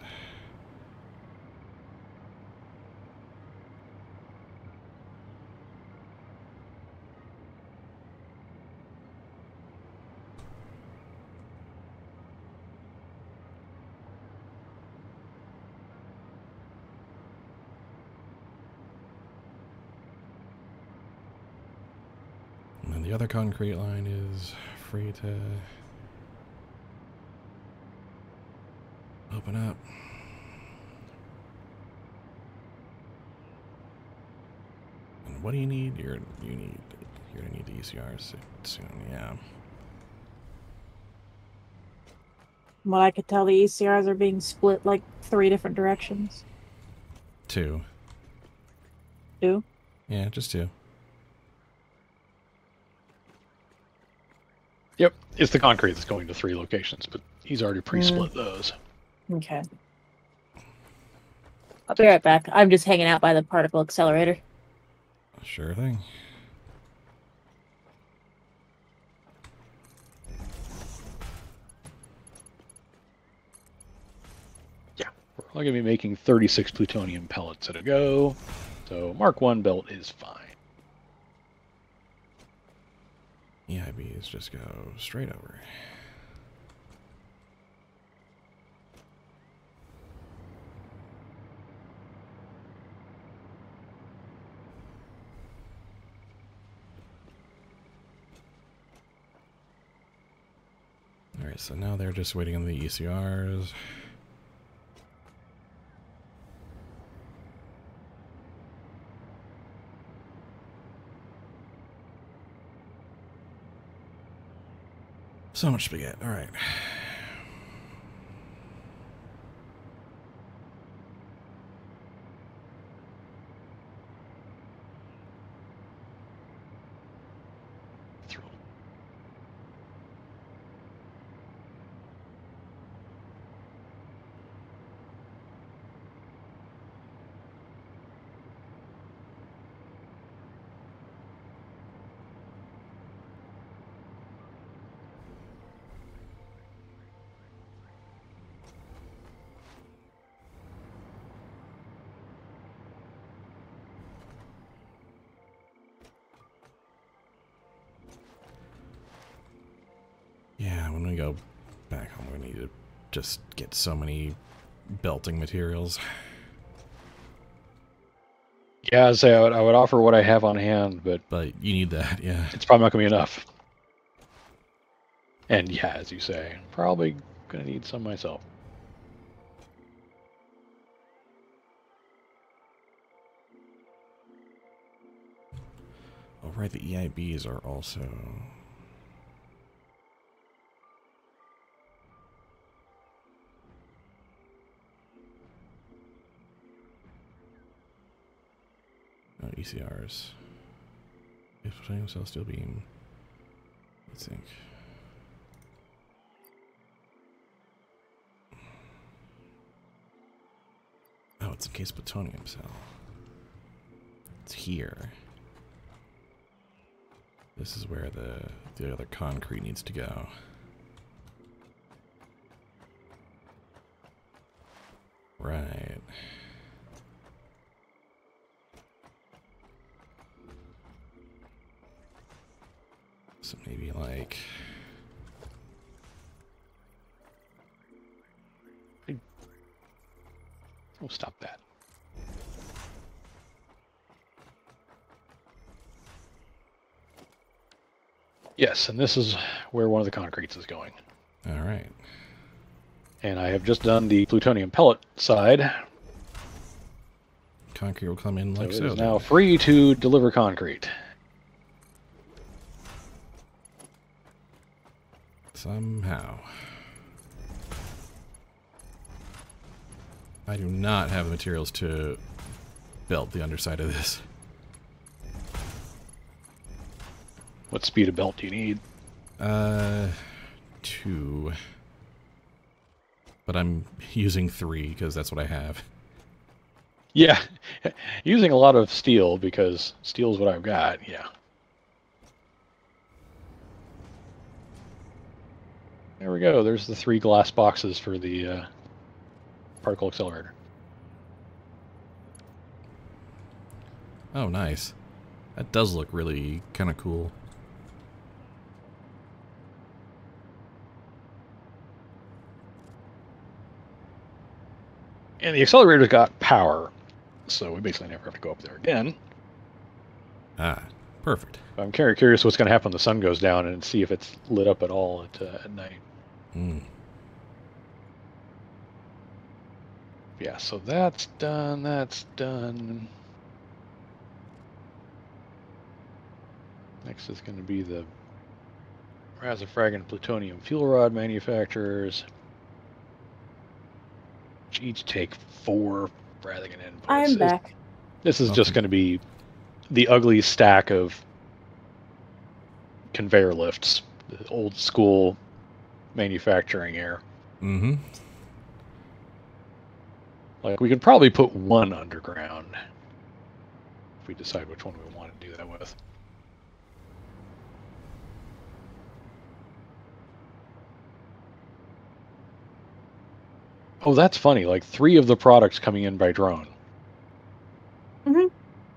And then the other concrete line is free to open up. And what do you need? You're gonna need the ECRs soon, yeah. From what I could tell, the ECRs are being split like 3 different directions. 2. 2? Yeah, just 2. Yep, it's the concrete that's going to 3 locations, but he's already pre-split those. Okay. I'll be right back. I'm just hanging out by the particle accelerator. Sure thing. Yeah, we're all going to be making 36 plutonium pellets at a go, so Mark 1 belt is fine. EIBs just go straight over. Alright, so now they're just waiting on the ECRs. So much spaghetti. Alright. Yeah, when we go back home, we need to just get so many belting materials. Yeah, I'd say I would offer what I have on hand, but you need that, yeah. it's probably not going to be enough. And yeah, as you say, probably going to need some myself. Oh, right, the EIBs are also... Oh, ECRs. If flame cell steel beam. Let's think. Oh, it's encased plutonium cell. It's here. This is where the other concrete needs to go. Right. So maybe like... Oh, stop that. Yes, and this is where one of the concretes is going. All right. And I have just done the plutonium pellet side. Concrete will come in like So so. it is now free to deliver concrete. Somehow. I do not have the materials to belt the underside of this. What speed of belt do you need? 2. But I'm using 3 because that's what I have. Yeah, using a lot of steel because steel is what I've got, yeah. There we go. There's the 3 glass boxes for the particle accelerator. Oh, nice. That does look really kind of cool. And the accelerator's got power, so we basically never have to go up there again. Ah, perfect. I'm curious what's going to happen when the sun goes down and see if it's lit up at all at night. Mm. Yeah, so that's done, that's done. Next is going to be the Razafrag and plutonium fuel rod manufacturers, which each take 4 Brathigan inputs. I'm back. This is just going to be the ugly stack of conveyor lifts, the old school manufacturing here. Mm-hmm. Like, we could probably put 1 underground if we decide which one we want to do that with. Oh, that's funny. Like, 3 of the products coming in by drone. Mm-hmm.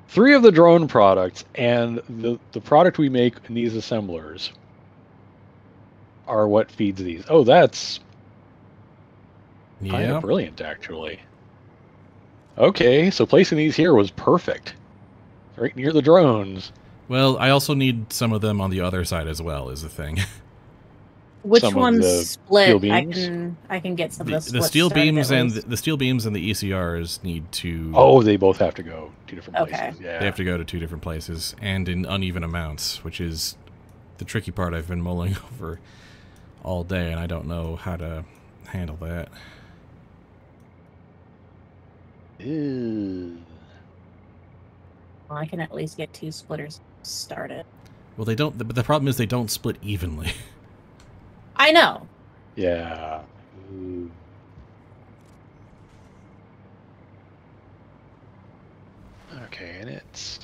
3 of the drone products and the product we make in these assemblers are what feeds these. Oh, that's kind of brilliant, actually. Okay, so placing these here was perfect. Right near the drones. Well, I also need some of them on the other side as well, is the thing. Which Some of one's the split? steel beams? I can get some of the The splits steel started beams at and least. the steel beams and the ECRs need to. Oh, they both have to go 2 different Okay. places. Yeah. They have to go to 2 different places and in uneven amounts, which is the tricky part I've been mulling over all day, and I don't know how to handle that. Ew. Well, I can at least get 2 splitters started. Well, they don't. But the problem is they don't split evenly. I know. Yeah. Ooh. Okay, and it's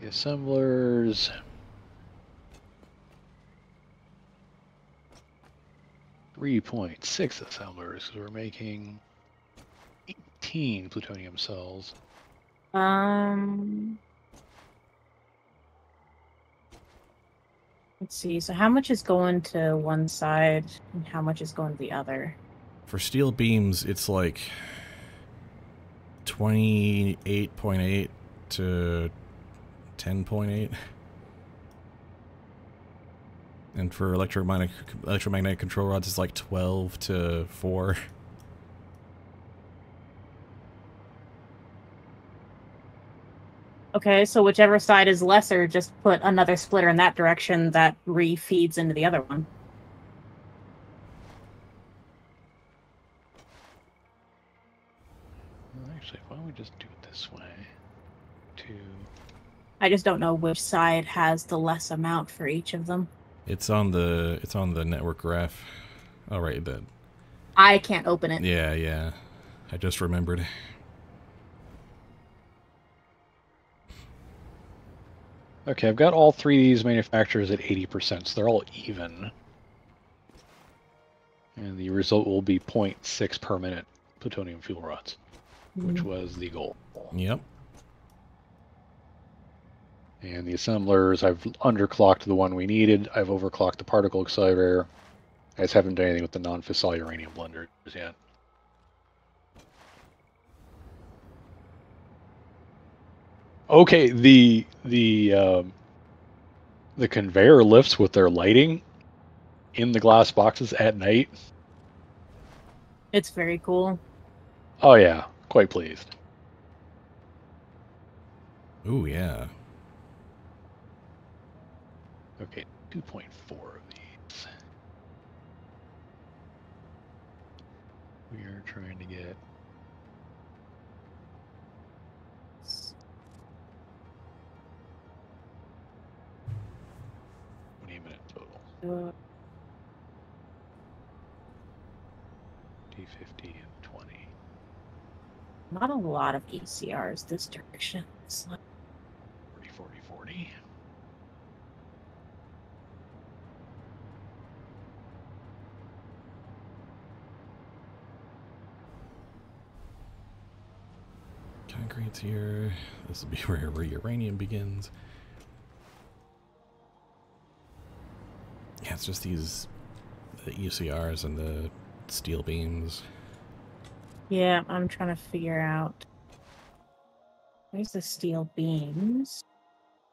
the assemblers. .6 assemblers, because we're making 18 plutonium cells. Let's see. So how much is going to one side and how much is going to the other? For steel beams, it's like 28.8 to 10.8. And for electromagnetic control rods, it's like 12 to 4. Okay, so whichever side is lesser, just put another splitter in that direction that re-feeds into the other one. Well, actually, why don't we just do it this way? I just don't know which side has the less amount for each of them. It's on the network graph. Oh right, I can't open it. yeah. I just remembered. Okay, I've got all three of these manufacturers at 80%, so they're all even. And the result will be 0.6 per minute plutonium fuel rods, which was the goal. Yep. And the assemblers, I've underclocked the one we needed. I've overclocked the particle accelerator. I just haven't done anything with the non-fissile uranium blenders yet. Okay, the conveyor lifts with their lighting in the glass boxes at night. It's very cool. Oh yeah, quite pleased. Ooh, yeah. Okay, 2.4 of these. We are trying to get... minute total. D50 and 20. Not a lot of ECRs this direction. It's like 40, 40, 40. Concrete's here. This will be where uranium begins. Yeah, it's just the ECRs and the steel beams. Yeah, I'm trying to figure out. Where's the steel beams?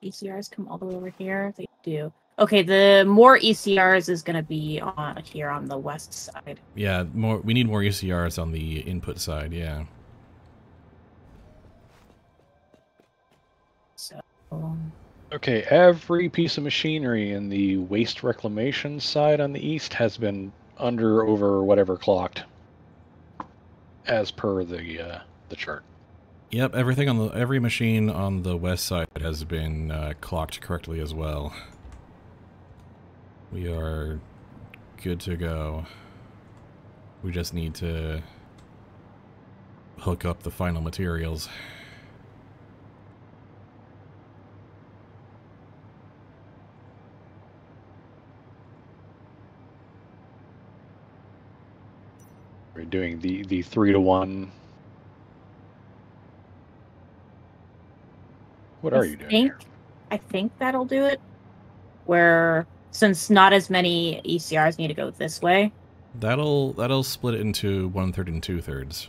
ECRs come all the way over here? They do. Okay, the more ECRs is going to be on here on the west side. Yeah, we need more ECRs on the input side, yeah. So... Okay, every piece of machinery in the waste reclamation side on the east has been under, over, whatever clocked, as per the chart. Yep, everything on every machine on the west side has been clocked correctly as well. We are good to go. We just need to hook up the final materials. We're doing the 3-to-1. What are you doing here? I think that'll do it. Where, since not as many ECRs need to go this way. That'll split it into 1/3 and 2/3.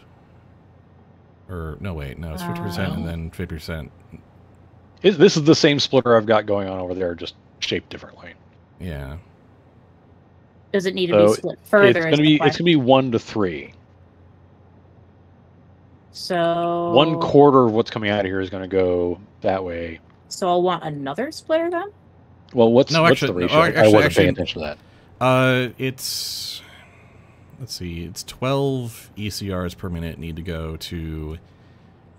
Or no, wait, no, it's 50% and then 50%. This is the same splitter I've got going on over there, just shaped differently. Yeah. Does it need to be split further? It's gonna be 1-to-3. So 1/4 of what's coming out of here is gonna go that way. So I'll want another splitter then? Well, what's the ratio? I wasn't paying attention to that. It's, let's see, it's 12 ECRs per minute need to go to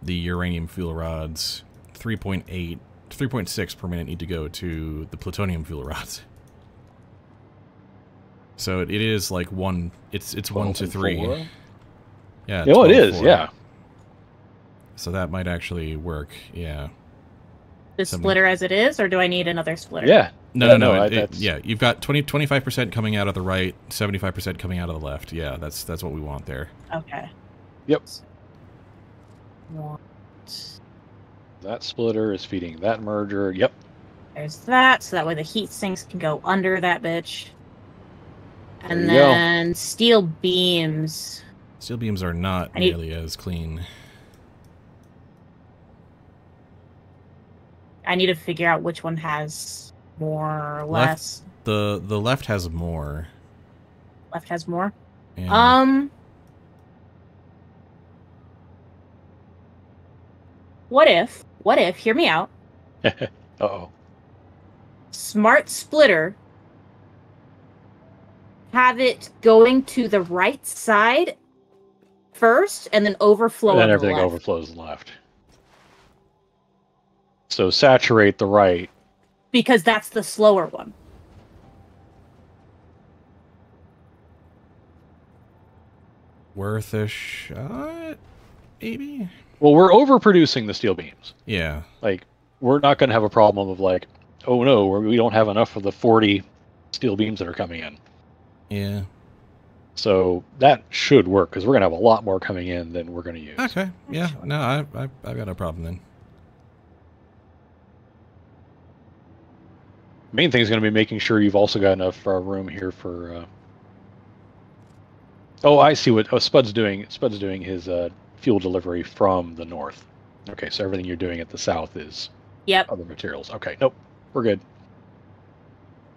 the uranium fuel rods. 3.6 per minute need to go to the plutonium fuel rods. So it is like it's 1-to-3. 4? Yeah. Oh, it is. 4. Yeah. So that might actually work. Yeah. The splitter as it is, or do I need another splitter? Yeah. No. Yeah, you've got 25% coming out of the right, 75% coming out of the left. Yeah, that's what we want there. Okay. Yep. Want... That splitter is feeding that merger. Yep. There's that, so that way the heat sinks can go under that bitch. And There you then steel beams. Steel beams are not nearly as clean. I need to figure out which one has more or less. The left has more. Left has more? Yeah. What if, hear me out. Uh-oh. Smart splitter. Have it going to the right side first, and then overflow. And then everything overflows left. So saturate the right. Because that's the slower one. worth a shot, maybe? Well, we're overproducing the steel beams. Yeah. Like, we're not going to have a problem of like, oh no, we don't have enough of the 40 steel beams that are coming in. Yeah. So that should work because we're going to have a lot more coming in than we're going to use. Okay. Yeah. No, I've got no problem then. Main thing is going to be making sure you've also got enough room here for. Oh, I see what Spud's doing. Spud's doing his fuel delivery from the north. Okay, so everything you're doing at the south is other materials. Okay, nope, we're good.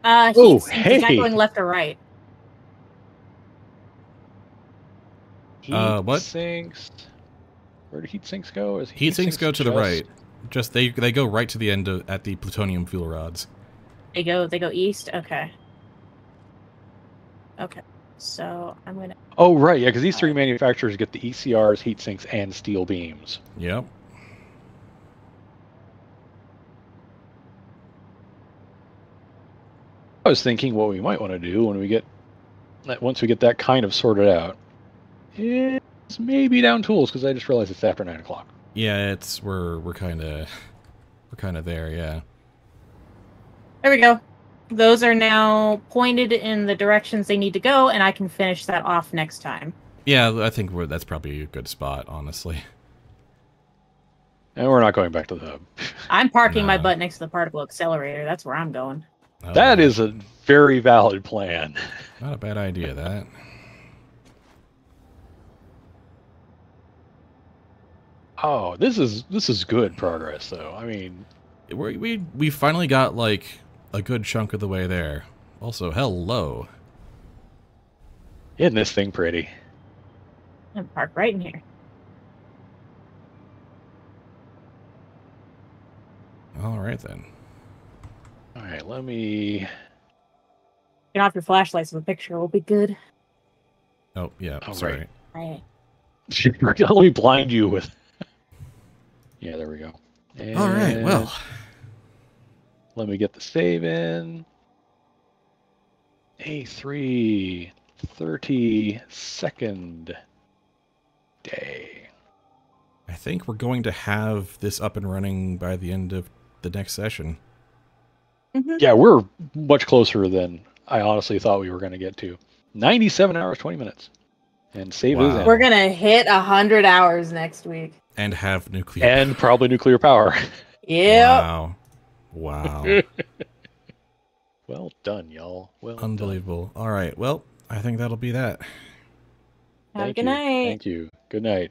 He's not going left or right. What? Sinks. Where do heat sinks go? Heat sinks go to the right. Just they go right to the end at the plutonium fuel rods. They go east. Okay. Okay. So I'm gonna. Oh right, yeah, because these three manufacturers get the ECRs, heat sinks, and steel beams. Yep. I was thinking what we might want to do when we get once we get that kind of sorted out is maybe down tools because I just realized it's after 9 o'clock. Yeah, we're kind of there. Yeah. There we go. Those are now pointed in the directions they need to go, and I can finish that off next time. Yeah, I think that's probably a good spot, honestly. And we're not going back to the hub. I'm parking my butt next to the particle accelerator. That's where I'm going. Oh, that is a very valid plan. Not a bad idea, that. Oh, this is good progress, though. I mean, we finally got like a good chunk of the way there. Also, hello. Isn't this thing pretty? I'm parked right in here. All right then. All right, let me. Get off your flashlight so the picture will be good. Oh yeah, oh, sorry. Right. Let me blind you with. Yeah, there we go. And all right, well. Let me get the save in. A3 32nd day. I think we're going to have this up and running by the end of the next session. Mm-hmm. Yeah, we're much closer than I honestly thought we were going to get to. 97 hours, 20 minutes. And save is in. We're going to hit 100 hours next week. And have nuclear And probably nuclear power. Yeah. Wow. Well done, y'all. Well Unbelievable. All right. Well, I think that'll be that. Have a good night. Thank you. Good night.